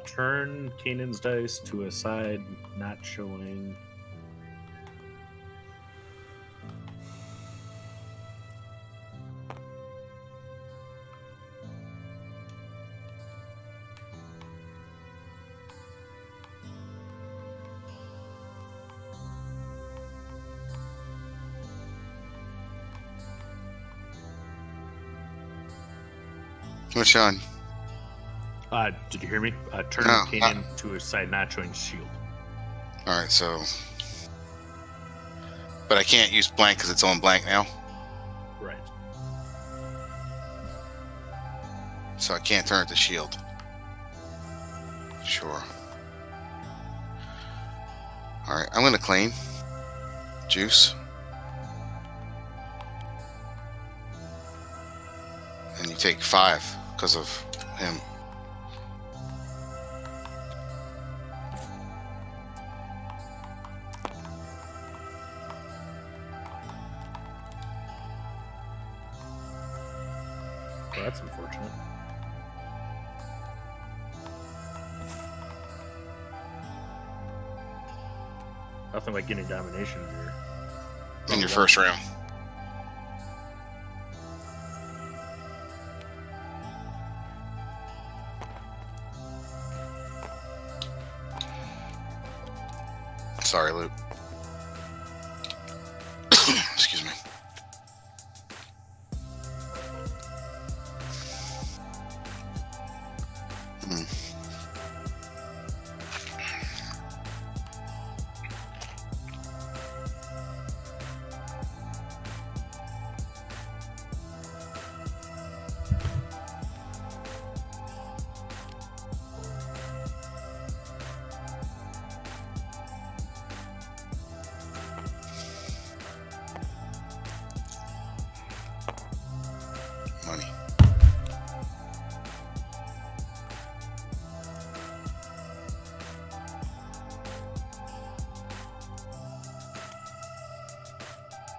Turn Kanan's dice to a side not showing. What's on? Did you hear me? Turn No, Kanan to a side not showing shield. Alright, so. But I can't use blank because it's on blank now. Right. So I can't turn it to shield. Sure. Alright, I'm gonna claim Juice. And you take 5 because of him. Well, that's unfortunate. Nothing like getting domination In your first round. Sorry, Luke. Excuse me. Money.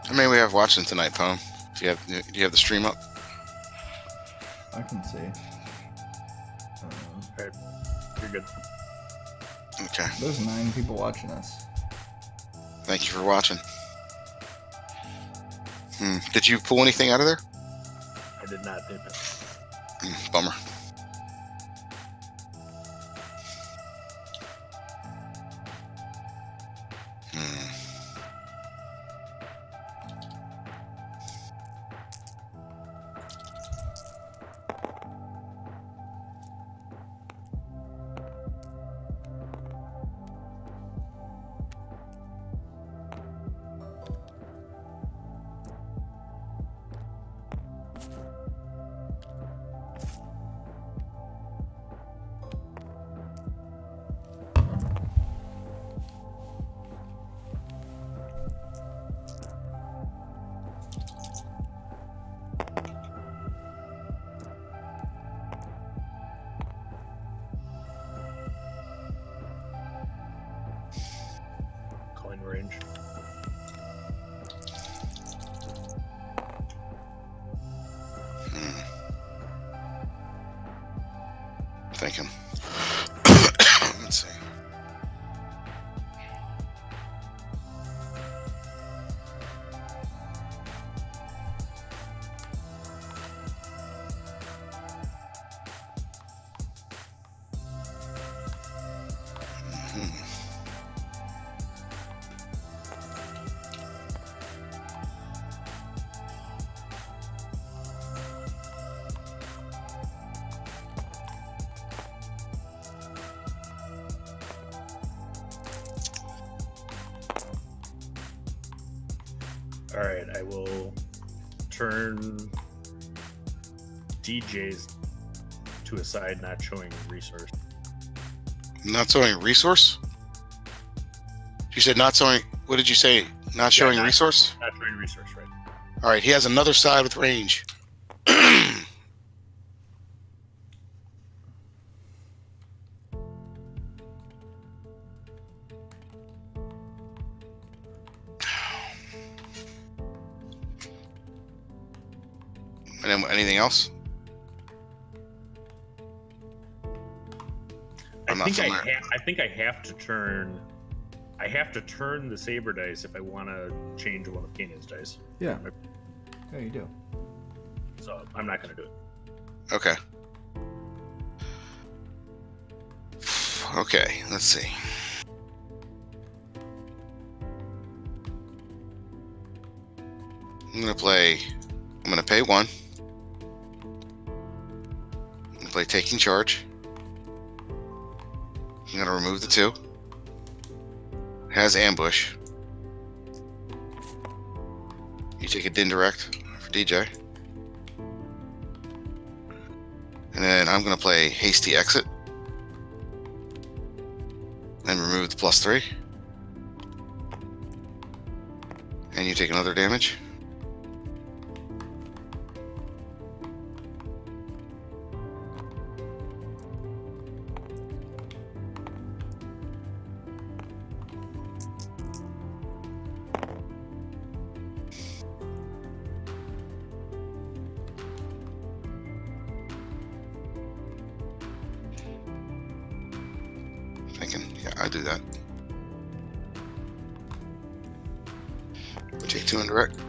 How many we have watching tonight, Pone? Do you have the stream up? I can see. Alright, you're good. Okay. There's 9 people watching us. Thank you for watching. Did you pull anything out of there? I did not, did it? Bummer. Calling range. Thinking. Let's see. Alright, I will turn DJ's to a side, not showing resource. Not showing resource? You said not showing. What did you say? Not showing resource? Not showing resource, right? All right, he has another side with range. And then anything else? I'm not familiar. I think I have to turn. I have to turn the saber dice if I want to change one of Kanyan's dice. Yeah. Yeah, you do. So I'm not going to do it. Okay. Okay, let's see. I'm gonna pay 1. I'm gonna play Taking Charge. I'm gonna remove the 2. Has Ambush. You take a Din Direct for DJ. And then I'm going to play Hasty Exit and remove the +3. And you take another damage. Yeah, I do that. Take 2 indirect.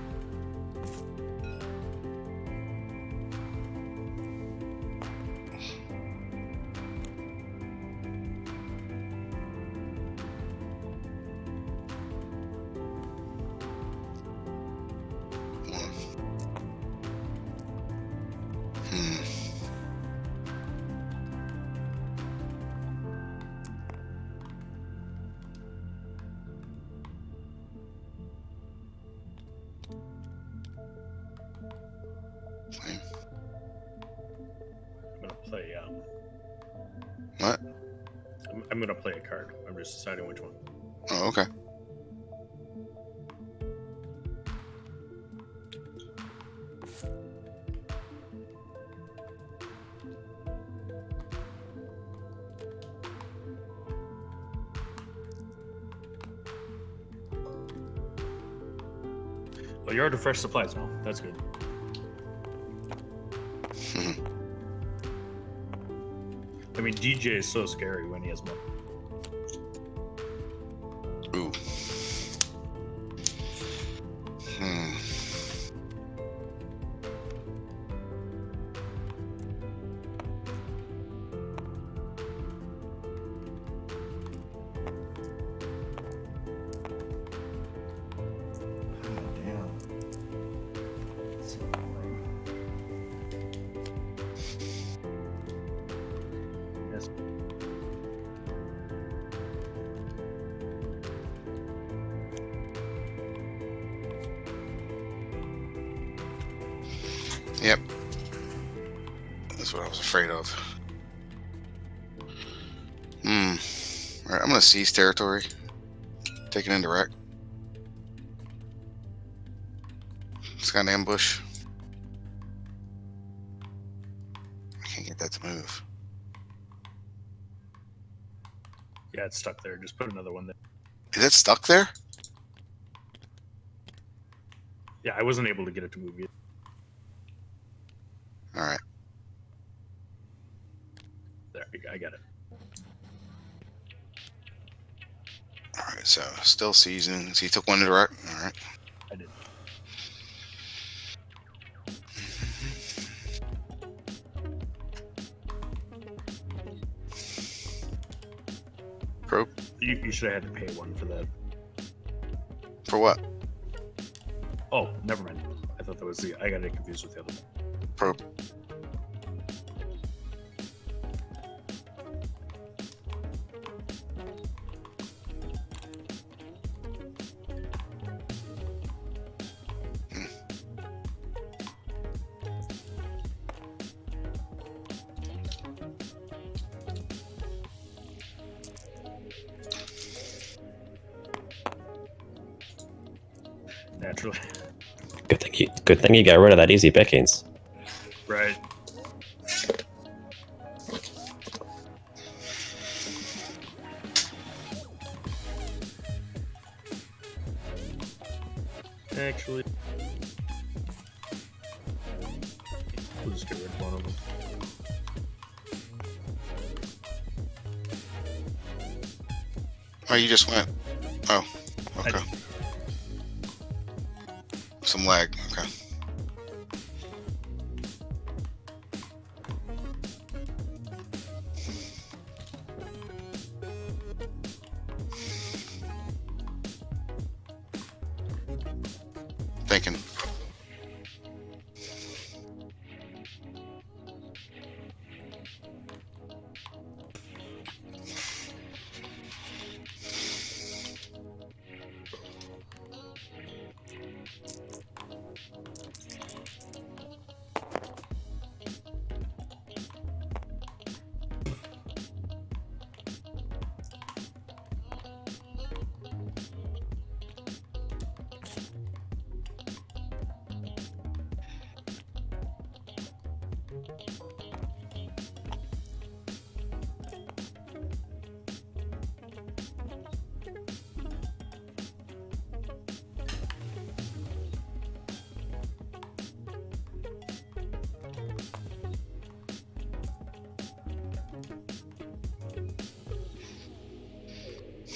I'm gonna play. What? I'm gonna play a card. I'm just deciding which one. Oh, okay. Well, you're out of fresh supplies now. That's good. I mean, DJ is so scary when he has money. Ooh. Yes. Yep. That's what I was afraid of. Alright, I'm gonna seize territory. Take an indirect. It's got an ambush. I can't get that to move. Yeah, it's stuck there. Just put another one there. Is it stuck there? Yeah, I wasn't able to get it to move yet. Alright. There, I got it. Alright, so still seizing. So you took 1 indirect. Alright. I did. Probe. You should have had to pay 1 for that. For what? Oh, never mind. I thought that was the. I got it confused with the other one. Probe. Naturally. Good thing you got rid of that easy pickings. Right. Actually, we'll just get rid of one of them. Oh, you just went. Oh, okay. Some lag. Okay. Thinking.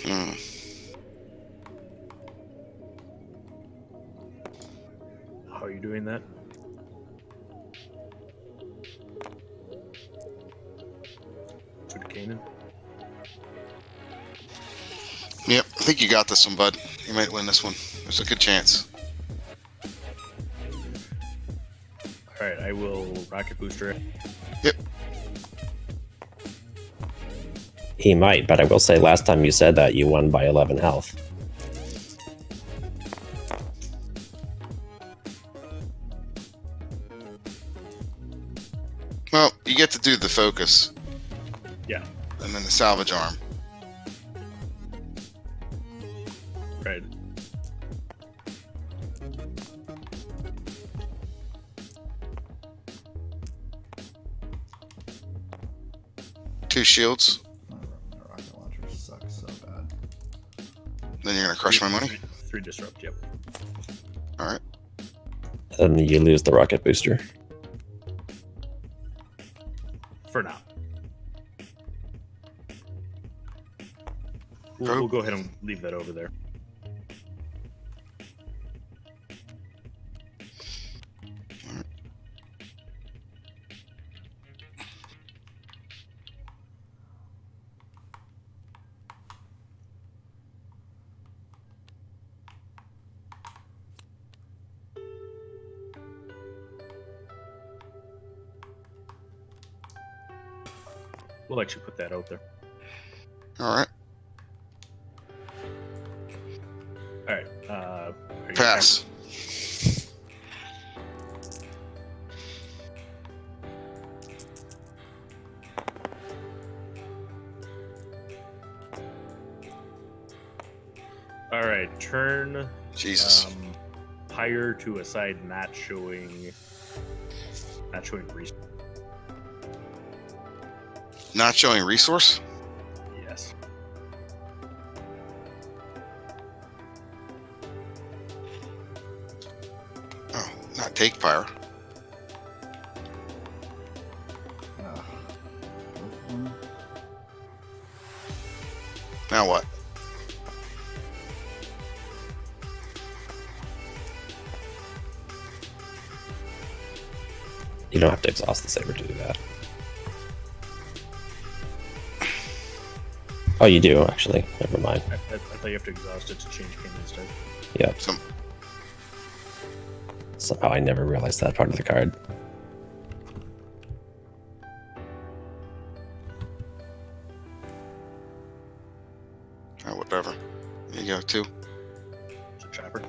Hmm. How are you doing that? To Canaan. Yep, I think you got this one, bud. You might win this one. There's a good chance. All right, I will rocket booster it. Yep. He might, but I will say last time you said that you won by 11 health. Well, you get to do the focus Yeah, and then the salvage arm. right. Two shields. My rocket launcher sucks so bad. Then you're gonna crush my money. Three disrupt. Yep. All right. And you lose the rocket booster. For now. We'll go ahead and leave that over there. We'll actually put that out there. All right. All right. Are you Pass. All right. Turn Jesus. higher to a side not showing resource. Not showing resource. Yes. Oh, not take fire. Ugh. Mm. Now what? You don't have to exhaust the saber to do that. Oh, you do, actually. Never mind. I thought you have to exhaust it to change Canaan's type. Yep. Some. Somehow I never realized that part of the card. Oh, whatever. There you go. Two. It's a chopper.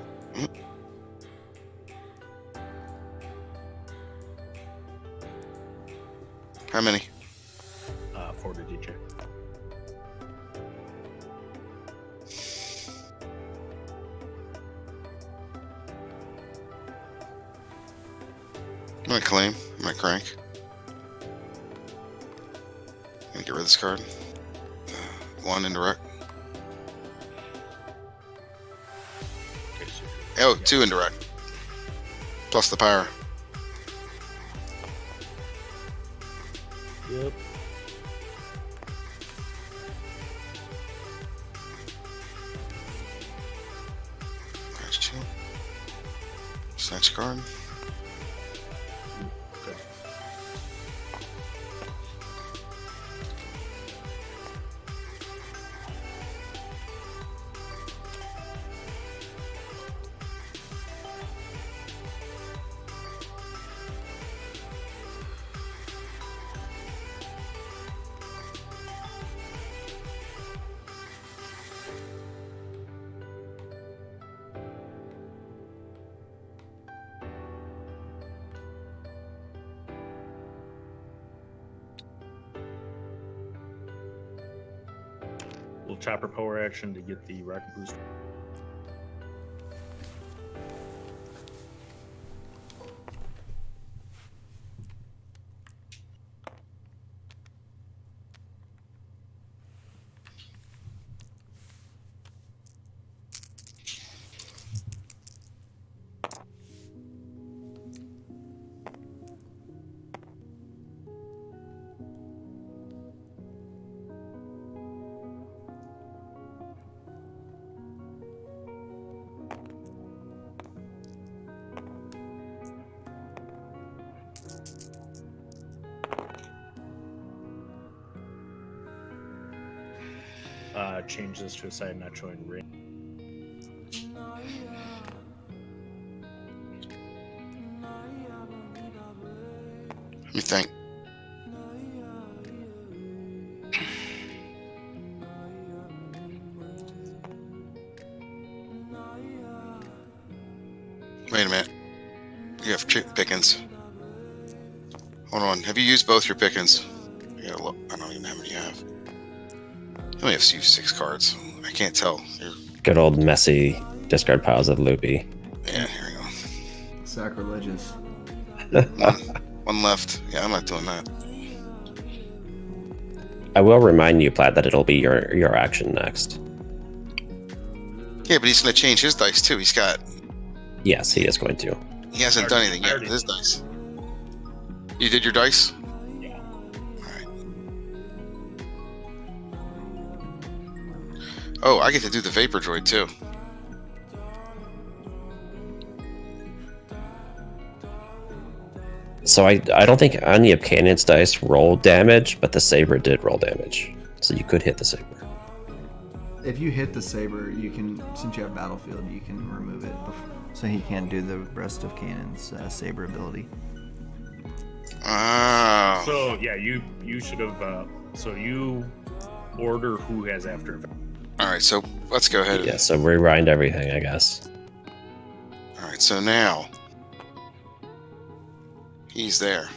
How many? 4 to DJ. I'm gonna claim. I'm gonna crank. I'm gonna get rid of this card. One indirect. Okay, so Oh, two indirect. Plus the power. yep. Nice chill. Snatch card. Good. Little chopper power action to get the rocket booster. change this to a side not showing ring. Let me think. Wait a minute. You have pickings. Hold on. Have you used both your pickings? I gotta look. I don't even know how many you have. You only have used 6 cards. I can't tell. Good old messy discard piles of loopy. Yeah, here we go. Sacrilegious. One left. Yeah, I'm not doing that. I will remind you, Plaid, that it'll be your action next. Yeah, but he's gonna change his dice too. He's got. Yes, he is going to. He hasn't done anything yet with his dice. You did your dice? Yeah. Alright. Oh, I get to do the Vapor Droid too. So I don't think any of Kanan's dice rolled damage, but the Saber did roll damage. So you could hit the Saber. If you hit the Saber, you can, since you have Battlefield, you can remove it so he can't do the rest of Kanan's Saber ability. Oh. So yeah, you should have. So you order who has after effect. Alright, so let's go ahead. Yeah, so rewind everything, I guess. Alright, so now he's there.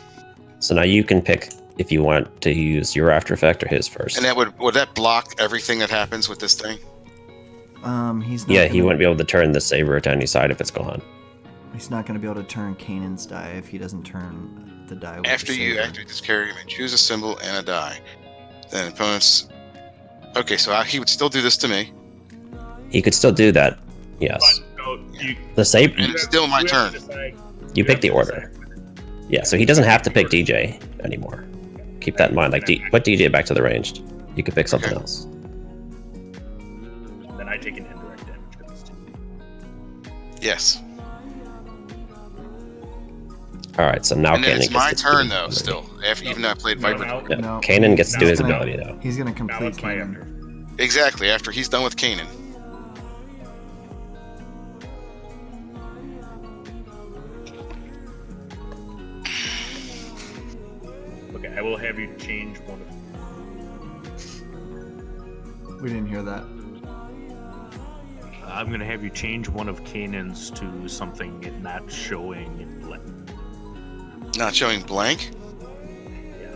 So now you can pick if you want to use your after effect or his first. And that would that block everything that happens with this thing? He's not Yeah, gonna, he wouldn't be able to turn the Saber to any side if it's gone. He's not going to be able to turn Kanan's die if he doesn't turn the die with After the you Saber. activate this character, you may choose a symbol and a die. Then opponents. Okay, so he would still do this to me. He could still do that. Yes. But, no, The Saber. And it's still my you have to turn. decide- You pick have the to order. decide. Yeah, so he doesn't have to pick DJ anymore. Keep that in mind. Like, put DJ back to the ranged. You could pick something Okay. else. Then I take an indirect damage with this too. Yes. All right, so now And then Kanan it's my gets to turn do though. his Still, after, even though I played No, Viper. now- Yeah, No. Kanan gets to do Now his it's gonna- ability though. He's going to Now complete it's my Kanan. after. Exactly. After he's done with Kanan. Okay, I will have you change one of. We didn't hear that. I'm gonna have you change one of Kanan's to something not showing in blank. Not showing blank. Yeah.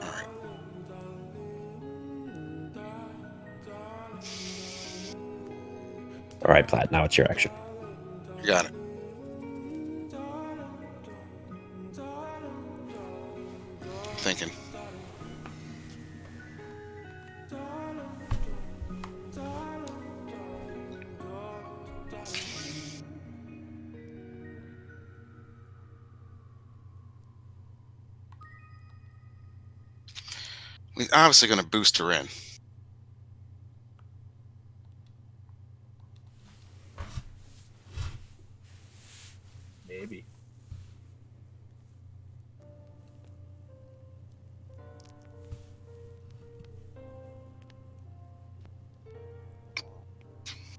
All right. All right, Plaid. Now it's your action. You got it. Thinking. He's obviously going to boost her in. Maybe.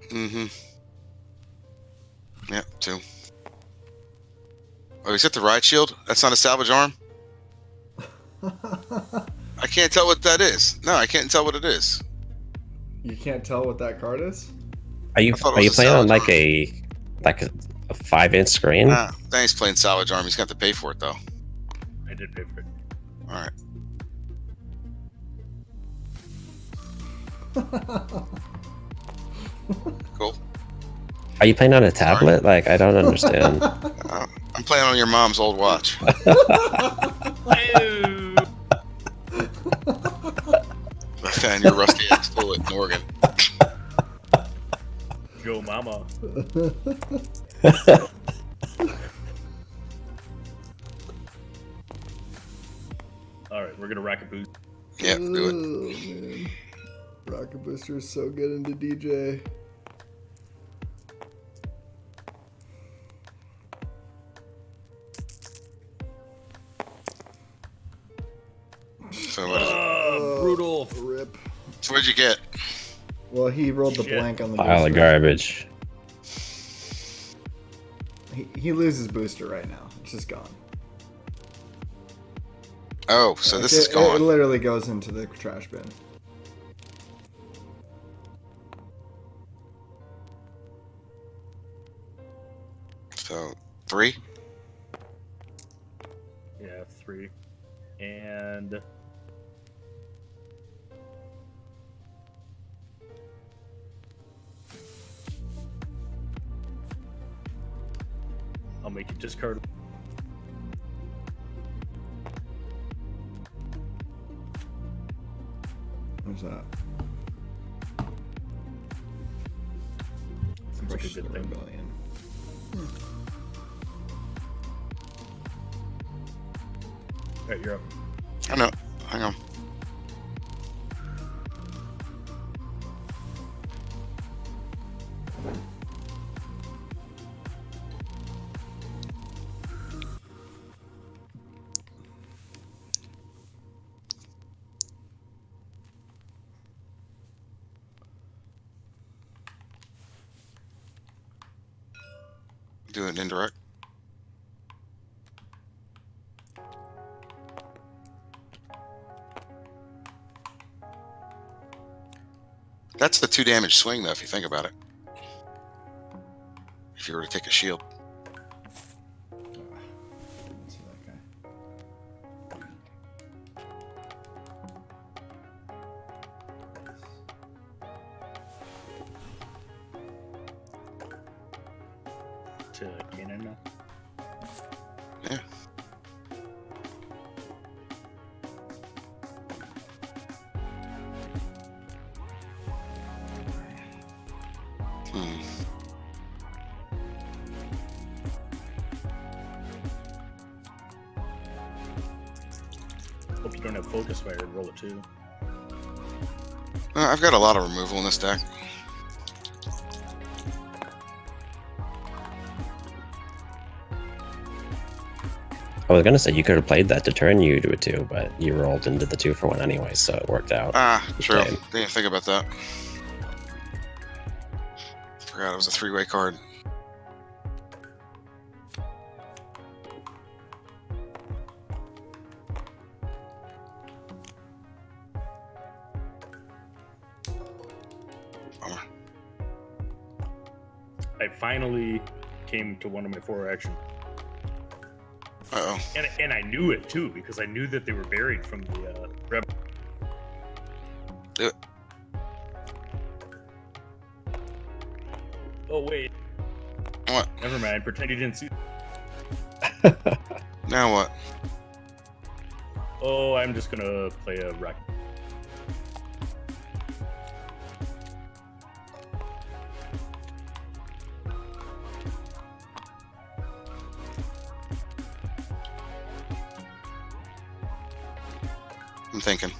Mm-hmm. Yep, 2. Oh, he's hit the ride shield? That's not a salvage arm? I can't tell what that is. No, I can't tell what it is. You can't tell what that card is? Are you I thought it was a playing on salvage like a 5-inch screen? Then he's playing salvage arm. He's got to pay for it, though. I did pay for it. All right. Cool. Are you playing on a tablet? Like, I don't understand. I'm playing on your mom's old watch. I found your rusty ass tool in Oregon. Joe Mama. All right, we're gonna rocket boost. Yep, do it. Man. Rocket Booster is so good into DJ. what'd you get? Well, he rolled the Shit. blank on the Pile of booster. garbage. He loses booster right now. It's just gone. Oh, so this Like, is it gone. literally goes into the trash bin. So 3. Yeah, 3. And I'll make you discard. What's that? Seems like a Crush the good thing. rebellion. Alright, you're up. I know. Hang on. Do an indirect. That's the 2 damage swing, though, if you think about it. If you were to take a shield. Didn't see that guy. To Kanan now. Yeah. Hmm. Hope you don't have focus fire and roll it too. I've got a lot of removal in this deck. I was gonna say you could have played that to turn you to a 2, but you rolled into the 2 for 1 anyway, so it worked out. Ah, true. Shame. Didn't think about that. Forgot it was a 3-way card. Bummer. I finally came to one of my 4 action. Uh-oh. And I knew it too, because I knew that they were buried from the rebel. Do it. Oh wait, What? never mind. Pretend you didn't see. Now what? Oh, I'm just gonna play a wreck. I'm thinking.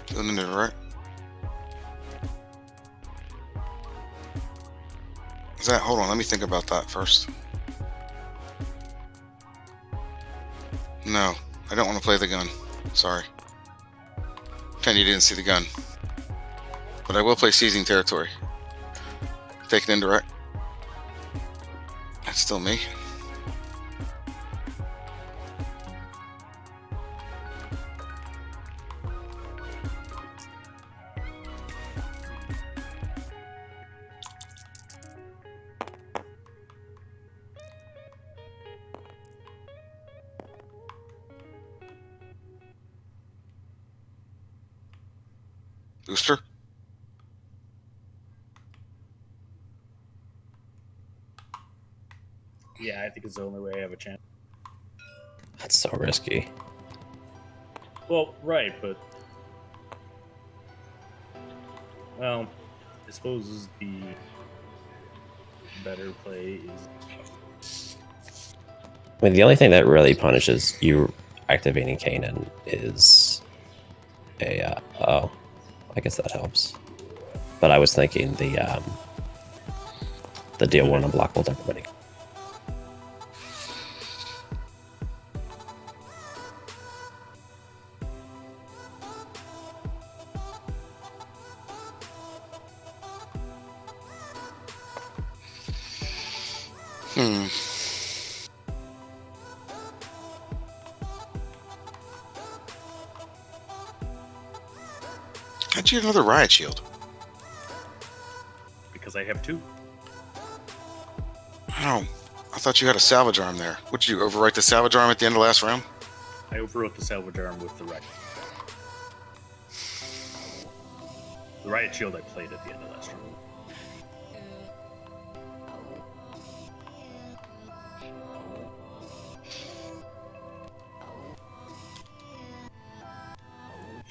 Doing it right. Is that? Hold on. Let me think about that first. No, I don't want to play the gun. Sorry. Pretend you didn't see the gun. But I will play seizing territory. Take an indirect. That's still me. Booster? Yeah, I think it's the only way I have a chance. That's so risky. Well, right, but Well, I suppose the better play is. I mean, the only thing that really punishes you activating Kanan is a. Oh, I guess that helps. But I was thinking the deal one unblockable to everybody. How'd you get another riot shield? Because I have 2. Oh, I thought you had a salvage arm there. What did you overwrite the salvage arm at the end of the last round? I overwrote the salvage arm with the riot. The riot shield I played at the end of last round.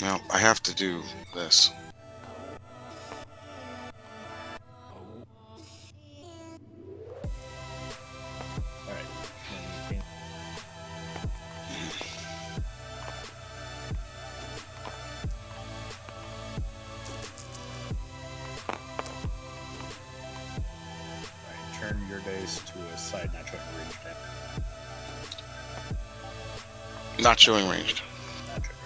Well, I have to do this. Alright. Turn your dice to a side not showing range tab. Not showing ranged. Not triggered.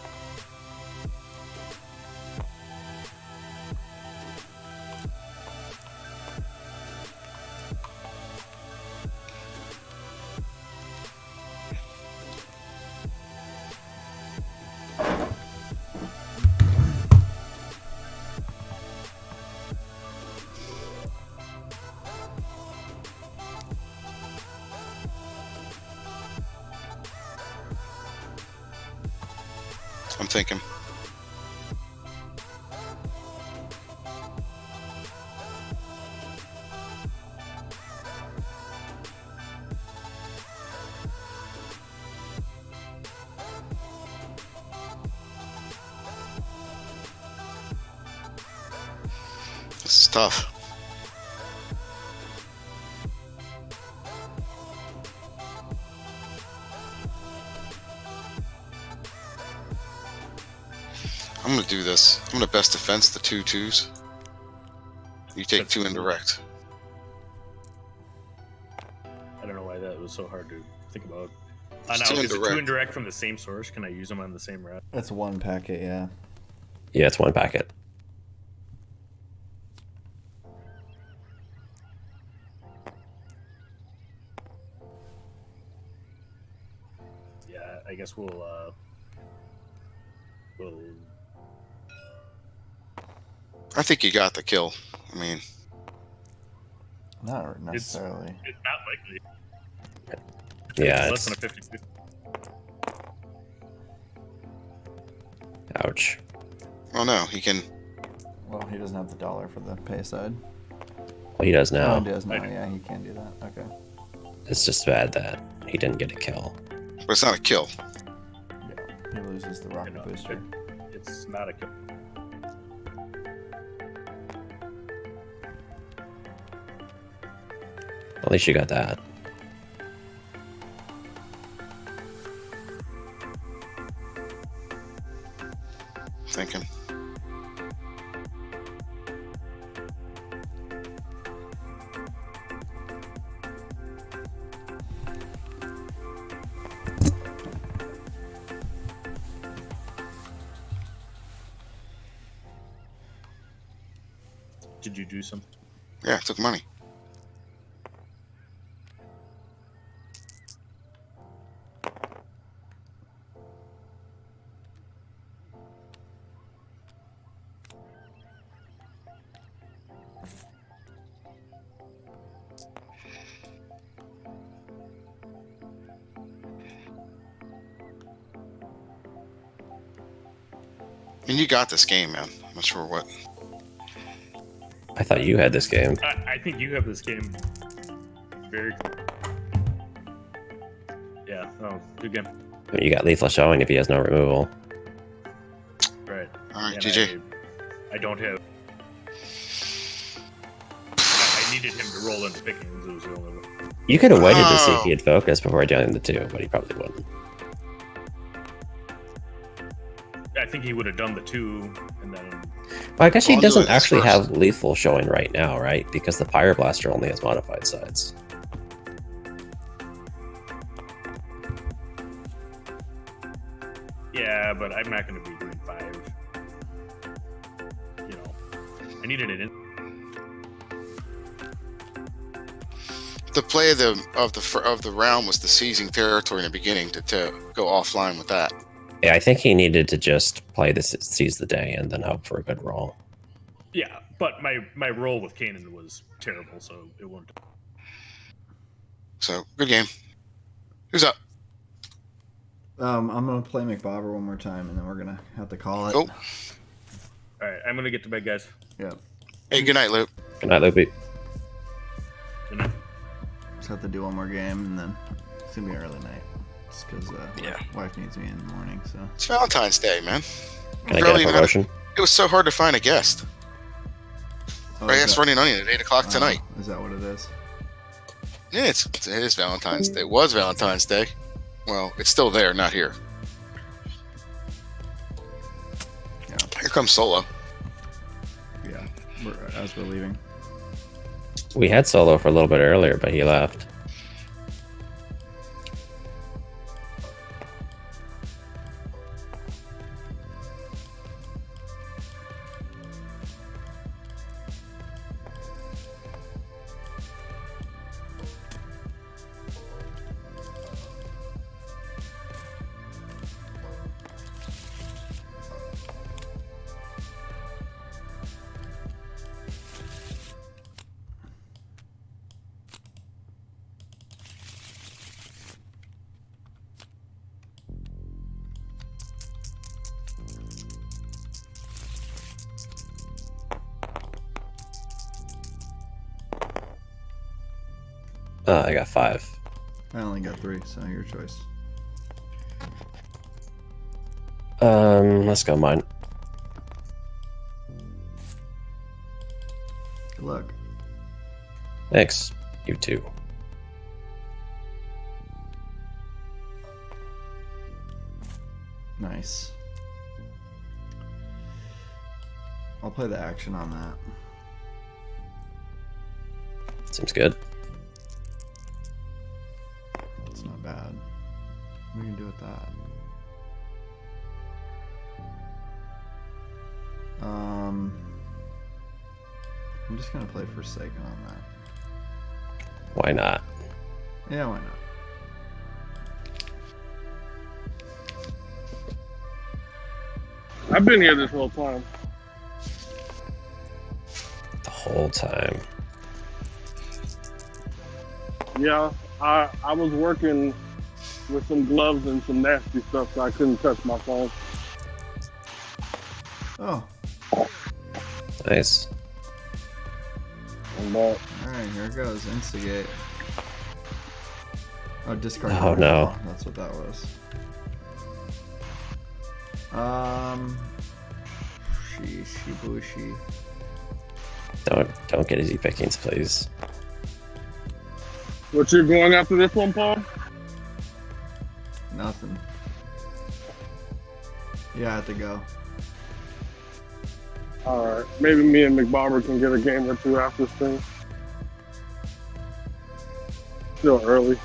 I'm thinking. This is tough. I'm gonna do this. I'm gonna best defense the 2/2s. You take That's 2 cool. indirect. I don't know why that was so hard to think about. It's Now, two is it 2 indirect. indirect from the same source? Can I use them on the same route? That's one packet, yeah. Yeah, it's one packet. Yeah, I guess we'll I think you got the kill. I mean, Not necessarily. It's not likely. Yeah, Less it's than a 50. ouch. oh no, he can. Well, he doesn't have the dollar for the pay side. Well, he does Oh, now. he does now. I do. Yeah, he can do that. Okay. It's just bad that he didn't get a kill. But it's not a kill. Yeah, he loses the rocket know, booster. It's not a kill. At least you got that. Thinking. Did you do something? Yeah, I took money. I mean, you got this game, man. I'm not sure what. I thought you had this game. I think you have this game very. Yeah. Oh, good game. I mean, you got lethal showing if he has no removal. Right. All right, And GG. I don't have. needed him to roll into pickings. It was the only way. You could have waited to see if Oh. he had focused before doing the 2, but he probably wouldn't. I think he would have done the 2, and then Well, I guess he I'll do doesn't it actually first. have lethal showing right now, right? Because the Pyroblaster only has modified sides. yeah, but I'm not going to be doing 5. You know, I needed it in. The play of the round was the seizing territory in the beginning to go offline with that. Yeah, I think he needed to just play this seize the day and then hope for a good roll. Yeah, but my roll with Kanan was terrible, so it won't. So good game. Who's up? I'm gonna play McBobber one more time, and then we're gonna have to call it. Cool. All right, I'm going to get to bed, guys. Yeah. Hey, good night, Luke. Good night, Loopy. Good night. Just have to do one more game, and then it's gonna be an early night. Just because Yeah. wife needs me in the morning. So. It's Valentine's Day, man. Can I Barely get a even had promotion? It was so hard to find a guest. Oh, Right, is that's that- running onion at 8:00 tonight. Is that what it is? Yeah, it is Valentine's Day. It was Valentine's Day. Well, it's still there, not here. Yeah. Here comes Solo. Yeah. As we're leaving. We had Solo for a little bit earlier, but he left. I got 5. I only got 3, so your choice. Let's go mine. Good luck. Thanks. You too. Nice. I'll play the action on that. Seems good. It's not bad. We can do with that. I'm just gonna play Forsaken on that. Why not? Yeah, why not? I've been here this whole time. The whole time. Yeah, I was working with some gloves and some nasty stuff, so I couldn't touch my phone. Oh, Nice. And, alright, here it goes. Instigate. Oh, discard. Oh, no. That's what that was. Shibushi. Don't get easy pickings, please. what you're going after this one, Paul? Nothing. Yeah, I have to go. All right, maybe me and McBobber can get a game or two after stream. Still early.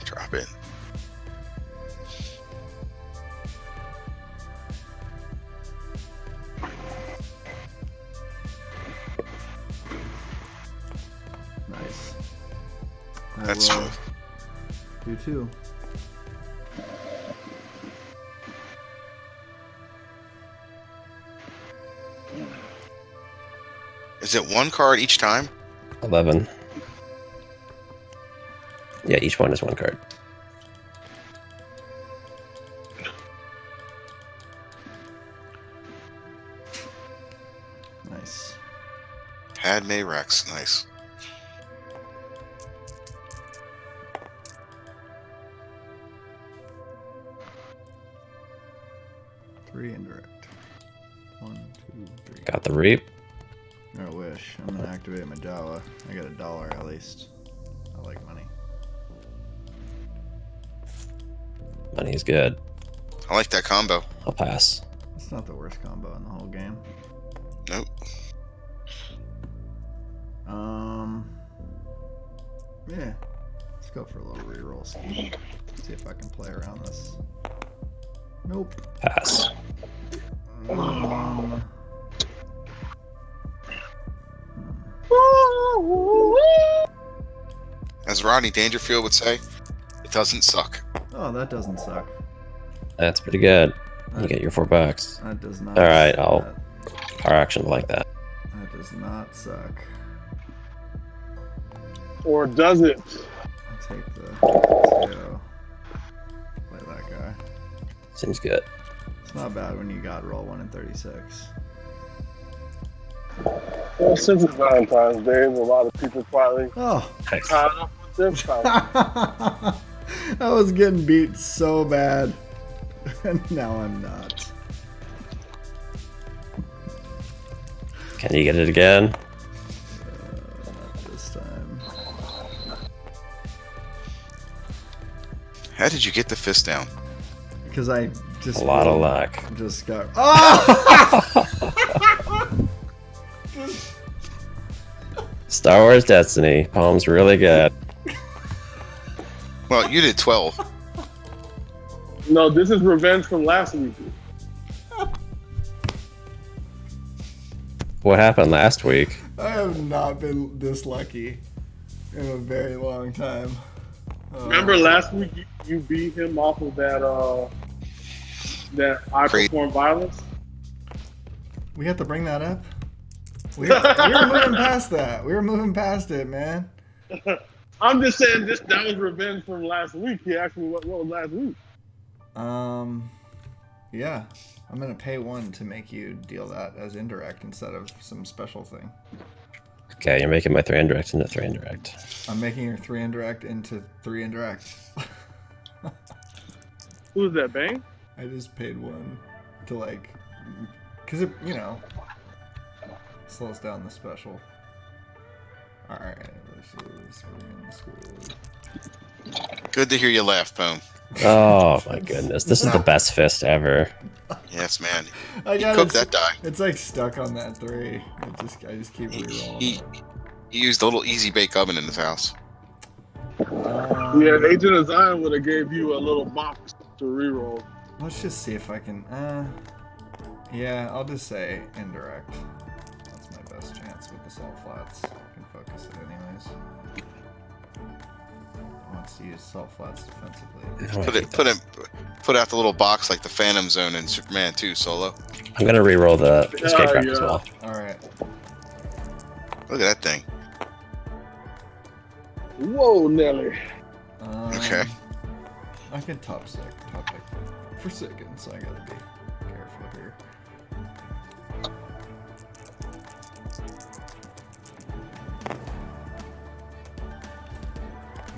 Drop it. Nice. That's I will smooth. do too. Is it one card each time? 11. Yeah, each one is 1 card. Nice. Padme Rex. Nice. Three indirect. 1, 2, 3. Got the reap. I wish. I'm gonna activate my Jawa. I got $1 at least. I like money. Money's good. I like that combo. I'll pass. It's not the worst combo in the whole game. Nope. Yeah. Let's go for a little reroll scheme. See if I can play around this. Nope. Pass. As Rodney Dangerfield would say, it doesn't suck. Oh, that doesn't suck. That's pretty good. You get your $4. That does not. All right, suck. I'll car action like that. That does not suck. Or does it? I'll take the TO. Play that guy. Seems good. It's not bad when you got roll 1 in 36. Well, since it's Valentine's Day, a lot of people finally Oh. Nice. caught up with this time. I was getting beat so bad. And now I'm not. Can you get it again? Not this time. How did you get the fist down? Because I just A lot of luck. just got. Oh! Star Wars Destiny. Palm's really good. Well, you did 12. No, this is revenge from last week. What happened last week? I have not been this lucky in a very long time. Remember last week you beat him off of that I Great. perform violence? We have to bring that up. We were moving past that. We were moving past it, man. I'm just saying that was revenge from last week. He asked me what was last week. Yeah. I'm gonna pay 1 to make you deal that as indirect instead of some special thing. Okay, you're making my 3 indirect into 3 indirect. I'm making your 3 indirect into 3 indirect. Who's that, Bang? I just paid 1 to like, cause it, slows down the special. All right, this is in school. Good to hear you laugh, Boom. Oh my goodness, this is the best fist ever. Yes, man. I You got cooked that die. It's like stuck on that 3. I just keep rerolling. He used a little easy bake oven in his house. Yeah, Agent of Zion would have gave you a little box to reroll. Let's just see if I can. Yeah, I'll just say indirect. That's my best chance with the salt flats. I can focus it anyways. Wants to use salt flats defensively. Put out the little box like the Phantom Zone in Superman 2 Solo. I'm gonna re-roll the escape craft as yeah. well. All right. Look at that thing. Whoa, Nelly. Okay. I can top pick for second, so I gotta be careful here.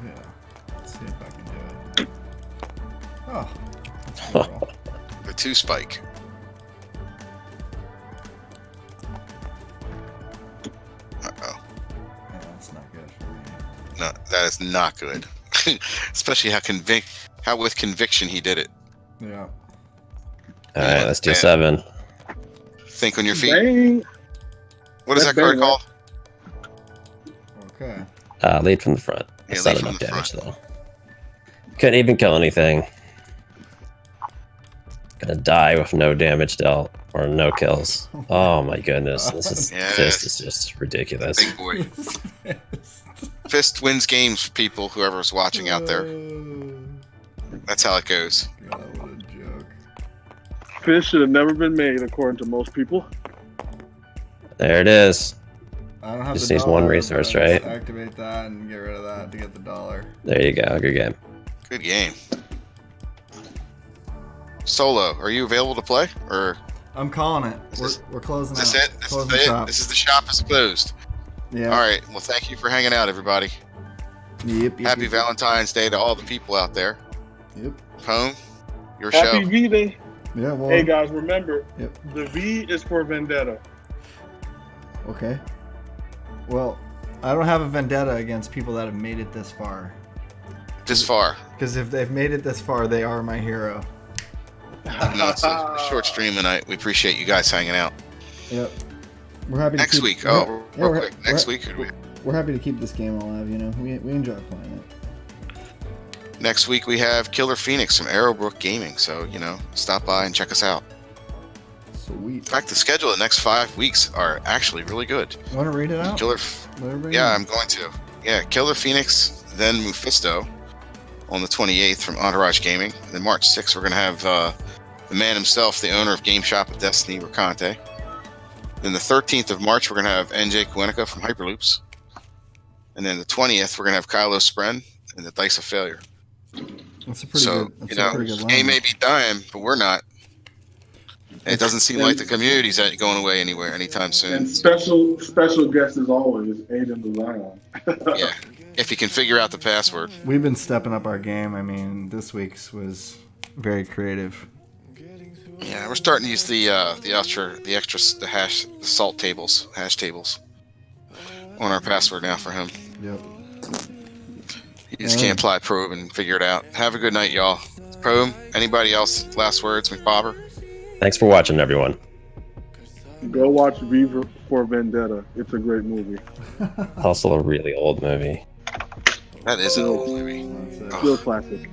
Yeah, let's see if I can do it. Oh, that's a good roll. The 2 spike. Uh-oh. Yeah, that's not good for me. No, that is not good. Especially how with conviction he did it. Yeah. All right, let's do Man. 7. Think on your feet. Bang. What is that That's card bang, called? Okay. Lead from the front. Yeah, That's lead not from enough the damage front. though. Couldn't even kill anything. Gonna die with no damage dealt or no kills. Oh my goodness, this Yes. fist is just ridiculous. Big boy. Fist wins games, people, whoever's watching out there. That's how it goes. God, what a joke. Fish should have never been made, according to most people. There it is. I don't have Just the needs one dollar, resource, but right? Activate that and get rid of that to get the $1. There you go. Good game. Good game. Solo, are you available to play? Or I'm calling it. Is We're closing is out. this it? This Closing is it? shop. This is the shop is closed. Yeah. All right. Well, thank you for hanging out, everybody. Yep. Happy Valentine's Day to all the people out there. Yep. Home, your Happy show. V-Day. Yeah, well. Hey guys, remember, Yep. the V is for Vendetta. Okay. Well, I don't have a vendetta against people that have made it this far. This far. Because if they've made it this far, they are my hero. Even though it's a short stream tonight, we appreciate you guys hanging out. Yep. We're happy to Next keep, week. we're- Oh, yeah, real we're- quick. Next we're- week. Or do we- We're happy to keep this game alive, you know. We enjoy playing it. Next week we have Killer Phoenix from Arrowbrook Gaming. So, you know, stop by and check us out. Sweet. In fact, the schedule the next 5 weeks are actually really good. Want to read it out? Killer, Let everybody yeah, know. I'm going to. Yeah, Killer Phoenix, then Mephisto on the 28th from Entourage Gaming. Then March 6th, we're going to have the man himself, the owner of Game Shop of Destiny, Ricante. Then the 13th of March, we're going to have NJ Kwenica from Hyperloops. And then the 20th, we're going to have Kylo Spren and the Dice of Failure. That's a pretty So, good. That's you know, a pretty good game line. may be dying, but we're not. And it doesn't seem like the community's going away anywhere anytime soon. And special guest as always, Aiden the Zion. Yeah, if you can figure out the password. We've been stepping up our game. I mean, this week's was very creative. Yeah, we're starting to use the hash salt tables, hash tables on our password now for him. Yep. You just can't apply probe and figure it out. Have a good night, y'all. Probe, anybody else? Last words, McBobber? Thanks for watching, everyone. Go watch V for Vendetta. It's a great movie. Also a really old movie. That is an old movie. That's it. Still classic.